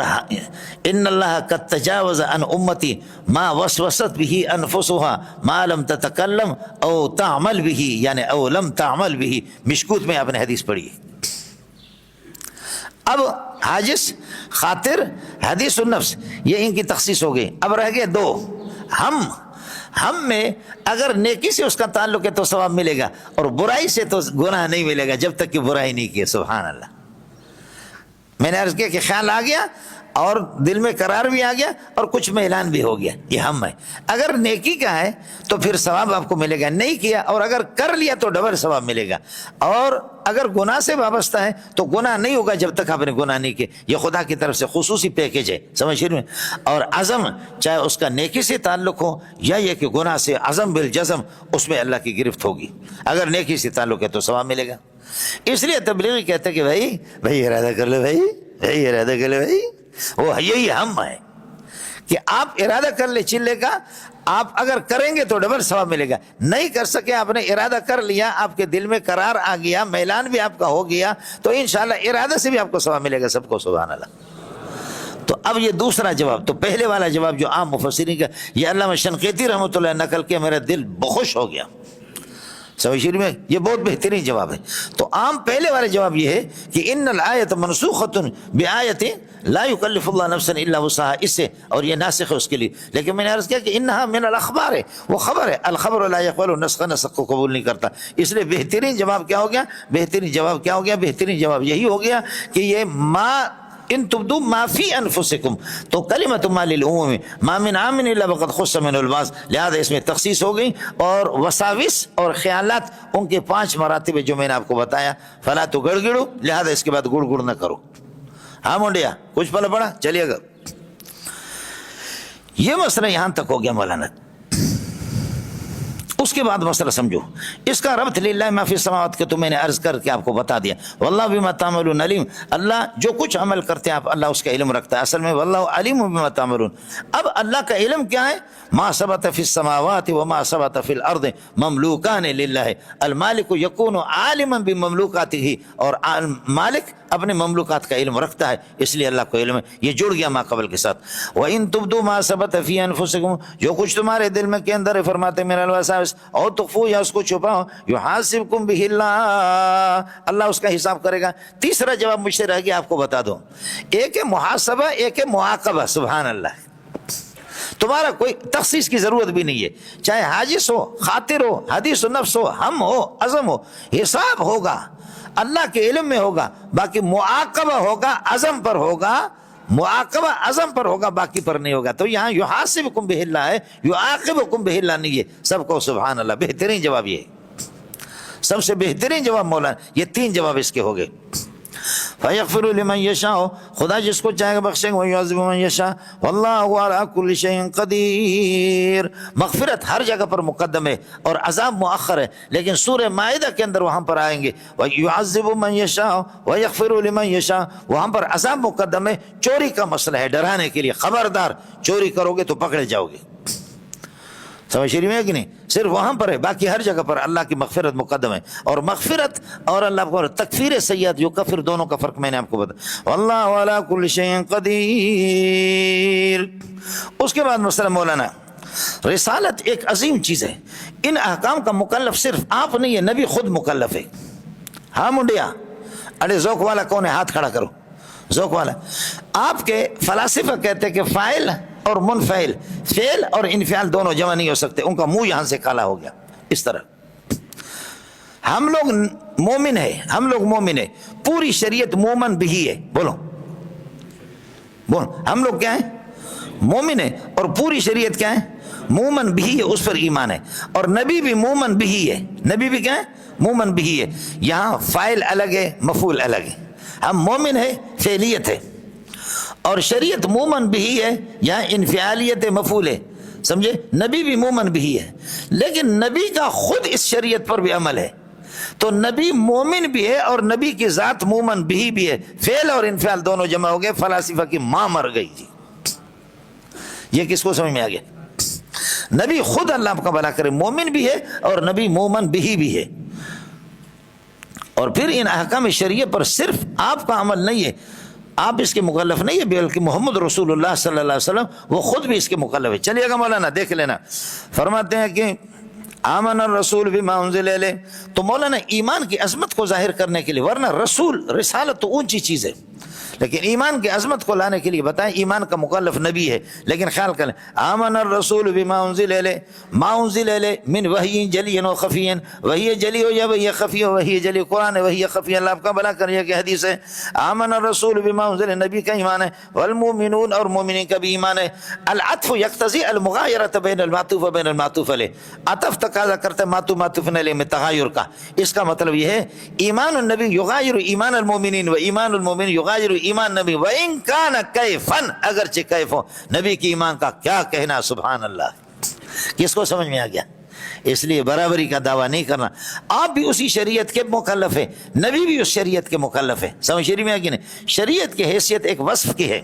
ان اللہ قد تجاوز عن امتی ما وسوست به انفسها ما لم تتکلم او تعمل به، یعنی او لم تعمل به. مشکوت میں آپ نے حدیث پڑھی. اب حاجس، خاطر، حدیث النفس یہ ان کی تخصیص ہو گئی. اب رہ گئے 2. ہم میں اگر نیکی سے اس کا تعلق ہے تو ثواب ملے گا، اور برائی سے تو گناہ نہیں ملے گا جب تک کہ برائی نہیں کی. سبحان اللہ. میں نے عرض کیا کہ خیال آ گیا اور دل میں قرار بھی آ گیا اور کچھ میں اعلان بھی ہو گیا، یہ ہم ہے. اگر نیکی کا ہے تو پھر ثواب آپ کو ملے گا، نہیں کیا اور اگر کر لیا تو ڈبل ثواب ملے گا. اور اگر گناہ سے وابستہ ہے تو گناہ نہیں ہوگا جب تک آپ نے گناہ نہیں کیے. یہ خدا کی طرف سے خصوصی پیکیج ہے، سمجھ رہے ہیں؟ اور عزم چاہے اس کا نیکی سے تعلق ہو یا یہ کہ گناہ سے، عزم بالجزم اس میں اللہ کی گرفت ہوگی. اگر نیکی سے تعلق ہے تو ثواب ملے گا. اس لیے تبلیغی کہتے ہیں کہ بھائی ارادہ کر لو، بھائی ارادہ کر لو. بھائی وہ یہی ہم ہے کہ آپ ارادہ کر لے چلے کا، آپ اگر کریں گے تو ڈبل ثواب ملے گا. نہیں کر سکے، آپ نے ارادہ کر لیا، آپ کے دل میں قرار آ گیا، میلان بھی آپ کا ہو گیا، تو انشاءاللہ ارادہ سے بھی آپ کو ثواب ملے گا. سب کو سبحان اللہ. تو اب یہ دوسرا جواب. تو پہلے والا جواب جو عام مفسرین کا، یہ علامہ شنقیطی رحمۃ اللہ نقل کیا، میرا دل بخوش ہو گیا. سمجھ میں؟ یہ بہت بہترین جواب ہے. تو عام پہلے والے جواب یہ ہے کہ ان الآیت منسوخۃ بآیۃ لا یکلف اللہ نفسا الا وسعها، اس سے، اور یہ ناسخ ہے اس کے لیے. لیکن میں نے عرض کیا کہ انہا من الاخبار ہے، وہ خبر ہے، الخبر لا يقبل نسخ، نسخ کو قبول نہیں کرتا. اس لیے بہترین جواب کیا ہو گیا؟ بہترین جواب یہی ہو گیا کہ یہ ما ان تبدو ما فی انفسکم، تو کلمۃ ما للعموم ما من عام الا وقد خص منه البعض. لہذا اس میں تخصیص ہو گئی. اور وساوس اور خیالات ان کے 5 مراتب جو میں نے آپ کو بتایا. فلا تو گڑ گڑو، لہذا اس کے بعد گڑ گڑ نہ کرو. ہاں منڈیا کچھ پل پڑا چلیے گا. یہ مسئلہ یہاں تک ہو گیا مولانا. اس کے بعد مسئلہ سمجھو، اس کا ربط للہ ما فی السماوات کے تو میں نے عرض کر کے آپ کو بتا دیا. واللہ بما تعملون علیم، اللہ جو کچھ عمل کرتے ہیں آپ، اللہ اس کا علم رکھتا ہے. اصل میں واللہ علیم بما تعملون. اب اللہ کا علم کیا ہے؟ ما ثبت فی السماوات وما ثبت فی الارض مملوکان للہ. المالک یکون عالما بمملوکاتہ، اور مالک اپنے مملوکات کا علم رکھتا ہے، اس لیے اللہ کو علم ہے. یہ جڑ گیا ما قبل کے ساتھ. وَإِن تُبْدُوا مَا ثَبَتَ فِي أَنفُسِكُمْ، جو کچھ تمہارے دل میں کے اندر ہے، فرماتے میرا الوساوس، اور تخفوا، یا اس کو چھپاؤ، يُحَاسِبْكُمْ بِهِ اللَّهُ، اللہ اس کا حساب کرے گا. تیسرا جواب مجھ سے رہ گیا، آپ کو بتا دوں. ایک ہے محاسبہ، ایک ہے معاقبہ. سبحان اللہ. تمہارا کوئی تخصیص کی ضرورت بھی نہیں ہے، چاہے حاجس ہو، خاطر ہو، حدیث النفس ہو، ہم ہو، عزم ہو، حساب ہوگا اللہ کے علم میں ہوگا. باقی معاقبہ ہوگا، عزم پر ہوگا، معاقبہ عزم پر ہوگا، باقی پر نہیں ہوگا. تو یہاں یحاسبکم بہ اللہ ہے، یعاقبکم بہ اللہ نہیں ہے. سب کو سبحان اللہ. بہترین جواب یہ ہے، سب سے بہترین جواب مولانا. یہ 3 جواب اس کے ہو گئے. فیغفر لمن یشاء، خدا جس کو چاہے گا بخشے گا، ویعذب من یشاء واللہ علی کل شیء قدیر۔ مغفرت ہر جگہ پر مقدم ہے اور عذاب مؤخر ہے، لیکن سورہ مائدہ کے اندر وہاں پر آئیں گے ویعذب من یشاء ویغفر لمن یشاء، وہاں پر عذاب مقدم ہے، چوری کا مسئلہ ہے، ڈرانے کے لیے، خبردار چوری کرو گے تو پکڑے جاؤ گے، سمجھ شریف ہے کہ نہیں؟ صرف وہاں پر ہے، باقی ہر جگہ پر اللہ کی مغفرت مقدم ہے۔ اور مغفرت اور اللہ کو تکفیر سیئات یکفر، دونوں کا فرق میں نے آپ کو بتایا۔ واللہ علی کل شیء قدیر۔ اس کے بعد مسئلہ مولانا، رسالت ایک عظیم چیز ہے، ان احکام کا مکلف صرف آپ نہیں ہے، نبی خود مکلف ہے۔ ہاں منڈیا، ارے ذوق والا کون ہے؟ ہاتھ کھڑا کرو، ذوق والا۔ آپ کے فلاسفہ کہتے ہیں کہ فاعل اور منفعل، فعل اور انفعال دونوں جمع نہیں ہو سکتے، ان کا منہ یہاں سے کالا ہو گیا اس طرح۔ ہم لوگ مومن ہیں، ہم لوگ مومن ہیں، پوری شریعت مومن بھی ہے، بولو بولو، ہم لوگ کیا ہیں؟ مومن ہیں، اور پوری شریعت کیا ہے؟ مومن بھی ہے، اس پر ایمان ہے، اور نبی بھی مومن بھی ہے، نبی بھی کیا ہے؟ مومن بھی ہے۔ یہاں فاعل الگ ہے، مفعول الگ ہے، ہم مومن ہے، فعلیت ہے، اور شریعت مومن بھی ہے، یہاں انفعالیت مفعول ہے، سمجھے؟ نبی بھی مومن بھی ہے، لیکن نبی کا خود اس شریعت پر بھی عمل ہے، تو نبی مومن بھی ہے اور نبی کی ذات مومن بھی ہے، فعل اور انفعال دونوں جمع ہو گئے، فلاسفہ کی ماں مر گئی جی۔ یہ کس کو سمجھ میں آ گیا؟ نبی خود اللہ آپ کا بھلا کرے مومن بھی ہے اور نبی مومن بھی ہے۔ اور پھر ان احکام شریعہ پر صرف آپ کا عمل نہیں ہے، آپ اس کے مکلف نہیں ہے، بلکہ محمد رسول اللہ صلی اللہ علیہ وسلم وہ خود بھی اس کے مکلف ہے۔ چلیے گا مولانا، دیکھ لینا، فرماتے ہیں کہ آمن الرسول بما انزل الیہ، تو مولانا ایمان کی عظمت کو ظاہر کرنے کے لیے، ورنہ رسول رسالت تو اونچی چیز ہے، لیکن ایمان کی عظمت کو لانے کے لیے بتائیں ایمان کا مکلف نبی ہے، لیکن خیال کریں آمن الرسول بما انزل الیہ، ما انزل الیہ من وحی جلی و خفی، وحی جلی ہو یا وحی خفی ہو، وحی جلی قرآن ہے، وحی خفی اللہ آپ کا بھلا کرے کہ حدیث ہے۔ آمن الرسول بما انزل، نبی کا ایمان ہے، والمؤمنون اور مومنین کا بھی ایمان ہے۔ العطف یقتضی المغایرۃ بین المعطوف و بین المعطوف علیہ، عطف تقاضا کرتا ہے معطوف معطوف علیہ میں تغایر کا، اس کا مطلب یہ ہے ایمان النبی یغایر ایمان المؤمنین و ایمان المؤمن یغایر ایمان نبی وَإِن كَانَ كَيْفًا، اگرچہ کیف ہو، نبی کی ایمان کا کیا کہنا، سبحان اللہ۔ کس کو سمجھ میں آ گیا؟ اس لیے برابری کا دعویٰ نہیں کرنا، آپ بھی اسی شریعت کے مکلف ہیں، نبی بھی اس شریعت کے مکلف ہے، سمجھ شریعت میں آ گیا نہیں؟ شریعت کی حیثیت ایک وصف کی ہے،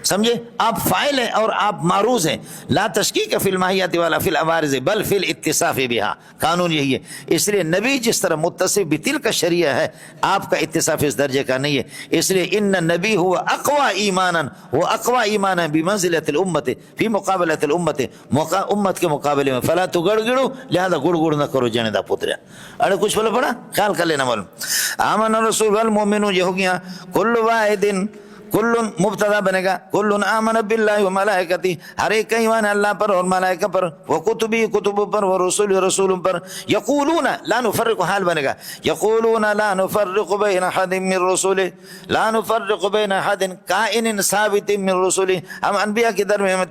سمجھے؟ آپ فاعل ہیں اور آپ معروض ہیں، لا تشکیک فی الماہیت والا فی العوارض بل فی الاتصاف بہا، قانون یہی ہے۔ اس لیے نبی جس طرح متصف بتلک شریعہ ہے، آپ کا اتصاف اس درجے کا نہیں ہے، اس لیے ان نبی ہوا اقوی ایمانا، وہ اقوی ایمانا بمنزلۃ الامت فی مقابلۃ الامت، امت کے مقابلے میں، فلا تو گڑ گڑو، لہذا گڑ گڑ نہ کرو جنے دا پتریا۔ ارے کچھ بولا پڑا، خیال کر لینا معلوم۔ آمن الرسول والمؤمنون، یہ ہو گیا کل واحد، کل مبتدا بنے گا، کل آمن باللہ و ملائکتی، ہر ایک کا ایمان ہے اللہ پر اور ملائکہ پر، وہ کتبی کتب پر، وہ رسول رسول پر، یقولون لا نفرق، حال بنے گا یقولون لا نفرق بین احد من رسوله، لا نفرق بین احد کائن ثابت من رسوله، ہم انبیاء کے درمیان میں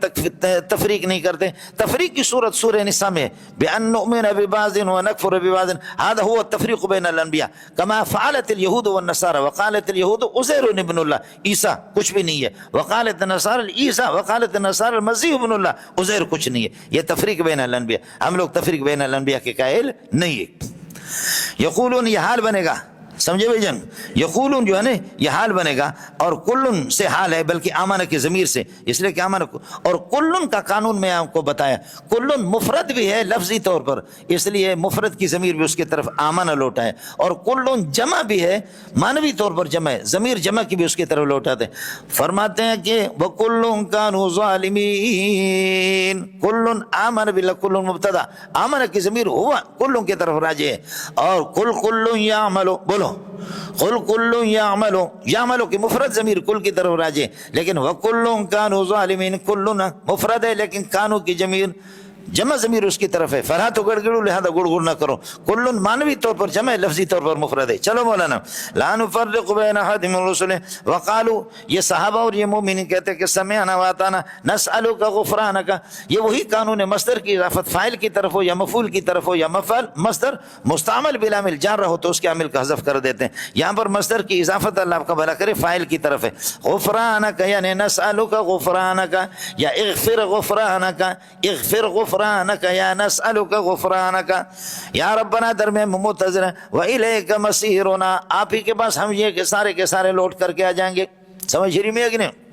تفریق نہیں کرتے۔ تفریق کی صورت سورہ نساء میں بأن نؤمن ببعض ونکفر ببعض، هذا هو التفریق بین الانبیاء كما فعلت اليهود والنصارى، وقالت اليهود عزير ابن الله، عیسیٰ کچھ بھی نہیں ہے، وقالت النصارى عیسیٰ، وقالت النصارى المسیح ابن اللہ، عزیر کچھ نہیں ہے۔ یہ تفریق بین الانبیاء، ہم لوگ تفریق بین الانبیاء کے قائل نہیں ہے۔ یقولون، یہ حال بنے گا، سمجھے بھائی جان؟ یقولون جو ہے نا یہ حال بنے گا، اور کلن سے حال ہے، بلکہ آمن کی ضمیر سے، اس لیے کہ آمن، اور کلن کا قانون میں آپ کو بتایا، کلن مفرد بھی ہے لفظی طور پر، اس لیے مفرد کی ضمیر بھی اس کی طرف آمن لوٹا ہے، اور کلن جمع بھی ہے، مانوی طور پر جمع ہے، ضمیر جمع کی بھی اس کی طرف لوٹاتے ہیں۔ فرماتے ہیں کہ وَكُلٌّ كَانُوا ظَالِمِينَ، کلن آمن باللہ، کلن مبتدا، آمن کی ضمیر ہوا کلن کی طرف راجع ہے، اور کل یعمل، بولو قل کل یعمل، یعمل کی مفرد ضمیر کل کی طرف راجع، لیکن وَكُلٌّ كَانُوا ظَالِمِينَ، کل مفرد ہے لیکن کانو کی ضمیر جمع ضمیر اس کی طرف ہے، فلا تو گڑگڑو لہذا گڑگڑ نہ کرو، کل مانوی طور پر جمع ہے، لفظی طور پر مفرد ہے۔ چلو مولانا، لا نفرق بین احد من رسل وقالو، یہ صحابہ اور یہ مومنین کہتے ہیں کہ سمعنا واطعنا نسألک غفرانک، یہ وہی قانون ہے، مصدر کی اضافت فاعل کی طرف ہو یا مفعول کی طرف ہو یا مفعل مصدر مستعمل بالعامل جار رہو تو اس کے عامل کا حذف کر دیتے ہیں، یہاں پر مصدر کی اضافت اللہ آپ کا بھلا کرے فاعل کی طرف ہے، غفرانک یعنی نسألک غفرانک یا اغفر غفرانک، اغفر غفرانک یا نسألک غفرانک، یا ربنا درمیان متضر وإلیک مسیرنا، آپ ہی کے پاس ہم یہ کہ سارے لوٹ کر کے آ جائیں گے، سمجھ رہی میں ہے کہ نہیں؟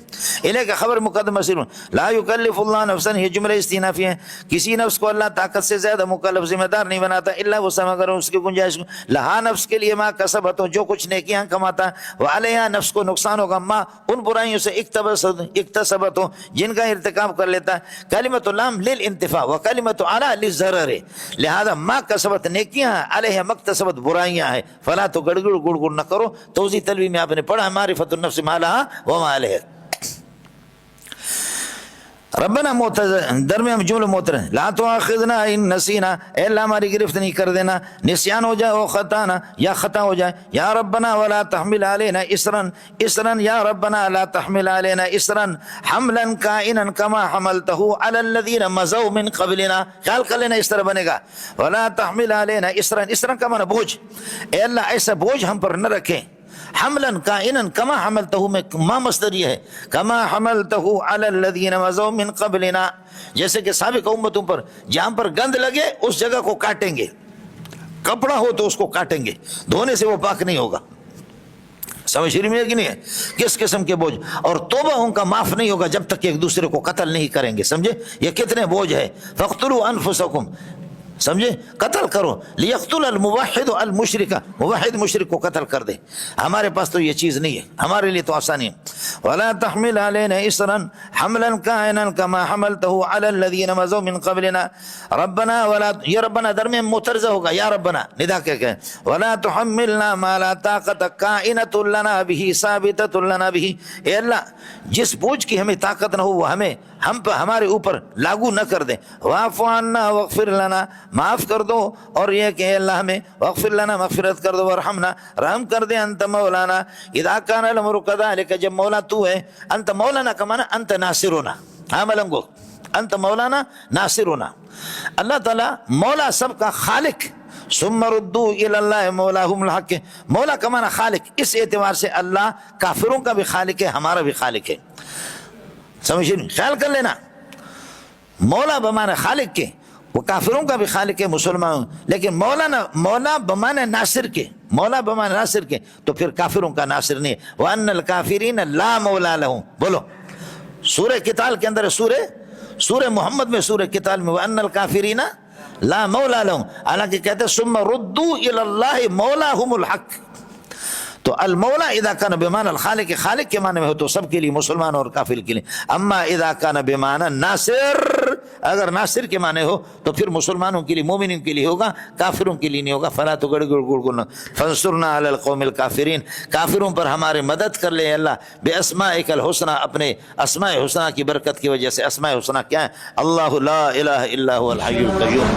الیک خبر مقدم مسیر، لا یکلف اللہ نفسا، یہ جملہ استئنافی ہے، کسی نفس کو اللہ طاقت سے زیادہ مکلف ذمہ دار نہیں بناتا الا وسعها، مگر اس کی گنجائش، لہا نفس کے لیے ما کسبت، جو کچھ نیکیاں کماتا، وعلیہا نفس کو نقصان ہوگا ما ان برائیوں سے اکتسبت ہو جن کا ارتکاب کر لیتا ہے، کلمۃ لام للانتفاع وکلمۃ علی للضرر، لہذا ما کسبت نیکیاں ہیں، علیہا مکتسبت برائیاں ہیں، فلا تو گڑگڑ نہ کرو، توضیح تلوی میں آپ نے پڑھا معرفت النفس ما لها وما علیہا۔ ربنا درمیان جملہ موتر ہے، لا تؤاخذنا ان نسینا، اے اللہ ہماری گرفت نہیں کر دینا، نسیان ہو جائے او خطانا یا خطا ہو جائے، یا ربنا ولا تحمل علینا اسرا یا ربنا لا تحمل علینا اسرا حملا کائنا کما حملته علی الذین مضوا من قبلنا، خیال کر لینا اس طرح بنے گا، ولا تحمل علینا اسرا کا معنی بوجھ، اے اللہ ایسا بوجھ ہم پر نہ رکھیں، حملا کائنا کما حملته میں ما مصدر یہ ہے، کما حملته علی الذین مضوا من قبلنا، جیسے کہ سابق امتوں پر جہاں پر گند لگے اس جگہ کو کاٹیں گے، کپڑا ہو تو اس کو کاٹیں گے، دھونے سے وہ پاک نہیں ہوگا، سمجھ رہی میں کہ نہیں ہے؟ کس قسم کے بوجھ، اور توبہ ان کا معاف نہیں ہوگا جب تک کہ ایک دوسرے کو قتل نہیں کریں گے، سمجھے یہ کتنے بوجھ ہے، فاقتلوا انفسکم، سمجھے قتل کرو، لیقتل الموحد المشرک، موحد مشرک کو قتل کر دے، ہمارے پاس تو یہ چیز نہیں ہے، ہمارے لیے تو آسانی ہے، ولا تحمل علینا اسرا حملا کائنا کما حملته علی الذین مضوا من قبلنا ربنا ولا، یہ ربنا درمیان مترجہ ہوگا، یا ربنا ندا کہ ولا تحملنا ما لا طاقت کائنۃ لنا به ثابتۃ لنا به، اے اللہ جس بوجھ کی ہمیں طاقت نہ ہو وہ ہمارے اوپر لاگو نہ کر دے، واعف عنا واغفر لنا، معاف کر دو، اور یہ کہ اے اللہ ہمیں واغفر لنا مغفرت کر دو، ورحمنا رحم کر دے، انت مولانا اذا كان الامر كذلك، جب مولا تو ہے، انت مولانا کا معنی انت ناصرنا، ہاں ملنگو انت مولانا ناصرنا، اللہ تعالی مولا سب کا خالق، ثم ردوا الى اللہ مولاہم الحق، مولا کا معنی خالق، اس اعتبار سے اللہ کافروں کا بھی خالق ہے، ہمارا بھی خالق ہے، سمجھیں، خیال کر لینا، مولا بمعنی خالق کے، وہ کافروں کا بھی خالق ہے مسلمان، لیکن مولا بمعنی ناصر کے، مولا بمعنی ناصر کے تو پھر کافروں کا ناصر نہیں ہے، وَأَنَّ الْكَافِرِينَ لَا مَوْلَى لَهُمْ، بولو سورہ قتال کے اندر، سورہ محمد میں، سورہ قتال میں وَأَنَّ الْكَافِرِينَ لَا مَوْلَى لَهُمْ، حالانکہ کہتے ہیں ثُمَّ رُدُّوا إِلَى اللَّهِ مَوْلَاهُمُ الْحَقِّ، تو المولا اذا کان بمعنی الخالق، خالق کے معنی میں ہو تو سب کے لیے، مسلمان اور کافر کے لیے، اما اذا کان بمعنی ناصر، اگر ناصر کے معنی ہو تو پھر مسلمانوں کے لیے، مومنین کے لیے ہوگا، کافروں کے لیے نہیں ہوگا، فلا تو گڑ فانصرنا علی القوم الکافرین، کافروں پر ہمارے مدد کر لے اللہ، باسمائک الحسنی، اپنے اسماء حسنی کی برکت کی وجہ سے، اسماء حسنی کیا ہے؟ اللہ لا الہ الا هو الحی القیوم،